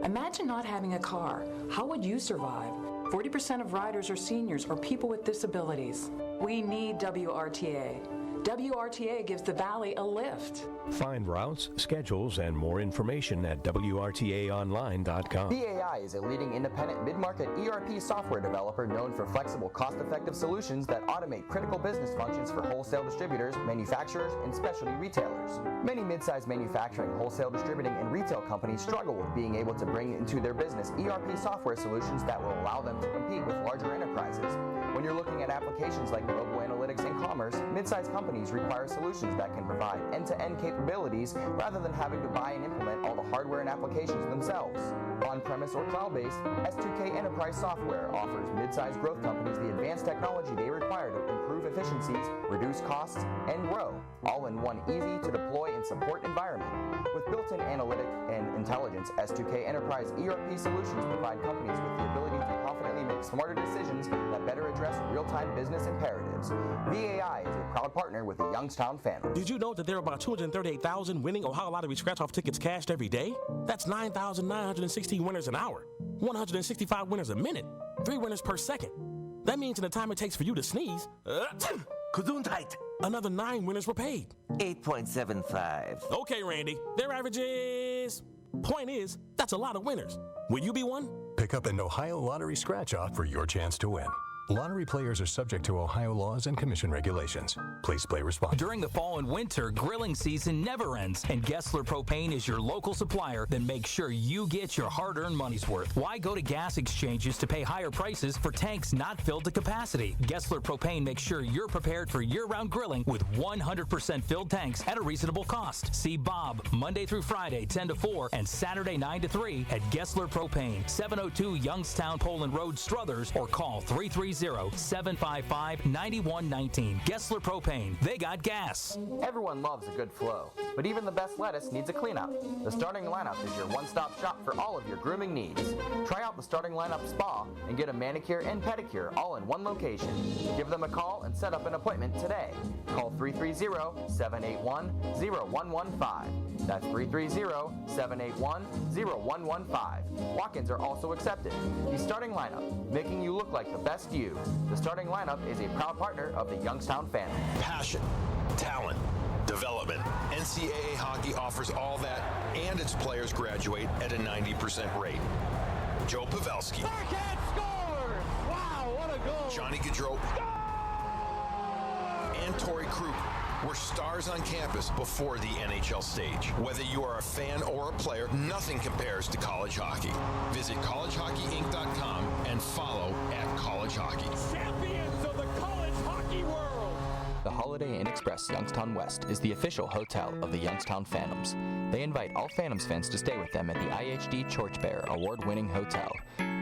Imagine not having a car. How would you survive? 40% of riders are seniors or people with disabilities. We need WRTA. WRTA gives the Valley a lift. Find routes, schedules, and more information at WRTAonline.com. BAI is a leading independent mid-market ERP software developer known for flexible, cost-effective solutions that automate critical business functions for wholesale distributors, manufacturers, and specialty retailers. Many mid-sized manufacturing, wholesale distributing, and retail companies struggle with being able to bring into their business ERP software solutions that will allow them to compete with larger enterprises. When you're looking at applications like mobile analytics and commerce, mid-sized companies companies require solutions that can provide end-to-end capabilities rather than having to buy and implement all the hardware and applications themselves. On-premise or cloud-based, S2K Enterprise Software offers mid-sized growth companies the advanced technology they require to improve efficiencies, reduce costs, and grow, all in one easy-to-deploy and support environment. With built-in analytic and intelligence, S2K Enterprise ERP solutions provide companies with the ability to confidently make smarter decisions that better address real-time business imperatives. VAI is a proud partner with the Youngstown Phantoms. Did you know that there are about 238,000 winning Ohio Lottery scratch-off tickets cashed every day? That's 9,916 winners an hour, 165 winners a minute, 3 winners per second. That means in the time it takes for you to sneeze, another 9 winners were paid. 8.75. Okay, Randy, their average is... Point is, that's a lot of winners. Will you be one? Pick up an Ohio Lottery scratch-off for your chance to win. Lottery players are subject to Ohio laws and commission regulations. Please play responsibly. During the fall and winter, grilling season never ends, and Gessler Propane is your local supplier. Then make sure you get your hard-earned money's worth. Why go to gas exchanges to pay higher prices for tanks not filled to capacity? Gessler Propane makes sure you're prepared for year-round grilling with 100% filled tanks at a reasonable cost. See Bob Monday through Friday, 10 to 4, and Saturday, 9 to 3 at Gessler Propane, 702 Youngstown Poland Road, Struthers, or call 330-755-9119. Gessler Propane. They got gas. Everyone loves a good flow, but even the best lettuce needs a cleanup. The Starting Lineup is your one-stop shop for all of your grooming needs. Try out the Starting Lineup Spa and get a manicure and pedicure all in one location. Give them a call and set up an appointment today. Call 330-781-0115. That's 330-781-0115. Walk-ins are also accepted. The Starting Lineup, making you look like the best you. The Starting Lineup is a proud partner of the Youngstown Phantoms. Passion, talent, development. NCAA hockey offers all that, and its players graduate at a 90% rate. Joe Pavelski. Backhand scores! Wow, what a goal! Johnny Gaudreau. And Torrey Krug were stars on campus before the NHL stage. Whether you are a fan or a player, nothing compares to college hockey. Visit collegehockeyinc.com and follow @collegehockey. Champions of the college hockey world! The Holiday Inn Express Youngstown West is the official hotel of the Youngstown Phantoms. They invite all Phantoms fans to stay with them at the IHD Torchbearer award-winning hotel.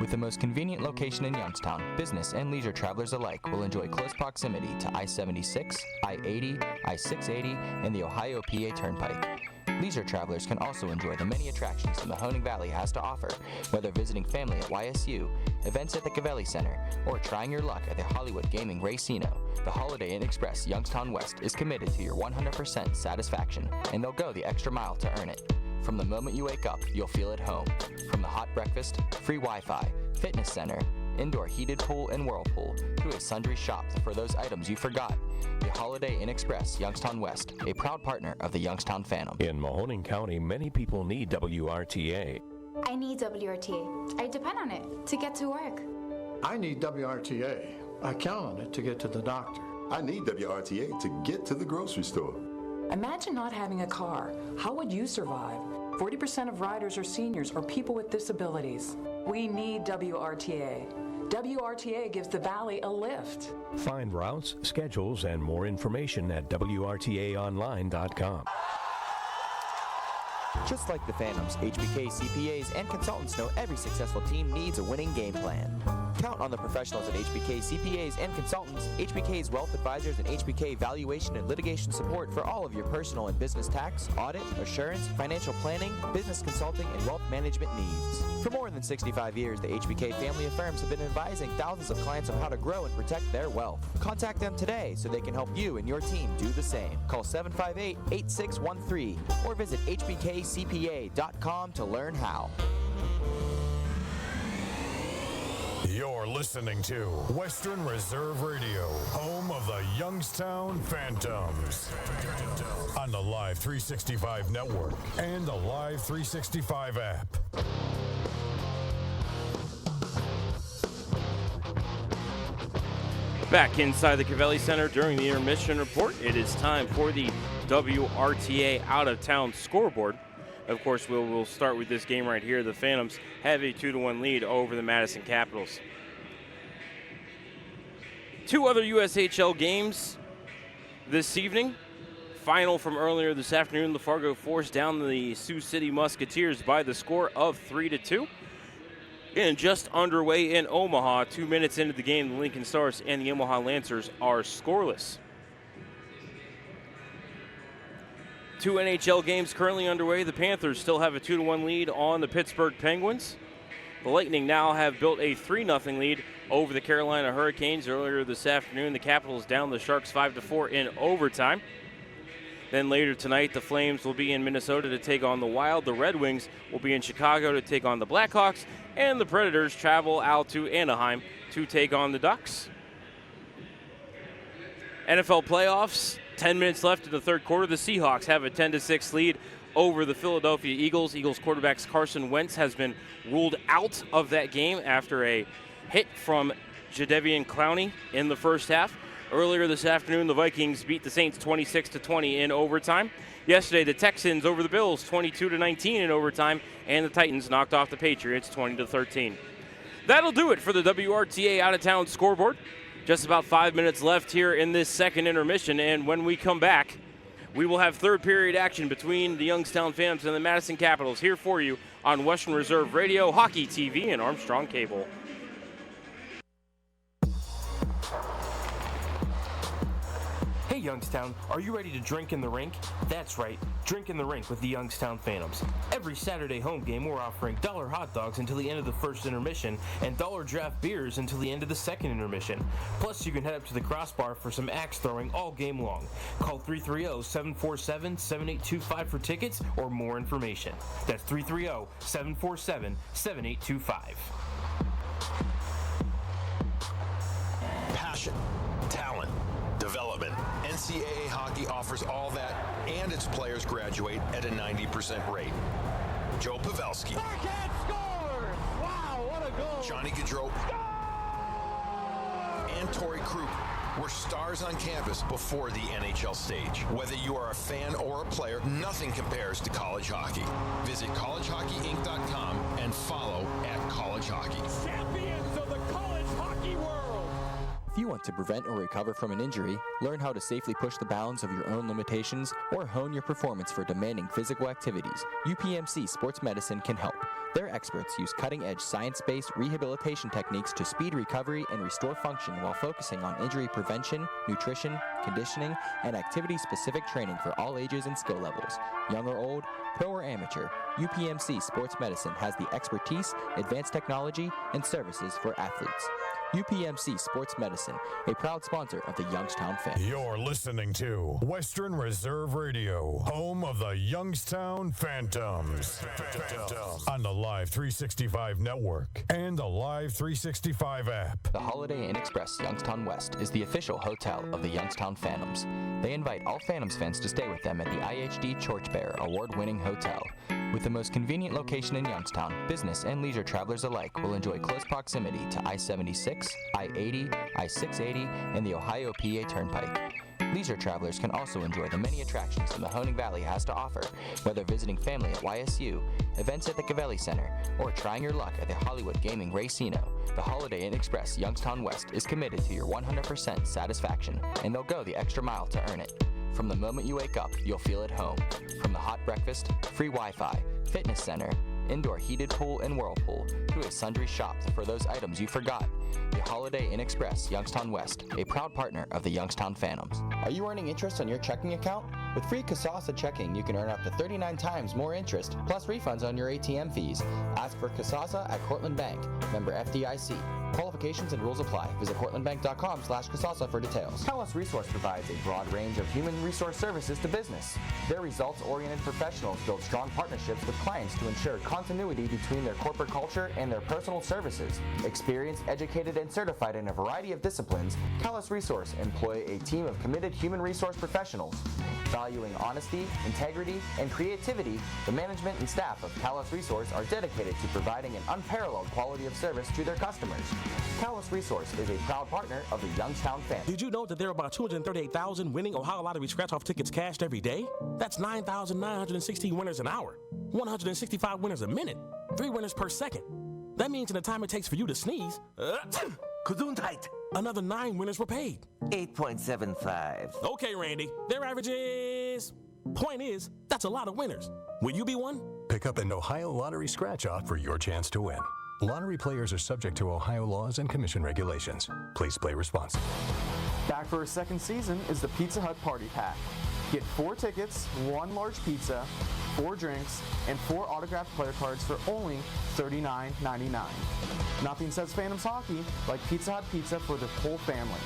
With the most convenient location in Youngstown, business and leisure travelers alike will enjoy close proximity to I-76, I-80, I-680, and the Ohio-PA Turnpike. Leisure travelers can also enjoy the many attractions the Mahoning Valley has to offer, whether visiting family at YSU, events at the COVELLI Center, or trying your luck at the Hollywood Gaming Racino. The Holiday Inn Express Youngstown West is committed to your 100% satisfaction, and they'll go the extra mile to earn it. From the moment you wake up, you'll feel at home. From the hot breakfast, free Wi-Fi, fitness center, indoor heated pool and whirlpool, to a sundry shop for those items you forgot. The Holiday Inn Express Youngstown West, a proud partner of the Youngstown Phantom. In Mahoning County, many people need WRTA. I need WRTA. I depend on it to get to work. I need WRTA. I count on it to get to the doctor. I need WRTA to get to the grocery store. Imagine not having a car. How would you survive? 40% of riders are seniors or people with disabilities. We need WRTA. WRTA gives the Valley a lift. Find routes, schedules, and more information at WRTAonline.com. Just like the Phantoms, HBK CPAs and consultants know every successful team needs a winning game plan. Count on the professionals at HBK CPAs and consultants, HBK's wealth advisors, and HBK valuation and litigation support for all of your personal and business tax, audit, assurance, financial planning, business consulting, and wealth management needs. For more than 65 years, the HBK family of firms have been advising thousands of clients on how to grow and protect their wealth. Contact them today so they can help you and your team do the same. Call 758-8613 or visit hbkcpa.com to learn how. You're listening to Western Reserve Radio, home of the Youngstown Phantoms. On the Live 365 network and the Live 365 app. Back inside the COVELLI Center during the intermission report, it is time for the WRTA out-of-town scoreboard. Of course, we'll start with this game right here. The Phantoms have a 2-1 lead over the Madison Capitals. Two other USHL games this evening. Final from earlier this afternoon, the Fargo forced down the Sioux City Musketeers by the score of 3-2. And just underway in Omaha, 2 minutes into the game, the Lincoln Stars and the Omaha Lancers are scoreless. 2 NHL games currently underway. The Panthers still have a 2-1 lead on the Pittsburgh Penguins. The Lightning now have built a 3-0 lead over the Carolina Hurricanes. Earlier this afternoon, the Capitals down the Sharks 5-4 in overtime. Then later tonight, the Flames will be in Minnesota to take on the Wild. The Red Wings will be in Chicago to take on the Blackhawks. And the Predators travel out to Anaheim to take on the Ducks. NFL playoffs, 10 minutes left in the third quarter. The Seahawks have a 10-6 lead over the Philadelphia Eagles. Eagles quarterback Carson Wentz has been ruled out of that game after a hit from Jadeveon Clowney in the first half. Earlier this afternoon, the Vikings beat the Saints 26-20 in overtime. Yesterday, the Texans over the Bills 22-19 in overtime, and the Titans knocked off the Patriots 20-13. That'll do it for the WRTA out-of-town scoreboard. Just about 5 minutes left here in this second intermission, and when we come back, we will have third period action between the Youngstown Phantoms and the Madison Capitals here for you on Western Reserve Radio, Hockey TV, and Armstrong Cable. Hey Youngstown, are you ready to drink in the rink? That's right, drink in the rink with the Youngstown Phantoms. Every Saturday home game we're offering $1 hot dogs until the end of the first intermission and $1 draft beers until the end of the second intermission. Plus you can head up to the CROSSBAR for some axe throwing all game long. Call 330-747-7825 for tickets or more information. That's 330-747-7825. Passion, talent, development. NCAA hockey offers all that, and its players graduate at a 90% rate. Joe Pavelski. Backhand scores! Wow, what a goal! Johnny Gaudreau. And Torrey Krug were stars on campus before the NHL stage. Whether you are a fan or a player, nothing compares to college hockey. Visit collegehockeyinc.com and follow @collegehockey. Champions of the college hockey world! If you want to prevent or recover from an injury, learn how to safely push the bounds of your own limitations, or hone your performance for demanding physical activities, UPMC Sports Medicine can help. Their experts use cutting-edge science-based rehabilitation techniques to speed recovery and restore function while focusing on injury prevention, nutrition, conditioning, and activity-specific training for all ages and skill levels. Young or old, pro or amateur, UPMC Sports Medicine has the expertise, advanced technology, and services for athletes. UPMC Sports Medicine, a proud sponsor of the Youngstown Phantoms. You're listening to Western Reserve Radio, home of the Youngstown Phantoms. On the Live 365 network and the Live 365 app. The Holiday Inn Express Youngstown West is the official hotel of the Youngstown Phantoms. They invite all Phantoms fans to stay with them at the IHD Torchbearer award-winning hotel. With the most convenient location in Youngstown, business and leisure travelers alike will enjoy close proximity to I-76, I-80, I-680, and the Ohio PA Turnpike. Leisure travelers can also enjoy the many attractions the Mahoning Valley has to offer, whether visiting family at YSU, events at the COVELLI Center, or trying your luck at the Hollywood Gaming Racino. The Holiday Inn Express Youngstown West is committed to your 100% satisfaction, and they'll go the extra mile to earn it. From the moment you wake up, you'll feel at home. From the hot breakfast, free Wi-Fi, fitness center, indoor heated pool and whirlpool, to a sundry shop for those items you forgot. The Holiday Inn Express Youngstown West, a proud partner of the Youngstown Phantoms. Are you earning interest on your checking account? With free Kasasa checking, you can earn up to 39 times more interest, plus refunds on your ATM fees. Ask for Kasasa at Cortland Bank, member FDIC. Qualifications and rules apply. Visit cortlandbank.com/Kasasa for details. Talos Resource provides a broad range of human resource services to business. Their results-oriented professionals build strong partnerships with clients to ensure continuity between their corporate culture and their personal services. Experienced, educated, and certified in a variety of disciplines, Talos Resource employ a team of committed human resource professionals. Valuing honesty, integrity, and creativity, the management and staff of Talos Resource are dedicated to providing an unparalleled quality of service to their customers. Talos Resource is a proud partner of the Youngstown Phantoms. Did you know that there are about 238,000 winning Ohio Lottery scratch-off tickets cashed every day? That's 9,916 winners an hour, 165 winners a minute, 3 winners per second. That means in the time it takes for you to sneeze, Gesundheit. Another 9 winners were paid. 8.75. Okay, Randy. Their average is... Point is, that's a lot of winners. Will you be one? Pick up an Ohio Lottery scratch-off for your chance to win. Lottery players are subject to Ohio laws and commission regulations. Please play responsibly. Back for a second season is the Pizza Hut Party Pack. Get 4 tickets, 1 large pizza, 4 drinks, and 4 autographed player cards for only $39.99. Nothing says Phantoms hockey like Pizza Hut pizza for the whole family.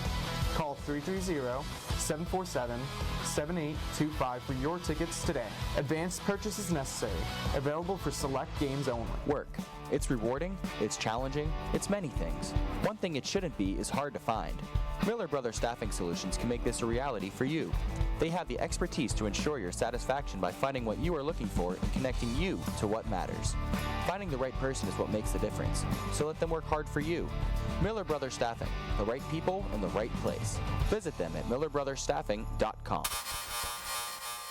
Call 330-747-7825 for your tickets today. Advanced purchase is necessary. Available for select games only. Work. It's rewarding, it's challenging, it's many things. One thing it shouldn't be is hard to find. Miller Brothers Staffing Solutions can make this a reality for you. They have the expertise to ensure your satisfaction by finding what you are looking for and connecting you to what matters. Finding the right person is what makes the difference, so let them work hard for you. Miller Brothers Staffing, the right people in the right place. Visit them at millerbrothersstaffing.com.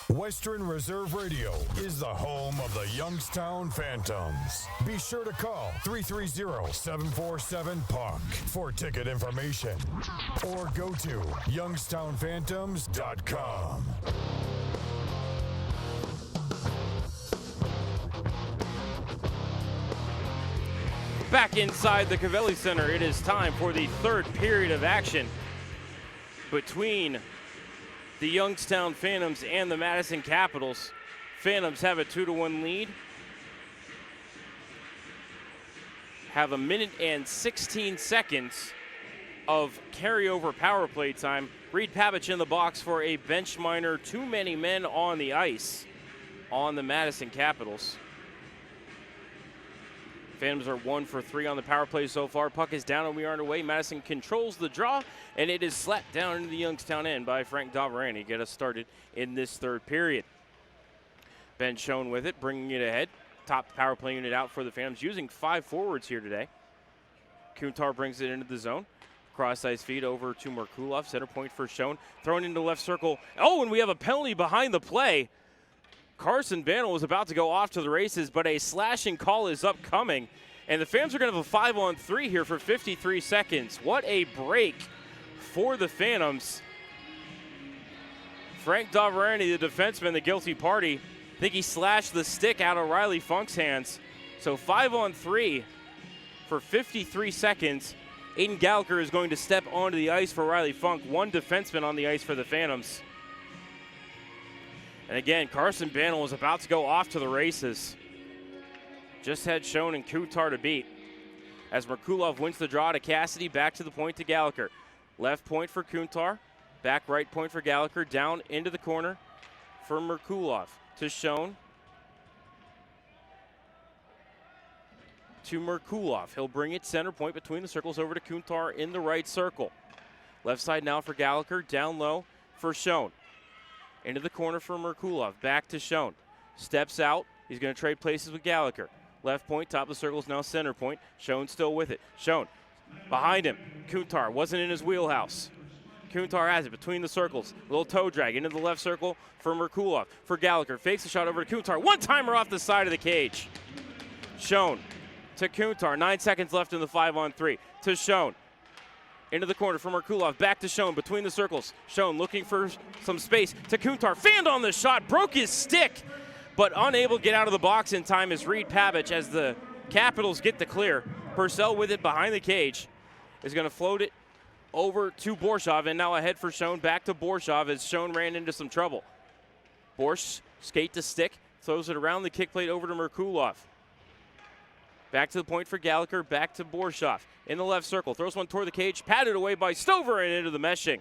Western Reserve Radio is the home of the Youngstown Phantoms. Be sure to call 330-747-PUCK for ticket information or go to youngstownphantoms.com. Back inside the COVELLI Center, it is time for the third period of action between the Youngstown Phantoms and the Madison Capitals. Phantoms have a 2-1 lead. Have a minute and 16 seconds of carryover power play time. Reed Pavich in the box for a bench minor. Too many men on the ice on the Madison Capitals. Phantoms are 1 for 3 on the power play so far. Puck is down and we are underway. Madison controls the draw, and it is slapped down into the Youngstown end by Frank Davarani. Get us started in this third period. Ben Schoen with it, bringing it ahead. Top power play unit out for the Phantoms, using 5 forwards here today. Kuntar brings it into the zone. Cross-ice feed over to Merkulov. Center point for Schoen. Thrown into left circle. Oh, and we have a penalty behind the play. Carson Bantle was about to go off to the races, but a slashing call is upcoming. And the Phantoms are going to have a 5-on-3 here for 53 seconds. What a break for the Phantoms. Frank Davarani, the defenseman, the guilty party. I think he slashed the stick out of Riley Funk's hands. So 5-on-3 for 53 seconds. Aiden Gallagher is going to step onto the ice for Riley Funk. 1 defenseman on the ice for the Phantoms. And again, Carson Bantle was about to go off to the races. Just had Schoen and Kuntar to beat. As Merkulov wins the draw to Cassidy, back to the point to Gallagher. Left point for Kuntar, back right point for Gallagher, down into the corner for Merkulov. To Schoen. To Merkulov. He'll bring it center point between the circles over to Kuntar in the right circle. Left side now for Gallagher, down low for Schoen. Into the corner for Merkulov. Back to Schoen. Steps out. He's going to trade places with Gallagher. Left point, top of the circle is now center point. Schoen still with it. Schoen behind him. Kuntar wasn't in his wheelhouse. Kuntar has it between the circles. Little toe drag into the left circle for Merkulov. For Gallagher. Fakes the shot over to Kuntar. One-timer off the side of the cage. Schoen to Kuntar. 9 seconds left in the 5-on-3. To Schoen. Into the corner for Merkulov. Back to Schoen between the circles. Schoen looking for some space to Kuntar. Fanned on the shot. Broke his stick, but unable to get out of the box in time is Reed Pavich as the Capitals get the clear. Purcell with it behind the cage is going to float it over to Borshov, and now ahead for Schoen. Back to Borshov as Schoen ran into some trouble. Borsch skate to stick. Throws it around the kick plate over to Merkulov. Back to the point for Gallagher, back to Borshov. In the left circle, throws one toward the cage, patted away by Stover and into the meshing.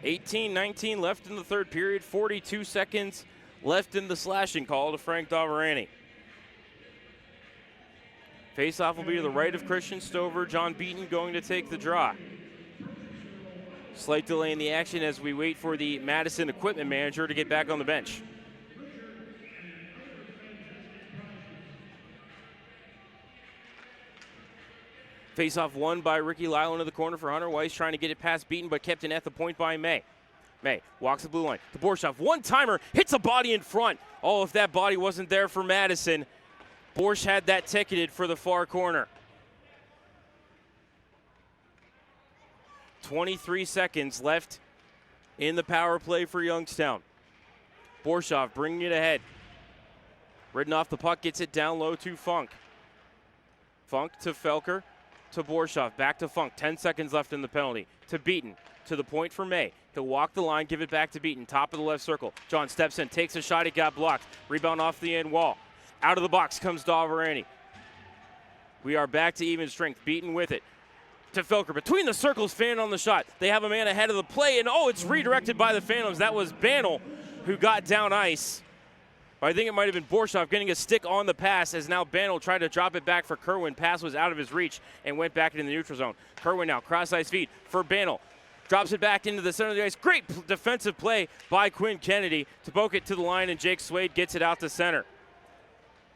$18-19 left in the third period, 42 seconds left in the slashing call to Frank Davarani. Faceoff will be to the right of Christian Stover. John Beaton going to take the draw. Slight delay in the action as we wait for the Madison equipment manager to get back on the bench. Faceoff won by Ricky Lyle into the corner for Hunter Weiss, trying to get it past Beaton, but kept in at the point by May. May walks the blue line to Borshoff. One-timer, hits a body in front. Oh, if that body wasn't there for Madison, Borsch had that ticketed for the far corner. 23 seconds left in the power play for Youngstown. Borshoff bringing it ahead. Ridden off the puck, gets it down low to Funk. Funk to Felker to Borshoff. Back to Funk. 10 seconds left in the penalty. To Beaton. To the point for May. He'll walk the line, give it back to Beaton. Top of the left circle. John steps in, takes a shot. It got blocked. Rebound off the end wall. Out of the box comes Davarani. We are back to even strength. Beaton with it. To Felker. Between the circles, fan on the shot. They have a man ahead of the play, and it's redirected by the Phantoms. That was Bannell who got down ice. I think it might have been Borshoff getting a stick on the pass as now Bannell tried to drop it back for Kerwin. Pass was out of his reach and went back into the neutral zone. Kerwin now cross-ice feed for Bannell. Drops it back into the center of the ice. Great defensive play by Quinn Kennedy to poke it to the line, and Jake Swade gets it out to center.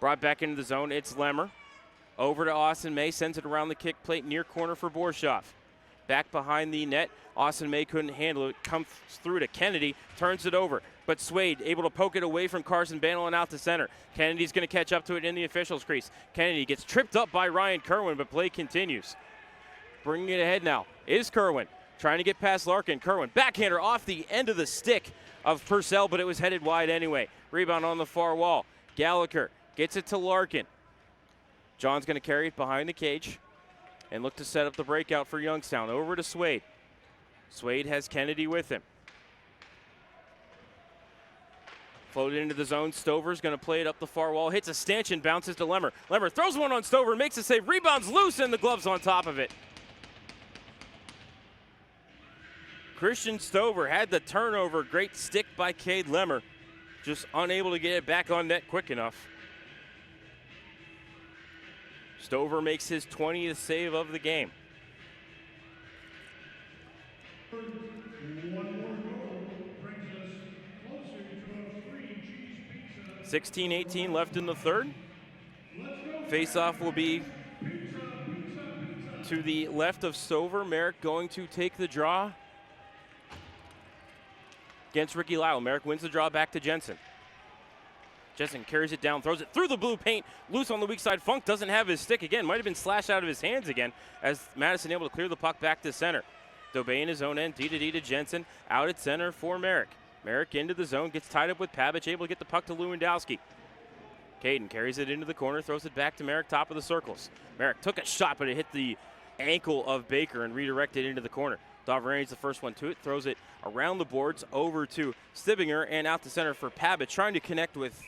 Brought back into the zone. It's Lemmer. Over to Austin May. Sends it around the kick plate near corner for Borshoff. Back behind the net. Austin May couldn't handle it. Comes through to Kennedy. Turns it over. But Swade able to poke it away from Carson Bannell and out to center. Kennedy's going to catch up to it in the officials' crease. Kennedy gets tripped up by Ryan Kerwin, but play continues. Bringing it ahead now is Kerwin. Trying to get past Larkin. Kerwin, backhander off the end of the stick of Purcell, but it was headed wide anyway. Rebound on the far wall. Gallagher gets it to Larkin. John's going to carry it behind the cage and look to set up the breakout for Youngstown. Over to Swade. Swade has Kennedy with him. Floated into the zone. Stover's going to play it up the far wall. Hits a stanchion, bounces to Lemmer. Lemmer throws one on Stover, makes a save. Rebounds loose, and the glove's on top of it. Christian Stover had the turnover. Great stick by Cade Lemmer. Just unable to get it back on net quick enough. Stover makes his 20th save of the game. 16-18 left in the third. Face-off will be to the left of Stover. Merrick going to take the draw against Ricky Lyle. Merrick wins the draw back to Jensen. Jensen carries it down, throws it through the blue paint, loose on the weak side. Funk doesn't have his stick again. Might have been slashed out of his hands again as Madison able to clear the puck back to center. Dobay in his own end, D to Jensen, out at center for Merrick. Merrick into the zone, gets tied up with Pavic, able to get the puck to Lewandowski. Caden carries it into the corner, throws it back to Merrick, top of the circles. Merrick took a shot, but it hit the ankle of Baker and redirected into the corner. Davarani's the first one to it, throws it around the boards over to Stibinger and out to center for Pavic, trying to connect with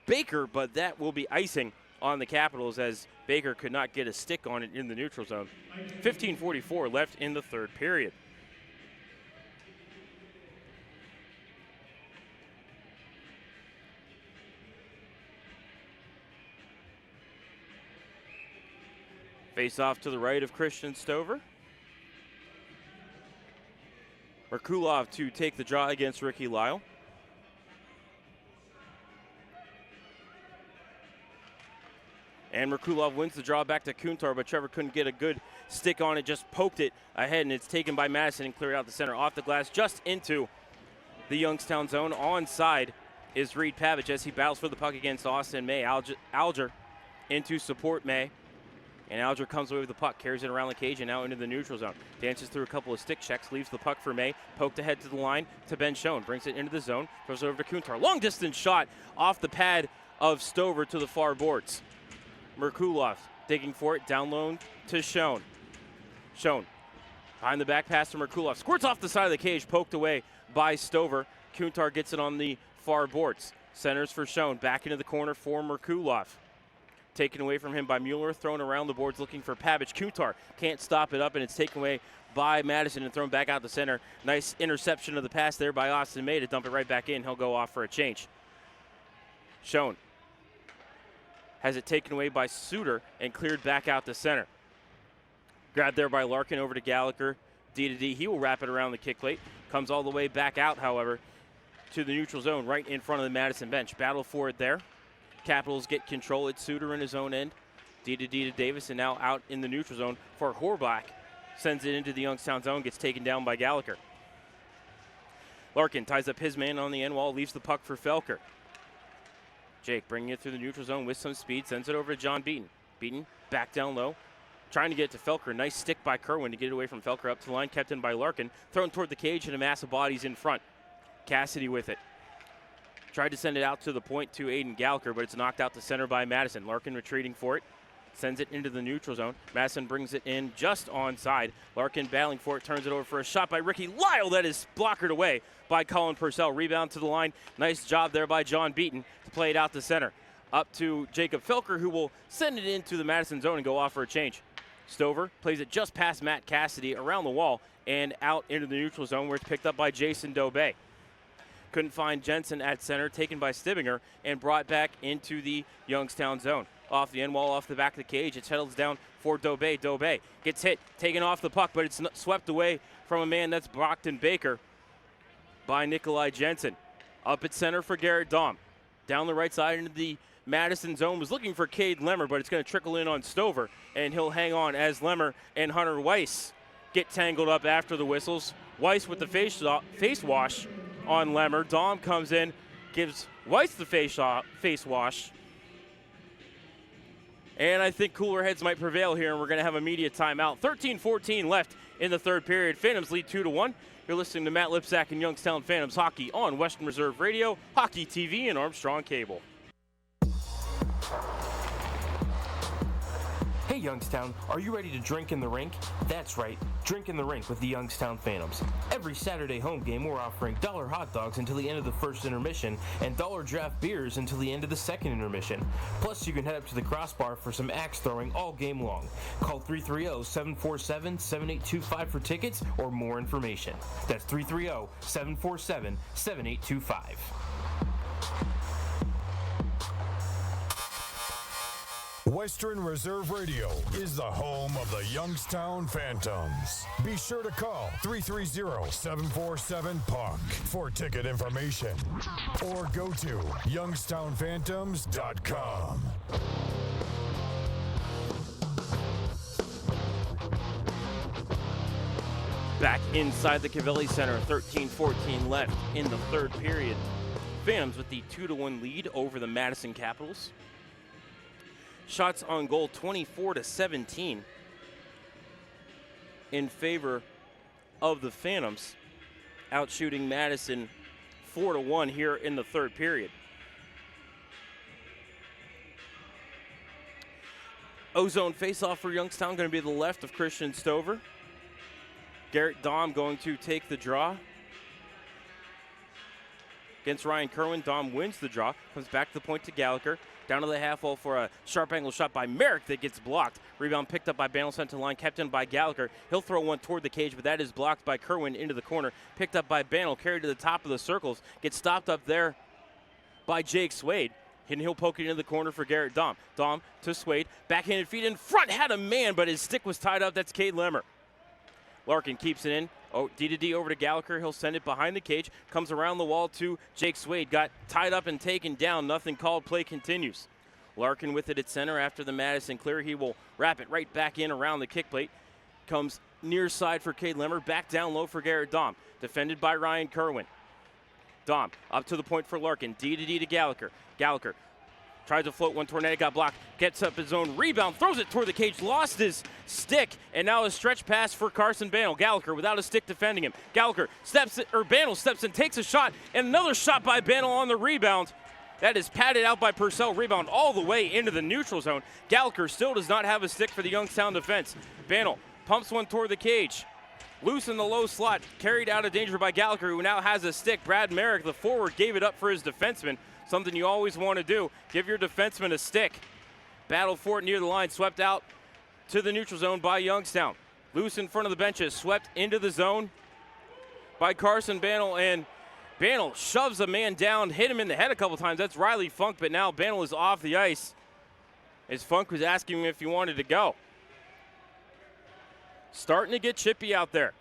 Baker, but that will be icing on the Capitals as Baker could not get a stick on it in the neutral zone. 15:44 left in the third period. Face off to the right of Christian Stover. Merkulov to take the draw against Ricky Lyle. And Merkulov wins the draw back to Kuntar, but Trevor couldn't get a good stick on it, just poked it ahead, and it's taken by Madison and cleared out the center. Off the glass, just into the Youngstown zone. Onside is Reed Pavic as he battles for the puck against Austin May. Alger into support May. And Alger comes away with the puck, carries it around the cage and out into the neutral zone. Dances through a couple of stick checks, leaves the puck for May. Poked ahead to the line to Ben Schoen. Brings it into the zone, throws it over to Kuntar. Long distance shot off the pad of Stover to the far boards. Merkulov digging for it, down low to Schoen. Schoen behind the back pass to Merkulov. Squirts off the side of the cage, poked away by Stover. Kuntar gets it on the far boards. Centers for Schoen, back into the corner for Merkulov. Taken away from him by Mueller, thrown around the boards looking for Pavic. Kuntar can't stop it up, and it's taken away by Madison and thrown back out the center. Nice interception of the pass there by Austin May to dump it right back in. He'll go off for a change. Schoen has it taken away by Suter and cleared back out the center. Grabbed there by Larkin over to Gallagher. D to D. He will wrap it around the kick plate. Comes all the way back out, however, to the neutral zone right in front of the Madison bench. Battle for it there. Capitals get control. It's Suter in his own end. D to Davis, and now out in the neutral zone for Horbach. Sends it into the Youngstown zone, gets taken down by Gallagher. Larkin ties up his man on the end wall, leaves the puck for Felker. Jake bringing it through the neutral zone with some speed, sends it over to John Beaton. Beaton back down low, trying to get it to Felker. Nice stick by Kerwin to get it away from Felker up to the line, kept in by Larkin. Thrown toward the cage and a mass of bodies in front. Cassidy with it. Tried to send it out to the point to Aiden Gallagher, but it's knocked out to center by Madison. Larkin retreating for it. Sends it into the neutral zone. Madison brings it in just onside. Larkin battling for it, turns it over for a shot by Ricky Lyle that is blockered away by Colin Purcell. Rebound to the line. Nice job there by John Beaton to play it out to center. Up to Jacob Felker, who will send it into the Madison zone and go off for a change. Stover plays it just past Matt Cassidy around the wall and out into the neutral zone where it's picked up by Jason Dobey. Couldn't find Jensen at center, taken by Stibinger and brought back into the Youngstown zone. Off the end wall, off the back of the cage. It settles down for Dobey. Dobey gets hit, taken off the puck, but it's swept away from a man that's Brockton Baker by Nikolai Jensen. Up at center for Garrett Dahm. Down the right side into the Madison zone, was looking for Cade Lemmer, but it's going to trickle in on Stover, and he'll hang on as Lemmer and Hunter Weiss get tangled up after the whistles. Weiss with the face wash on Lemmer. Dahm comes in, gives Weiss the face wash. And I think cooler heads might prevail here, and we're going to have a media timeout. 13-14 left in the third period. Phantoms lead 2-1. You're listening to Matt Lipsack and Youngstown Phantoms hockey on Western Reserve Radio, Hockey TV, and Armstrong Cable. Hey Youngstown, are you ready to drink in the rink? That's right, drink in the rink with the Youngstown Phantoms. Every Saturday home game we're offering $1 hot dogs until the end of the first intermission and $1 draft beers until the end of the second intermission. Plus you can head up to the CROSSBAR for some axe throwing all game long. Call 330-747-7825 for tickets or more information. That's 330-747-7825. Western Reserve Radio is the home of the Youngstown Phantoms. Be sure to call 330-747-PUCK for ticket information or go to youngstownphantoms.com. Back inside the COVELLI Center, 13-14 left in the third period. Phantoms with the 2-1 lead over the Madison Capitals. Shots on goal 24-17 in favor of the Phantoms, outshooting Madison 4-1 here in the third period. O-zone faceoff for Youngstown going to be to the left of Christian Stover. Garrett Dahm going to take the draw against Ryan Kerwin. Dahm wins the draw, comes back to the point to Gallagher. Down to the half wall for a sharp angle shot by Merrick that gets blocked. Rebound picked up by Banel, sent to the line, kept in by Gallagher. He'll throw one toward the cage, but that is blocked by Kerwin into the corner. Picked up by Banel, carried to the top of the circles. Gets stopped up there by Jake Swade. And he'll poke it into the corner for Garrett Dahm. Dahm to Swade, backhanded feed in front, had a man, but his stick was tied up. That's Cade Lemmer. Larkin keeps it in. Oh, D over to Gallagher. He'll send it behind the cage. Comes around the wall to Jake Swade. Got tied up and taken down. Nothing called. Play continues. Larkin with it at center after the Madison clear. He will wrap it right back in around the kick plate. Comes near side for Cade Lemmer. Back down low for Garrett Dahm. Defended by Ryan Kerwin. Dahm up to the point for Larkin. D to Gallagher. Gallagher tries to float one toward net, got blocked, gets up his own rebound, throws it toward the cage, lost his stick, and now a stretch pass for Carson Banel. Gallagher without a stick defending him. Banel steps in, takes a shot, and another shot by Banel on the rebound. That is patted out by Purcell, rebound all the way into the neutral zone. Gallagher still does not have a stick for the Youngstown defense. Banel pumps one toward the cage. Loose in the low slot, carried out of danger by Gallagher, who now has a stick. Brad Merrick, the forward, gave it up for his defenseman. Something you always want to do. Give your defenseman a stick. Battle for it near the line. Swept out to the neutral zone by Youngstown. Loose in front of the benches. Swept into the zone by Carson Banel. And Banel shoves a man down. Hit him in the head a couple times. That's Riley Funk. But now Banel is off the ice as Funk was asking him if he wanted to go. Starting to get chippy out there.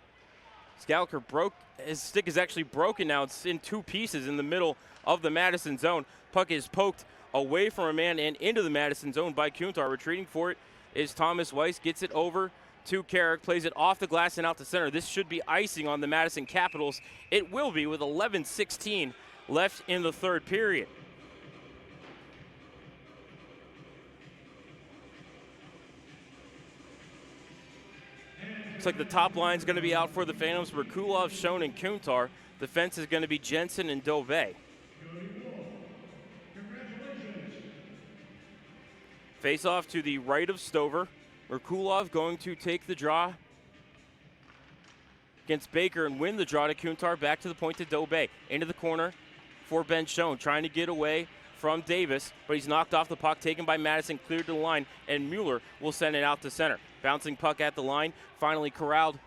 Gallagher broke. His stick is actually broken now. It's in two pieces in the middle of the Madison zone. Puck is poked away from a man and into the Madison zone by Kuntar. Retreating for it is Thomas Weiss. Gets it over to Carrick, plays it off the glass and out to center. This should be icing on the Madison Capitals. It will be with 11:16 left in the third period. Looks like the top line is going to be out for the Phantoms. Merkulov, Schoen, and Kuntar. Defense is going to be Jensen and Dove. Face off to the right of Stover. Merkulov going to take the draw against Baker and win the draw to Kuntar. Back to the point to Dove. Into the corner for Ben Schoen, trying to get away from Davis, but he's knocked off the puck, taken by Madison, cleared to the line, and Mueller will send it out to center. Bouncing puck at the line, finally corralled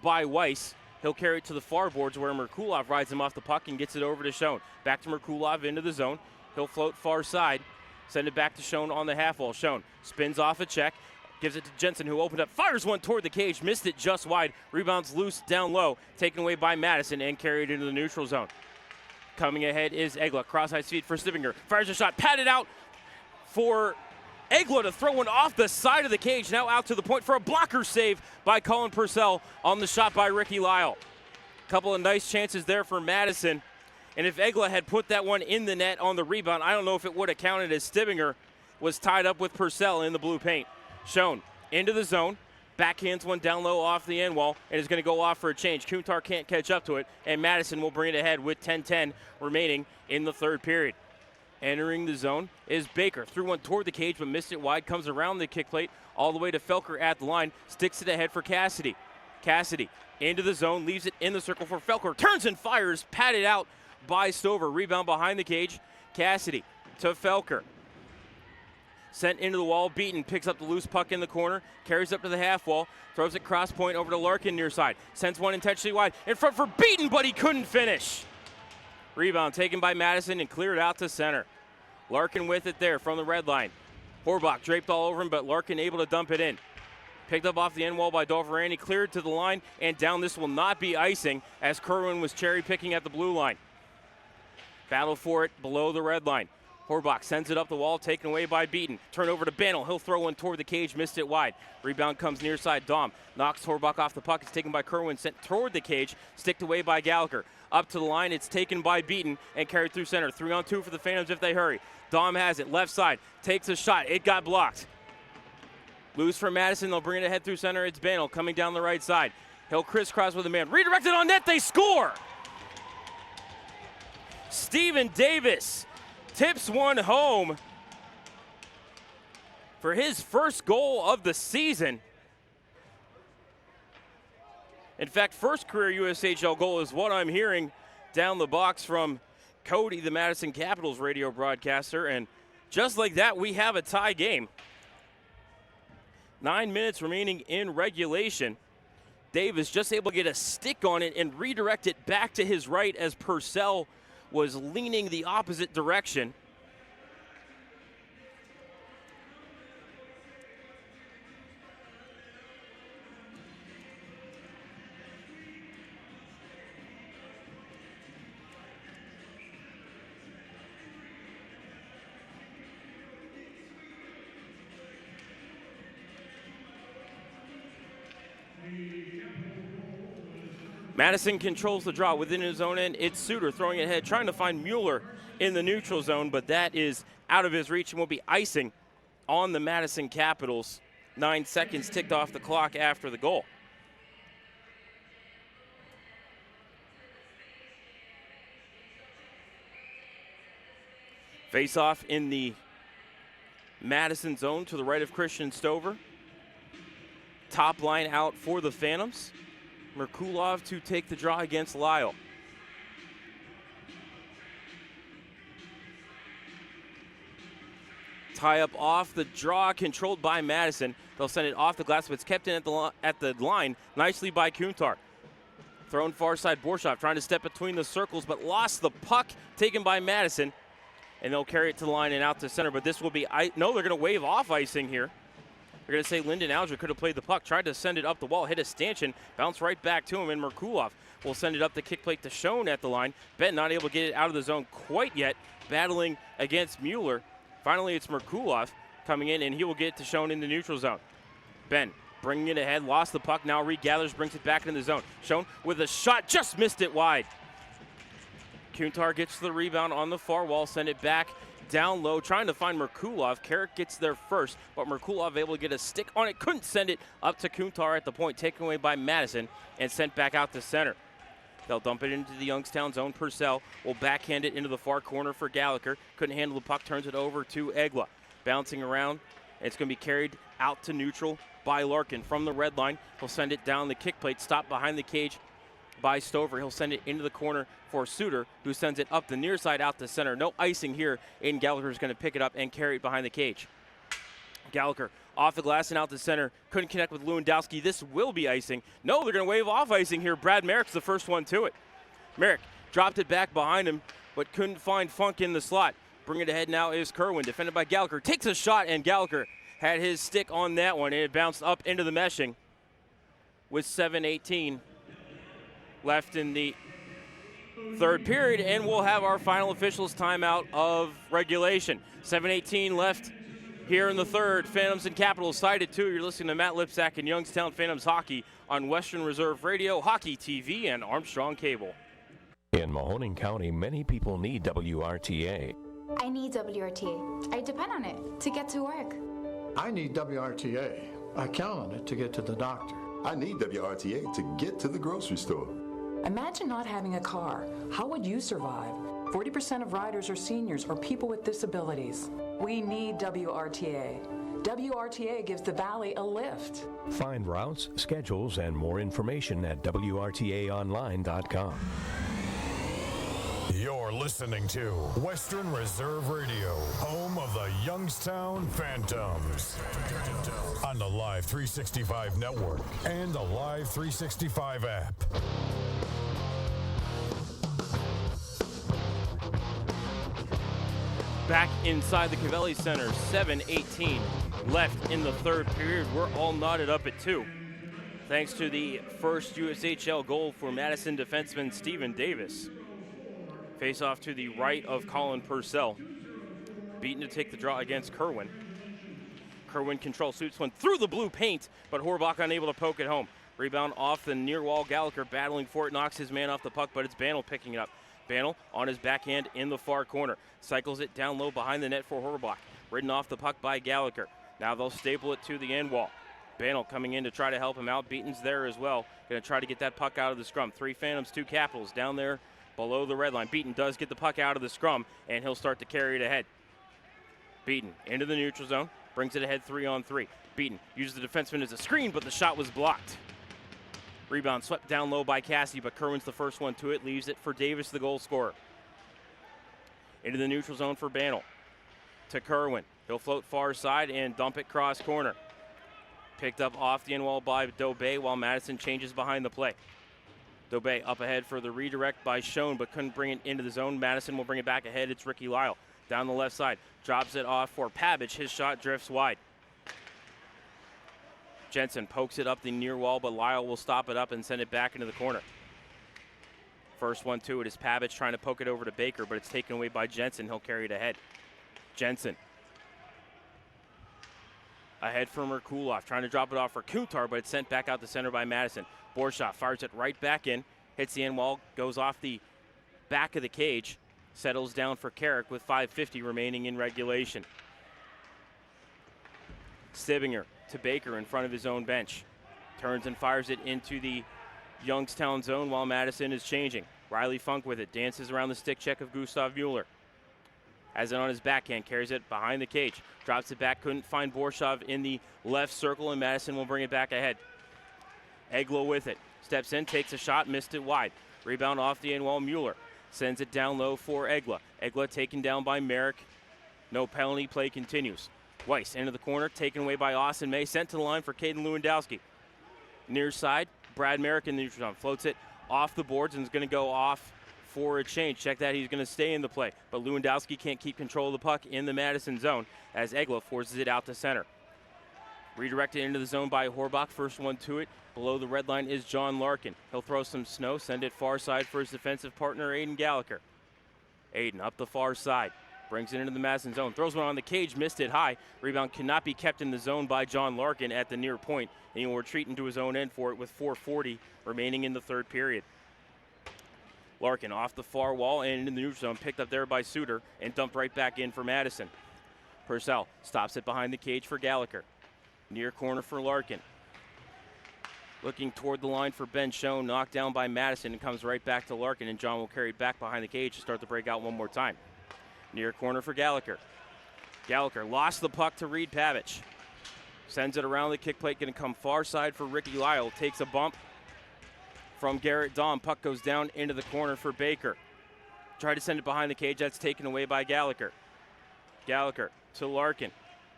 by Weiss. He'll carry it to the far boards where Merkulov rides him off the puck and gets it over to Schoen. Back to Merkulov into the zone. He'll float far side, send it back to Schoen on the half wall. Schoen spins off a check, gives it to Jensen, who opened up, fires one toward the cage, missed it just wide, rebounds loose down low, taken away by Madison and carried into the neutral zone. Coming ahead is Egla, cross-ice feed for Stivinger, fires a shot, patted out for Egla to throw one off the side of the cage, now out to the point for a blocker save by Colin Purcell on the shot by Ricky Lyle. Couple of nice chances there for Madison, and if Egla had put that one in the net on the rebound, I don't know if it would have counted, as Stivinger was tied up with Purcell in the blue paint. Schoen into the zone, backhands one down low off the end wall, and is going to go off for a change. Kuntar can't catch up to it, and Madison will bring it ahead with 10:10 remaining in the third period. Entering the zone is Baker. Threw one toward the cage, but missed it wide. Comes around the kick plate all the way to Felker at the line. Sticks it ahead for Cassidy. Cassidy into the zone, leaves it in the circle for Felker. Turns and fires, patted out by Stover. Rebound behind the cage. Cassidy to Felker. Sent into the wall, Beaton picks up the loose puck in the corner, carries up to the half wall, throws it cross point over to Larkin near side. Sends one intentionally wide in front for Beaton, but he couldn't finish. Rebound taken by Madison and cleared out to center. Larkin with it there from the red line. Horbach draped all over him, but Larkin able to dump it in. Picked up off the end wall by Dolverani, cleared to the line, and down. This will not be icing, as Kerwin was cherry picking at the blue line. Battle for it below the red line. Horbach sends it up the wall, taken away by Beaton. Turn over to Bannell. He'll throw one toward the cage, missed it wide. Rebound comes near side. Dom knocks Horbach off the puck. It's taken by Kerwin, sent toward the cage, sticked away by Gallagher. Up to the line, it's taken by Beaton and carried through center. 3-on-2 for the Phantoms if they hurry. Dom has it, left side, takes a shot. It got blocked. Loose for Madison. They'll bring it ahead through center. It's Bannell coming down the right side. He'll crisscross with a man. Redirected on net. They score. Steven Davis tips one home for his first goal of the season. In fact, first career USHL goal is what I'm hearing down the box from Cody, the Madison Capitals radio broadcaster. And just like that, we have a tie game. 9 minutes remaining in regulation. Davis just able to get a stick on it and redirect it back to his right as Purcell was leaning the opposite direction. Madison controls the draw within his own end. It's Suter throwing it ahead, trying to find Mueller in the neutral zone, but that is out of his reach and will be icing on the Madison Capitals. 9 seconds ticked off the clock after the goal. Face off in the Madison zone to the right of Christian Stover. Top line out for the Phantoms. Merkulov to take the draw against Lyle. Tie up off the draw, controlled by Madison. They'll send it off the glass, but it's kept in at the line nicely by Kuntar. Thrown far side, Borshov trying to step between the circles, but lost the puck, taken by Madison. And they'll carry it to the line and out to center, but this will be, no, they're going to wave off icing here. They're going to say Lyndon Alger could have played the puck, tried to send it up the wall, hit a stanchion, bounced right back to him, and Merkulov will send it up the kick plate to Schoen at the line. Ben not able to get it out of the zone quite yet, battling against Mueller. Finally, it's Merkulov coming in, and he will get it to Schoen in the neutral zone. Ben bringing it ahead, lost the puck, now regathers, brings it back into the zone. Schoen with a shot, just missed it wide. Kuntar gets the rebound on the far wall, send it back down low, trying to find Merkulov. Carrick gets there first, but Merkulov able to get a stick on it, couldn't send it up to Kuntar at the point, taken away by Madison and sent back out to center. They'll dump it into the Youngstown zone. Purcell will backhand it into the far corner for Gallagher. Couldn't handle the puck, turns it over to Egla. Bouncing around, it's going to be carried out to neutral by Larkin from the red line. He'll send it down the kick plate, stopped behind the cage by Stover. He'll send it into the corner for Suter, who sends it up the near side out to center. No icing here, and Gallagher's going to pick it up and carry it behind the cage. Gallagher off the glass and out to center. Couldn't connect with Lewandowski. This will be icing. No, they're going to wave off icing here. Brad Merrick's the first one to it. Merrick dropped it back behind him, but couldn't find Funk in the slot. Bring it ahead now is Kerwin, defended by Gallagher. Takes a shot, and Gallagher had his stick on that one, and it bounced up into the meshing with 7:18 left in the third period, and we'll have our final officials timeout of regulation. 7:18 left here in the third. Phantoms and Capitals side at 2. You're listening to Matt Lipsack and Youngstown Phantoms hockey on Western Reserve Radio, Hockey TV, and Armstrong Cable. In Mahoning County, many people need WRTA. I need WRTA. I depend on it to get to work. I need WRTA. I count on it to get to the doctor. I need WRTA to get to the grocery store. Imagine not having a car. How would you survive? 40% of riders are seniors or people with disabilities. We need WRTA. WRTA gives the Valley a lift. Find routes, schedules, and more information at WRTAonline.com. You're listening to Western Reserve Radio, home of the Youngstown Phantoms. On the Live 365 network and the Live 365 app. Back inside the COVELLI Center, 7:18 left in the third period. We're all knotted up at 2. Thanks to the first USHL goal for Madison defenseman Steven Davis. Face off to the right of Colin Purcell. Beaten to take the draw against Kerwin. Kerwin controls, shoots one through the blue paint, but Horbach unable to poke it home. Rebound off the near wall. Gallagher battling for it, knocks his man off the puck, but it's Banel picking it up. Banel on his backhand in the far corner. Cycles it down low behind the net for Horbach. Ridden off the puck by Gallagher. Now they'll staple it to the end wall. Banel coming in to try to help him out. Beaton's there as well. Going to try to get that puck out of the scrum. 3 Phantoms, 2 Capitals down there below the red line. Beaton does get the puck out of the scrum, and he'll start to carry it ahead. Beaton into the neutral zone, brings it ahead 3-on-3. Beaton uses the defenseman as a screen, but the shot was blocked. Rebound swept down low by Cassidy, but Kerwin's the first one to it, leaves it for Davis, the goal scorer. Into the neutral zone for Banel. To Kerwin. He'll float far side and dump it cross corner. Picked up off the end wall by Dobay while Madison changes behind the play. Dobay up ahead for the redirect by Schoen, but couldn't bring it into the zone. Madison will bring it back ahead. It's Ricky Lyle. Down the left side. Drops it off for Pavich. His shot drifts wide. Jensen pokes it up the near wall, but Lyle will stop it up and send it back into the corner. First one to it is Pavich trying to poke it over to Baker, but it's taken away by Jensen. He'll carry it ahead. Jensen. Ahead for Merkulov, trying to drop it off for Kuntar, but it's sent back out the center by Madison. Borshoff fires it right back in, hits the end wall, goes off the back of the cage, settles down for Carrick with 5:50 remaining in regulation. Stibinger to Baker in front of his own bench. Turns and fires it into the Youngstown zone while Madison is changing. Riley Funk with it, dances around the stick check of Gustav Mueller. Has it on his backhand, carries it behind the cage, drops it back, couldn't find Borshov in the left circle, and Madison will bring it back ahead. Eglo with it, steps in, takes a shot, missed it wide. Rebound off the end wall, Mueller sends it down low for Egla. Egla taken down by Merrick. No penalty, play continues. Weiss into the corner, taken away by Austin May, sent to the line for Caden Lewandowski. Near side, Brad Merrick in the neutral zone, floats it off the boards and is going to go off for a change. Check that, he's going to stay in the play, but Lewandowski can't keep control of the puck in the Madison zone as Egla forces it out to center. Redirected into the zone by Horbach, first one to it. Below the red line is John Larkin. He'll throw some snow, send it far side for his defensive partner, Aiden Gallagher. Aiden up the far side. brings it into the Madison zone, throws one on the cage, missed it high. Rebound cannot be kept in the zone by John Larkin at the near point, and he will retreat into his own end for it with 4:40 remaining in the third period. Larkin off the far wall and in the neutral zone, picked up there by Suter and dumped right back in for Madison. Purcell stops it behind the cage for Gallagher. Near corner for Larkin. Looking toward the line for Ben Schoen, knocked down by Madison, and comes right back to Larkin, and John will carry it back behind the cage to start the breakout one more time. Near corner for Gallagher. Gallagher lost the puck to Reed Pavich. Sends it around the kick plate, going to come far side for Ricky Lyle. Takes a bump from Garrett Dahm. Puck goes down into the corner for Baker. Tried to send it behind the cage. That's taken away by Gallagher. Gallagher to Larkin.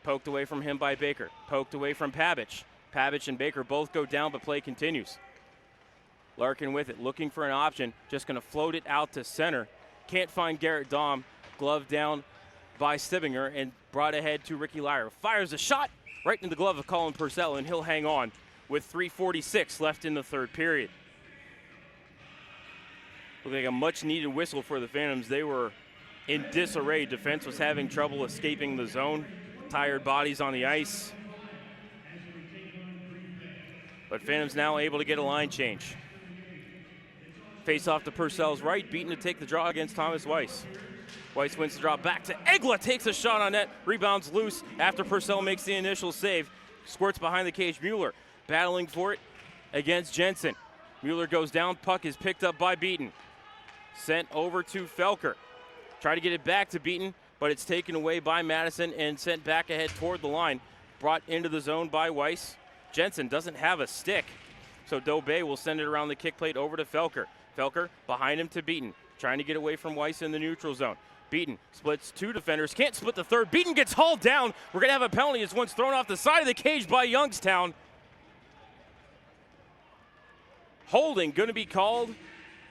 Poked away from him by Baker. Poked away from Pavich. Pavich and Baker both go down, but play continues. Larkin with it, looking for an option. Just going to float it out to center. Can't find Garrett Dahm. Glove down by Stibinger and brought ahead to Ricky Lyle. Fires a shot right into the glove of Colin Purcell, and he'll hang on with 3:46 left in the third period. Looked like a much-needed whistle for the Phantoms. They were in disarray. Defense was having trouble escaping the zone. Tired bodies on the ice. But Phantoms now able to get a line change. Face off to Purcell's right, beaten to take the draw against Thomas Weiss. Weiss wins the draw back to Egla, takes a shot on net, rebounds loose after Purcell makes the initial save. Squirts behind the cage, Mueller battling for it against Jensen. Mueller goes down, puck is picked up by Beaton. Sent over to Felker. Try to get it back to Beaton, but it's taken away by Madison and sent back ahead toward the line. Brought into the zone by Weiss. Jensen doesn't have a stick, so Dobay will send it around the kick plate over to Felker. Felker behind him to Beaton, trying to get away from Weiss in the neutral zone. Beaton splits two defenders, can't split the third. Beaton gets hauled down. We're going to have a penalty as one's thrown off the side of the cage by Youngstown. Holding going to be called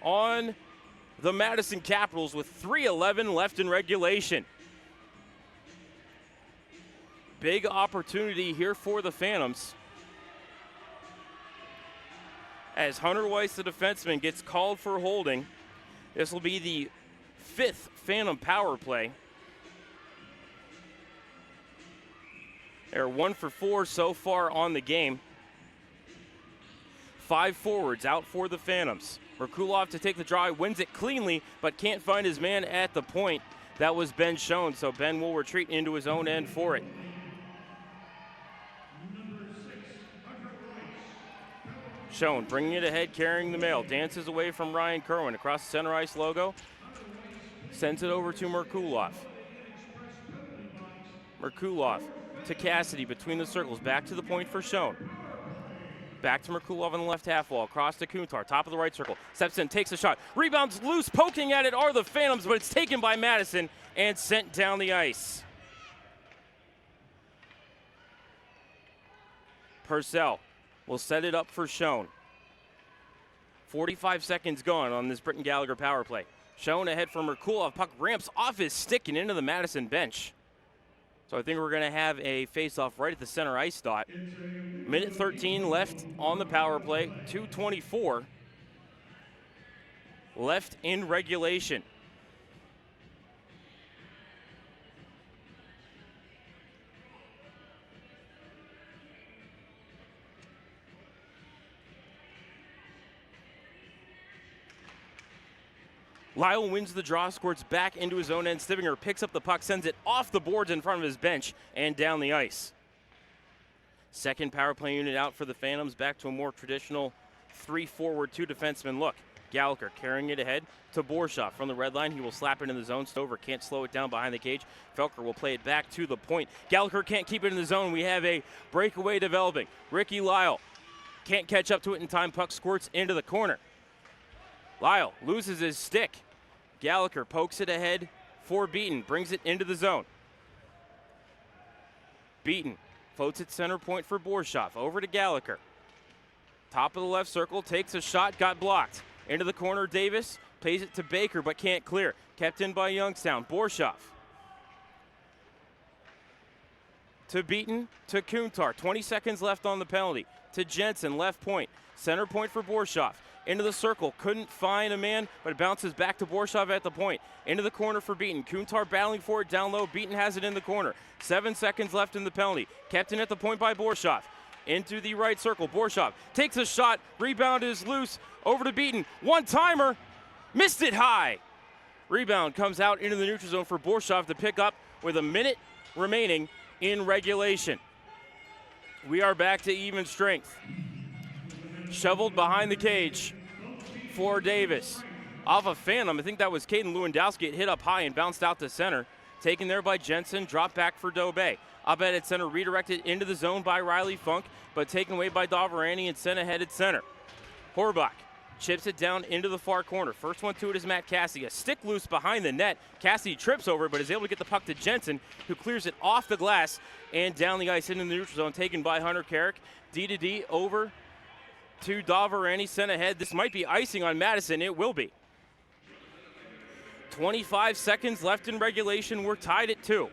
on the Madison Capitals with 3:11 left in regulation. Big opportunity here for the Phantoms, as Hunter Weiss, the defenseman, gets called for holding. This will be the 5th Phantom power play. They're 1 for 4 so far on the game. 5 forwards out for the Phantoms. Merkulov to take the draw, wins it cleanly, but can't find his man at the point. That was Ben Schoen, so Ben will retreat into his own end for it. Schoen bringing it ahead, carrying the mail. Dances away from Ryan Kerwin across the center ice logo. Sends it over to Merkulov. Merkulov to Cassidy between the circles. Back to the point for Schoen. Back to Merkulov on the left half wall. Across to Kuntar. Top of the right circle. Steps in, takes a shot. Rebounds loose. Poking at it are the Phantoms, but it's taken by Madison and sent down the ice. Purcell will set it up for Schoen. 45 seconds gone on this Britton Gallagher power play. Schoen ahead for Merkulov. Puck ramps off his stick and into the Madison bench. So I think we're going to have a face-off right at the center ice dot. Minute 13 left on the power play. 2:24 left in regulation. Lyle wins the draw, squirts back into his own end. Stibinger picks up the puck, sends it off the boards in front of his bench and down the ice. Second power play unit out for the Phantoms, back to a more traditional 3-forward, 2 defenseman look. Gallagher carrying it ahead to Borshoff from the red line. He will slap it in the zone. Stover can't slow it down behind the cage. Felker will play it back to the point. Gallagher can't keep it in the zone. We have a breakaway developing. Ricky Lyle can't catch up to it in time. Puck squirts into the corner. Lyle loses his stick. Gallagher pokes it ahead for Beaton, brings it into the zone. Beaton floats it center point for Borshoff. Over to Gallagher. Top of the left circle, takes a shot, got blocked. Into the corner, Davis pays it to Baker, but can't clear. Kept in by Youngstown. Borshoff to Beaton, to Kuntar. 20 seconds left on the penalty. To Jensen, left point. Center point for Borshoff. into the circle. Couldn't find a man, but it bounces back to Borshov at the point. Into the corner for Beaton. Kuntar battling for it down low. Beaton has it in the corner. 7 seconds left in the penalty. Kept in at the point by Borshov. Into the right circle. Borshov takes a shot. Rebound is loose. Over to Beaton. One-timer. Missed it high. Rebound comes out into the neutral zone for Borshov to pick up with a minute remaining in regulation. We are back to even strength. Shoveled behind the cage for Davis. Off a Phantom, I think that was Caden Lewandowski. It hit up high and bounced out to center. Taken there by Jensen, drop back for Dobe. Up at center, redirected into the zone by Riley Funk, but taken away by Davarani and sent ahead at center. Horbach chips it down into the far corner. First one to it is Matt Cassidy. A stick loose behind the net. Cassidy trips over it, but is able to get the puck to Jensen, who clears it off the glass and down the ice into the neutral zone, taken by Hunter Carrick. D over to Davarani, sent ahead. This might be icing on Madison. It will be. 25 seconds left in regulation. We're tied at 2.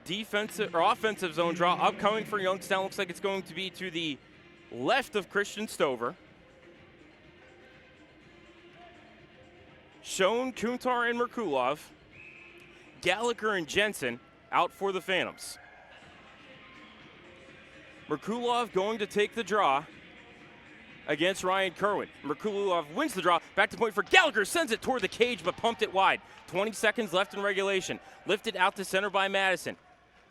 Defensive or offensive zone draw upcoming for Youngstown. Looks like it's going to be to the left of Christian Stover. Schoen, Kuntar, and Merkulov. Gallagher and Jensen out for the Phantoms. Merkulov going to take the draw against Ryan Kerwin. Merkulov wins the draw. Back to point for Gallagher. Sends it toward the cage, but pumped it wide. 20 seconds left in regulation. Lifted out to center by Madison.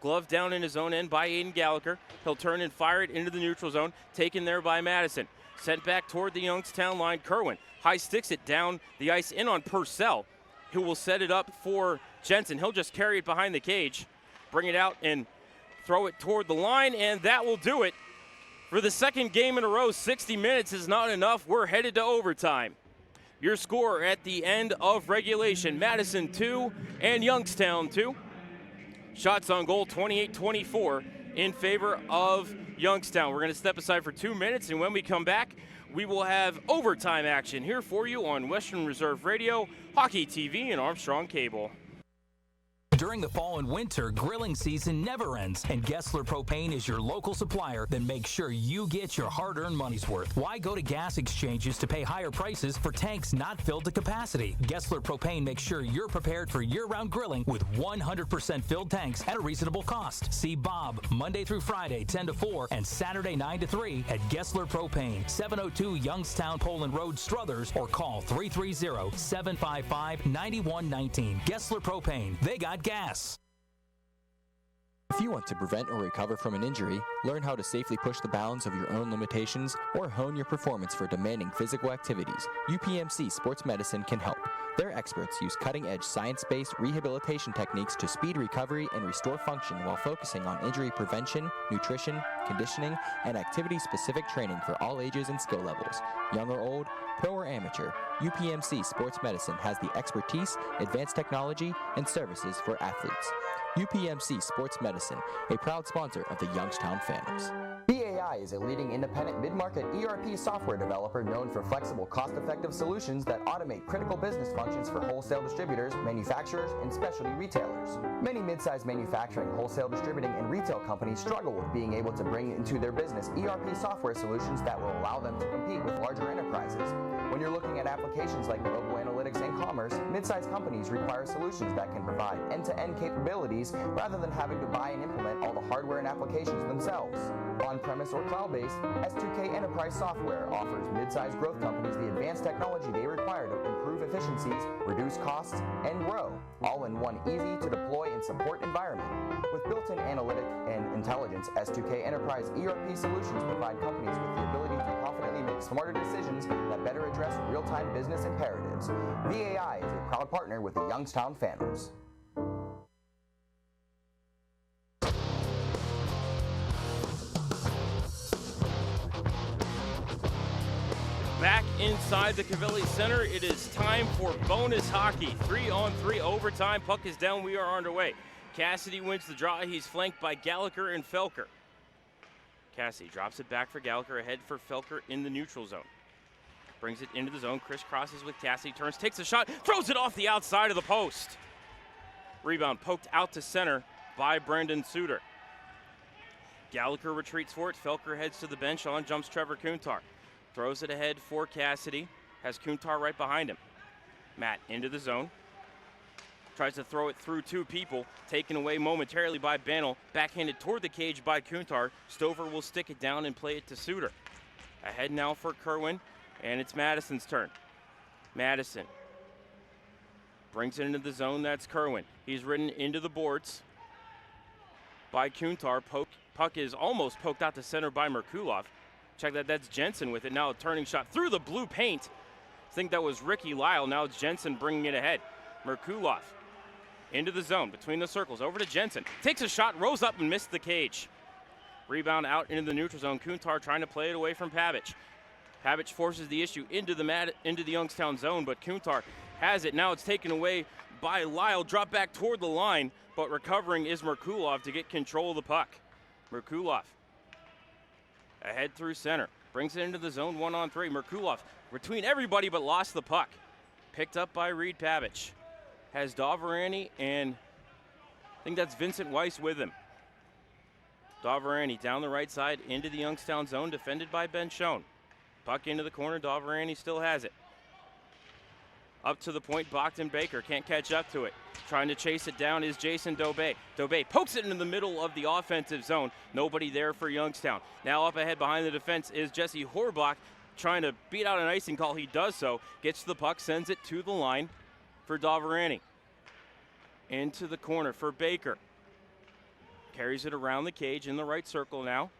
Glove down in his own end by Aiden Gallagher. He'll turn and fire it into the neutral zone. Taken there by Madison. Sent back toward the Youngstown line. Kerwin high sticks it down the ice in on Purcell, who will set it up for Jensen. He'll just carry it behind the cage, bring it out and throw it toward the line, and that will do it. For the second game in a row, 60 minutes is not enough. We're headed to overtime. Your score at the end of regulation, Madison 2 and Youngstown 2. Shots on goal, 28-24 in favor of Youngstown. We're going to step aside for 2 minutes, and when we come back, we will have overtime action here for you on Western Reserve Radio, Hockey TV, and Armstrong Cable. During the fall and winter, grilling season never ends, and Gessler Propane is your local supplier. Then make sure you get your hard-earned money's worth. Why go to gas exchanges to pay higher prices for tanks not filled to capacity? Gessler Propane makes sure you're prepared for year-round grilling with 100% filled tanks at a reasonable cost. See Bob Monday through Friday, 10 to 4, and Saturday, 9 to 3 at Gessler Propane, 702 Youngstown Poland Road, Struthers, or call 330-755-9119. Gessler Propane. They got gas. If you want to prevent or recover from an injury, learn how to safely push the bounds of your own limitations, or hone your performance for demanding physical activities, UPMC Sports Medicine can help. Their experts use cutting-edge science-based rehabilitation techniques to speed recovery and restore function while focusing on injury prevention, nutrition, conditioning, and activity-specific training for all ages and skill levels. Young or old, pro or amateur, UPMC Sports Medicine has the expertise, advanced technology, and services for athletes. UPMC Sports Medicine, a proud sponsor of the Youngstown Phantoms. BAI is a leading independent mid-market ERP software developer known for flexible, cost-effective solutions that automate critical business functions for wholesale distributors, manufacturers, and specialty retailers. Many mid-sized manufacturing, wholesale distributing, and retail companies struggle with being able to bring into their business ERP software solutions that will allow them to compete with larger enterprises. When you're looking at applications like mobile analytics and commerce, mid-sized companies require solutions that can provide end-to-end capabilities rather than having to buy and implement all the hardware and applications themselves. On-premise or cloud-based, S2K Enterprise Software offers mid-sized growth companies the advanced technology they require to improve efficiencies, reduce costs, and grow, all in one easy-to-deploy and support environment. With built-in analytic and intelligence, S2K Enterprise ERP solutions provide companies with the ability to confidently make smarter decisions that better address real-time business imperatives. VAI is a proud partner with the Youngstown Phantoms. Back inside the COVELLI Center, it is time for bonus hockey. 3-on-3 overtime. Puck is down. We are underway. Cassidy wins the draw. He's flanked by Gallagher and Felker. Cassidy drops it back for Gallagher, ahead for Felker in the neutral zone. Brings it into the zone, crisscrosses with Cassidy, turns, takes a shot, throws it off the outside of the post. Rebound poked out to center by Brendan Suter. Gallagher retreats for it. Felker heads to the bench. On jumps Trevor Kuntar. Throws it ahead for Cassidy. Has Kuntar right behind him. Matt into the zone. Tries to throw it through two people. Taken away momentarily by Banel. Backhanded toward the cage by Kuntar. Stover will stick it down and play it to Suter. Ahead now for Kerwin. And it's Madison's turn. Madison brings it into the zone. That's Kerwin. He's ridden into the boards by Kuntar. Puck is almost poked out to center by Merkulov. Check that. That's Jensen with it. Now a turning shot through the blue paint. I think that was Ricky Lyle. Now it's Jensen bringing it ahead. Merkulov into the zone between the circles. Over to Jensen. Takes a shot, rose up and missed the cage. Rebound out into the neutral zone. Kuntar trying to play it away from Pavic. Pavic forces the issue into the Youngstown zone, but Kuntar has it. Now it's taken away by Lyle. Drop back toward the line, but recovering is Merkulov to get control of the puck. Merkulov ahead through center. Brings it into the zone 1-on-3. Merkulov between everybody but lost the puck. Picked up by Reed Pavic. Has Doverani and I think that's Vincent Weiss with him. Doverani down the right side into the Youngstown zone, defended by Ben Schoen. Puck into the corner, Doverani still has it. Up to the point, Bogdan Baker can't catch up to it. Trying to chase it down is Jason Dobé. Dobé pokes it into the middle of the offensive zone. Nobody there for Youngstown. Now up ahead behind the defense is Jesse Horbach trying to beat out an icing call. He does so, gets the puck, sends it to the line for Doverani. Into the corner for Baker. Carries it around the cage in the right circle now.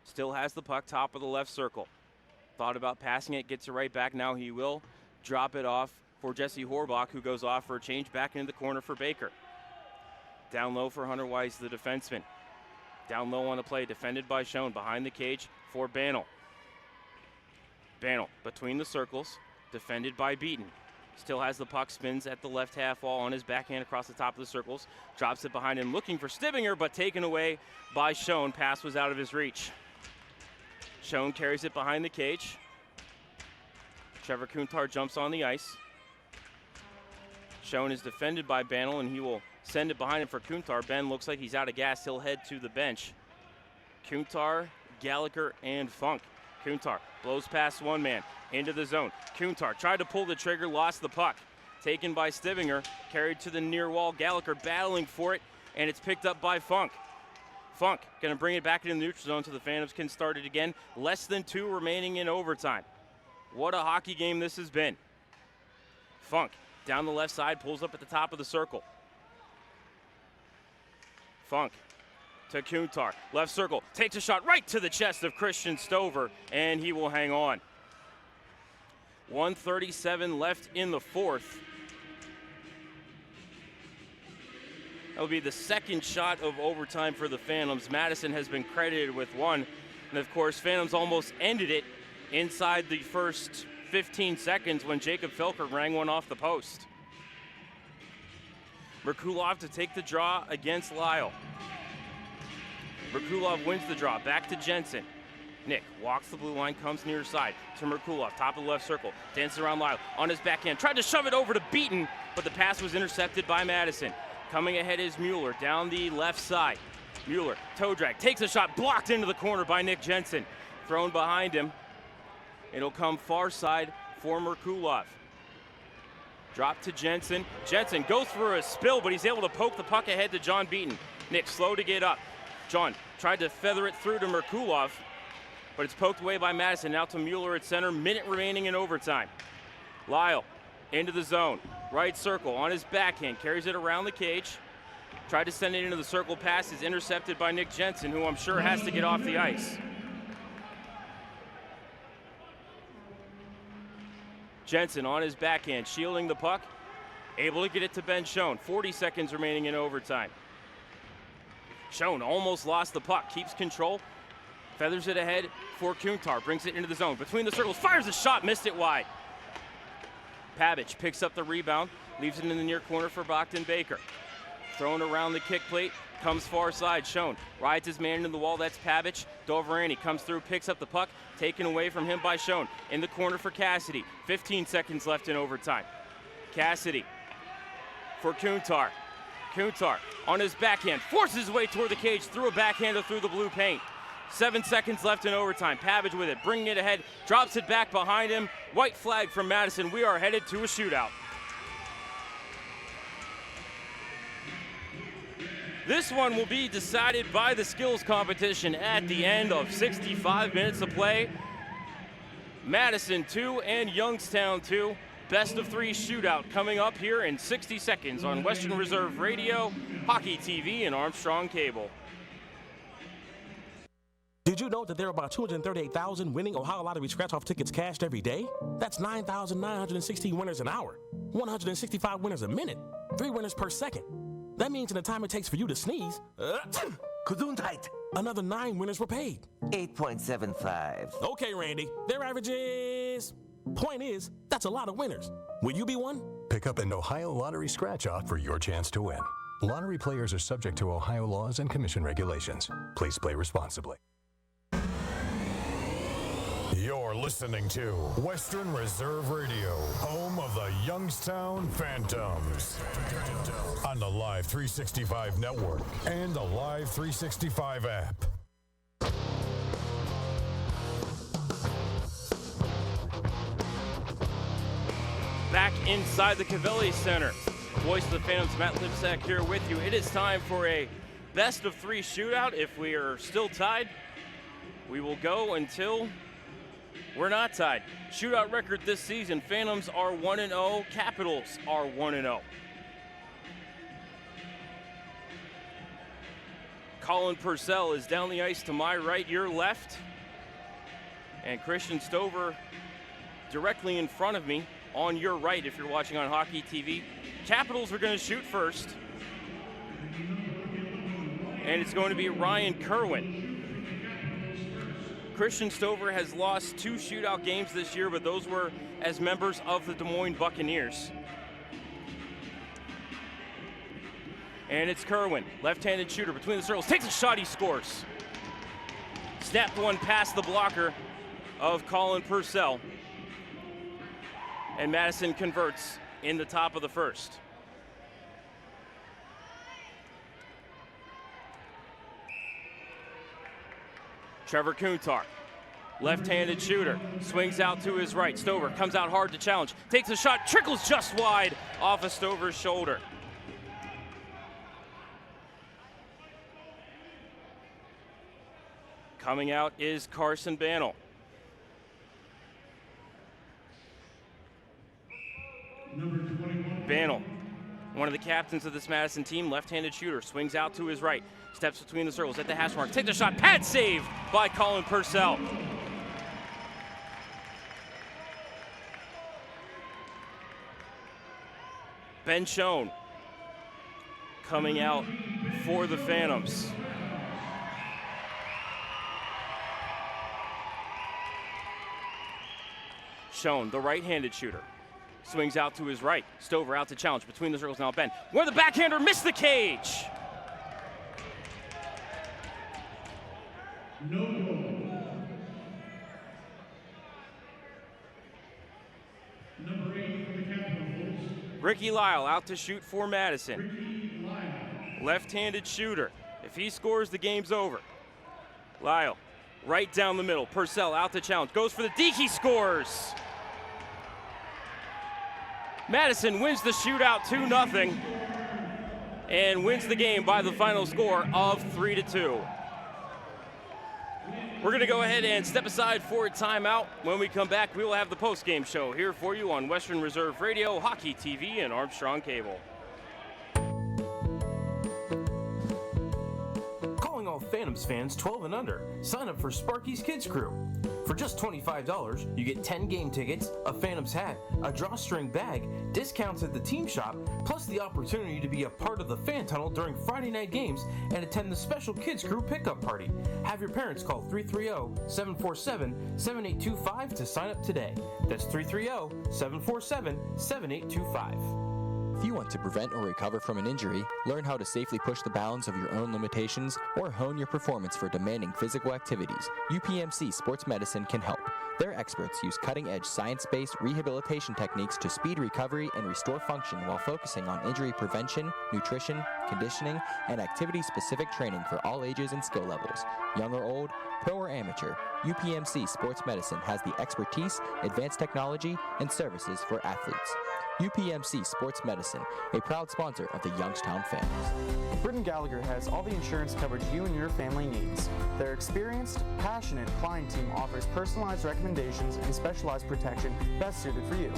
Still has the puck, top of the left circle. Thought about passing it, gets it right back. Now he will drop it off for Jesse Horbach, who goes off for a change back into the corner for Baker. Down low for Hunter Weiss, the defenseman. Down low on the play, defended by Schoen. Behind the cage for Banel. Banel between the circles, defended by Beaton. Still has the puck, spins at the left half wall on his backhand across the top of the circles. Drops it behind him, looking for Stibinger, but taken away by Schoen. Pass was out of his reach. Schoen carries it behind the cage. Trevor Kuntar jumps on the ice. Schoen is defended by Banel, and he will send it behind him for Kuntar. Ben looks like he's out of gas. He'll head to the bench. Kuntar, Gallagher, and Funk. Kuntar blows past one man into the zone. Kuntar tried to pull the trigger, lost the puck. Taken by Stibinger, carried to the near wall. Gallagher battling for it, and it's picked up by Funk. Funk going to bring it back into the neutral zone so the Phantoms can start it again. Less than 2 remaining in overtime. What a hockey game this has been. Funk down the left side, pulls up at the top of the circle. Funk to Kuntar, left circle, takes a shot right to the chest of Christian Stover, and he will hang on. 1:37 left in the fourth. That will be the second shot of overtime for the Phantoms. Madison has been credited with one. And of course, Phantoms almost ended it inside the first 15 seconds when Jacob Felker rang one off the post. Merkulov to take the draw against Lyle. Merkulov wins the draw, back to Jensen. Nick walks the blue line, comes near side to Merkulov, top of the left circle, dances around Lyle on his backhand, tried to shove it over to Beaton, but the pass was intercepted by Madison. Coming ahead is Mueller down the left side. Mueller, toe drag, takes a shot, blocked into the corner by Nick Jensen. Thrown behind him. It'll come far side for Merkulov. Drop to Jensen. Jensen goes for a spill, but he's able to poke the puck ahead to John Beaton. Nick slow to get up. John tried to feather it through to Merkulov, but it's poked away by Madison. Now to Mueller at center, minute remaining in overtime. Lyle into the zone, right circle on his backhand, carries it around the cage. Tried to send it into the circle, pass is intercepted by Nick Jensen, who I'm sure has to get off the ice. Jensen on his backhand, shielding the puck, able to get it to Ben Schoen. 40 seconds remaining in overtime. Schoen almost lost the puck, keeps control, feathers it ahead for Kuntar, brings it into the zone, between the circles, fires a shot, missed it wide. Pavic picks up the rebound, leaves it in the near corner for Bogdan Baker. Thrown around the kick plate, comes far side, Schoen rides his man into the wall, that's Pavic. Doverani comes through, picks up the puck, taken away from him by Schoen. In the corner for Cassidy, 15 seconds left in overtime. Cassidy for Kuntar. Kuntar on his backhand, forces his way toward the cage, through a backhander through the blue paint. 7 seconds left in overtime. Pavage with it, bringing it ahead, drops it back behind him. White flag from Madison. We are headed to a shootout. This one will be decided by the skills competition at the end of 65 minutes of play. Madison 2 and Youngstown 2. Best of 3 shootout coming up here in 60 seconds on Western Reserve Radio, Hockey TV, and Armstrong Cable. Did you know that there are about 238,000 winning Ohio Lottery scratch-off tickets cashed every day? That's 9,916 winners an hour, 165 winners a minute, 3 winners per second. That means in the time it takes for you to sneeze, another 9 winners were paid. 8.75. Okay, Randy, their average is... Point is, that's a lot of winners. Will you be one? Pick up an Ohio Lottery scratch-off for your chance to win. Lottery players are subject to Ohio laws and commission regulations. Please play responsibly. You're listening to Western Reserve Radio, home of the Youngstown Phantoms. On the Live 365 network and the Live 365 app. Back inside the COVELLI Center. Voice of the Phantoms, Matt Lipsack here with you. It is time for a best of 3 shootout. If we are still tied, we will go until we're not tied. Shootout record this season, Phantoms are 1-0, Capitals are 1-0. Colin Purcell is down the ice to my right, your left. And Christian Stover directly in front of me on your right if you're watching on Hockey TV. Capitals are going to shoot first. And it's going to be Ryan Kerwin. Christian Stover has lost 2 shootout games this year, but those were as members of the Des Moines Buccaneers. And it's Kerwin, left-handed shooter between the circles, takes a shot, he scores. Snapped one past the blocker of Colin Purcell. And Madison converts in the top of the first. Trevor Kuntar, left-handed shooter, swings out to his right. Stover comes out hard to challenge, takes a shot, trickles just wide off of Stover's shoulder. Coming out is Carson Bannell. Bannell, one of the captains of this Madison team, left-handed shooter, swings out to his right, steps between the circles at the hash mark, takes a shot, pad save by Colin Purcell. Ben Schoen coming out for the Phantoms. Schoen, the right-handed shooter, swings out to his right. Stover out to challenge between the circles now. Ben, where the backhander missed the cage. No goal. Number 8 for the Capitals. Ricky Lyle out to shoot for Madison. Ricky Lyle. Left-handed shooter. If he scores, the game's over. Lyle, right down the middle. Purcell out to challenge. Goes for the deke, he scores. Madison wins the shootout 2-0 and wins the game by the final score of 3-2. We're going to go ahead and step aside for a timeout. When we come back, we will have the post-game show here for you on Western Reserve Radio, Hockey TV, and Armstrong Cable. Calling all Phantoms fans 12 and under. Sign up for Sparky's Kids Crew. For just $25, you get 10 game tickets, a Phantoms hat, a drawstring bag, discounts at the team shop, plus the opportunity to be a part of the fan tunnel during Friday night games and attend the special Kids Crew pickup party. Have your parents call 330-747-7825 to sign up today. That's 330-747-7825. If you want to prevent or recover from an injury, learn how to safely push the bounds of your own limitations, or hone your performance for demanding physical activities, UPMC Sports Medicine can help. Their experts use cutting-edge science-based rehabilitation techniques to speed recovery and restore function while focusing on injury prevention, nutrition, conditioning, and activity-specific training for all ages and skill levels. Young or old, pro or amateur, UPMC Sports Medicine has the expertise, advanced technology, and services for athletes. UPMC Sports Medicine, a proud sponsor of the Youngstown Phantoms. Britton Gallagher has all the insurance coverage you and your family needs. Their experienced, passionate client team offers personalized recommendations and specialized protection best suited for you.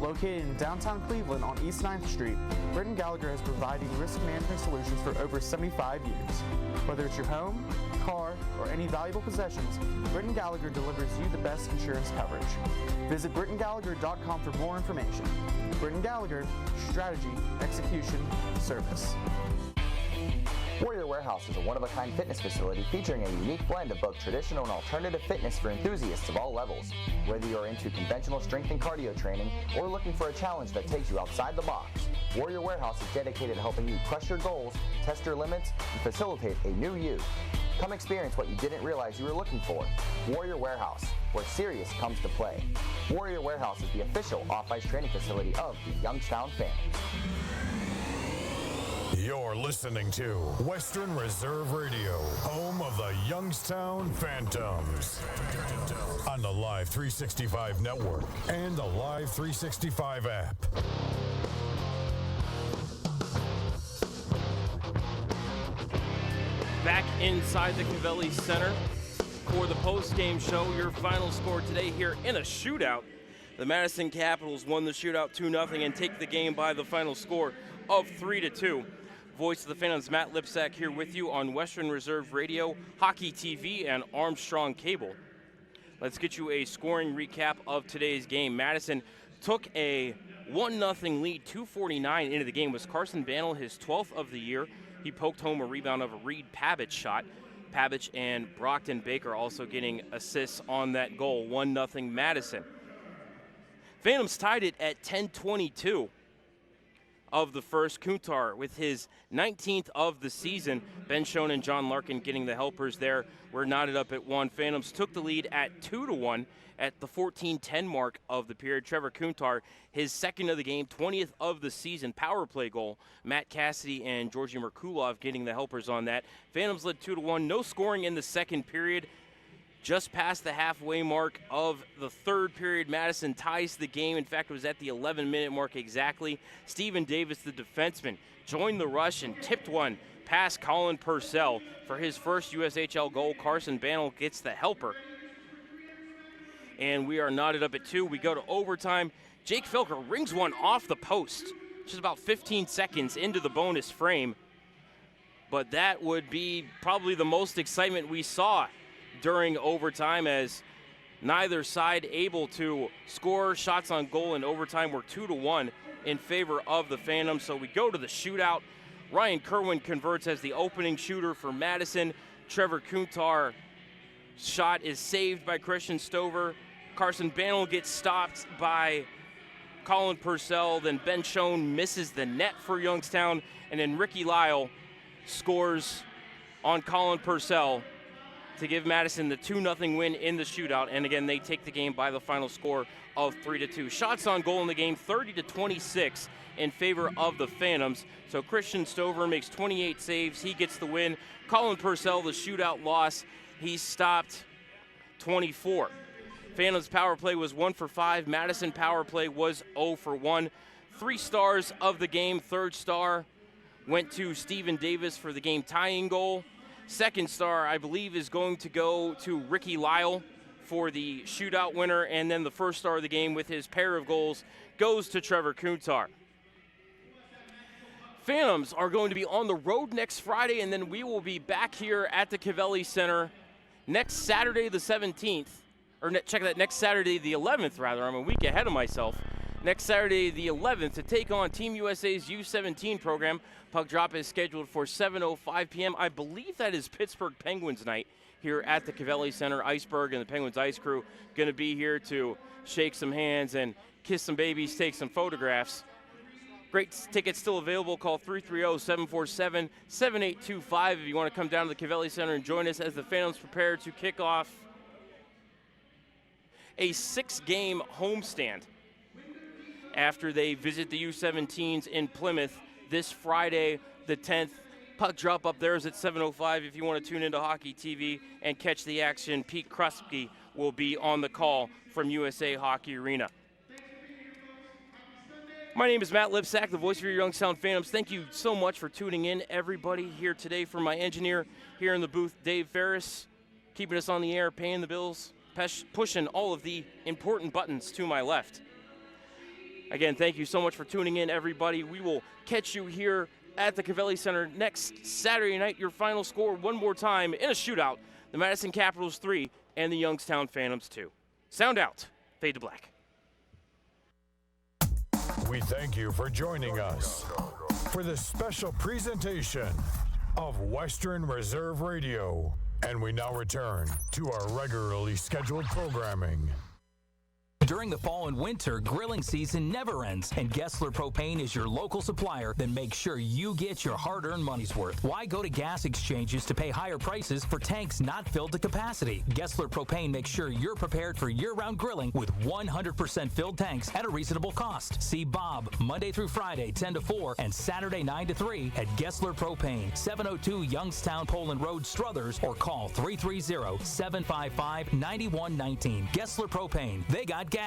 Located in downtown Cleveland on East 9th Street, Britton Gallagher has provided risk management solutions for over 75 years. Whether it's your home, car, or any valuable possessions, Britton Gallagher delivers you the best insurance coverage. Visit BrittonGallagher.com for more information. Britton Gallagher, strategy, execution, service. Warrior Warehouse is a one-of-a-kind fitness facility featuring a unique blend of both traditional and alternative fitness for enthusiasts of all levels. Whether you're into conventional strength and cardio training or looking for a challenge that takes you outside the box, Warrior Warehouse is dedicated to helping you crush your goals, test your limits, and facilitate a new you. Come experience what you didn't realize you were looking for. Warrior Warehouse, where serious comes to play. Warrior Warehouse is the official off-ice training facility of the Youngstown Phantoms. You're listening to Western Reserve Radio, home of the Youngstown Phantoms. On the Live 365 network and the Live 365 app. Back inside the COVELLI Center for the post-game show. Your final score today here in a shootout. The Madison Capitals won the shootout 2-0 and take the game by the final score of 3-2. Voice of the Phantoms, Matt Lipsack, here with you on Western Reserve Radio, Hockey TV, and Armstrong Cable. Let's get you a scoring recap of today's game. Madison took a 1-0 lead, 2:49 into the game. Was Carson Banel his 12th of the year? He poked home a rebound of a Reed Pabich shot. Pabich and Brockton Baker also getting assists on that goal. 1-0 Madison. Phantoms tied it at 10:22 of the first. Kuntar with his 19th of the season. Ben Schoen and John Larkin getting the helpers there. We're knotted up at 1. Phantoms took the lead at 2-1 at the 14:10 mark of the period. Trevor Kuntar, his second of the game, 20th of the season, power play goal. Matt Cassidy and Georgi Merkulov getting the helpers on that. Phantoms led 2-1. No scoring in the second period. Just past the halfway mark of the third period, Madison ties the game. In fact, it was at the 11-minute mark exactly. Steven Davis, the defenseman, joined the rush and tipped one past Colin Purcell for his first USHL goal. Carson Banel gets the helper. And we are knotted up at 2. We go to overtime. Jake Filker rings one off the post, just about 15 seconds into the bonus frame. But that would be probably the most excitement we saw during overtime, as neither side able to score. Shots on goal in overtime were 2-1 in favor of the Phantoms. So we go to the shootout. Ryan Kerwin converts as the opening shooter for Madison. Trevor Kuntar shot is saved by Christian Stover. Carson Banel gets stopped by Colin Purcell. Then Ben Schoen misses the net for Youngstown. And then Ricky Lyle scores on Colin Purcell to give Madison the 2-0 win in the shootout. And again, they take the game by the final score of 3-2. Shots on goal in the game, 30-26 in favor of the Phantoms. So Christian Stover makes 28 saves. He gets the win. Colin Purcell, the shootout loss, he stopped 24. Phantoms power play was 1 for 5. Madison power play was 0 for 1. 3 stars of the game. Third star went to Steven Davis for the game tying goal. Second star, I believe, is going to go to Ricky Lyle for the shootout winner. And then the first star of the game with his pair of goals goes to Trevor Kuntar. Phantoms are going to be on the road next Friday, and then we will be back here at the COVELLI Center next Saturday the 17th. Or check that, next Saturday the 11th, rather. I'm a week ahead of myself. Next Saturday the 11th to take on Team USA's U17 program. Puck drop is scheduled for 7:05 p.m. I believe that is Pittsburgh Penguins night here at the COVELLI Center. Iceberg and the Penguins ice crew going to be here to shake some hands and kiss some babies, take some photographs. Great tickets still available. Call 330-747-7825 if you want to come down to the COVELLI Center and join us as the Phantoms prepare to kick off a 6-game homestand after they visit the U17s in Plymouth this Friday, the 10th. Puck drop up there is at 7:05 if you want to tune into Hockey TV and catch the action. Pete Krusky will be on the call from USA Hockey Arena. My name is Matt Lipsack, the voice of your Youngstown Phantoms. Thank you so much for tuning in, everybody, here today. For my engineer here in the booth, Dave Ferris, keeping us on the air, paying the bills, pushing all of the important buttons to my left. Again, thank you so much for tuning in, everybody. We will catch you here at the COVELLI Center next Saturday night. Your final score one more time in a shootout. The Madison Capitals 3 and the Youngstown Phantoms 2. Sound out. Fade to black. We thank you for joining us for this special presentation of Western Reserve Radio. And we now return to our regularly scheduled programming. During the fall and winter, grilling season never ends, and Gessler Propane is your local supplier. Then make sure you get your hard-earned money's worth. Why go to gas exchanges to pay higher prices for tanks not filled to capacity? Gessler Propane makes sure you're prepared for year-round grilling with 100% filled tanks at a reasonable cost. See Bob Monday through Friday, 10 to 4, and Saturday, 9 to 3 at Gessler Propane, 702 Youngstown Poland Road, Struthers, or call 330-755-9119. Gessler Propane. They got gas.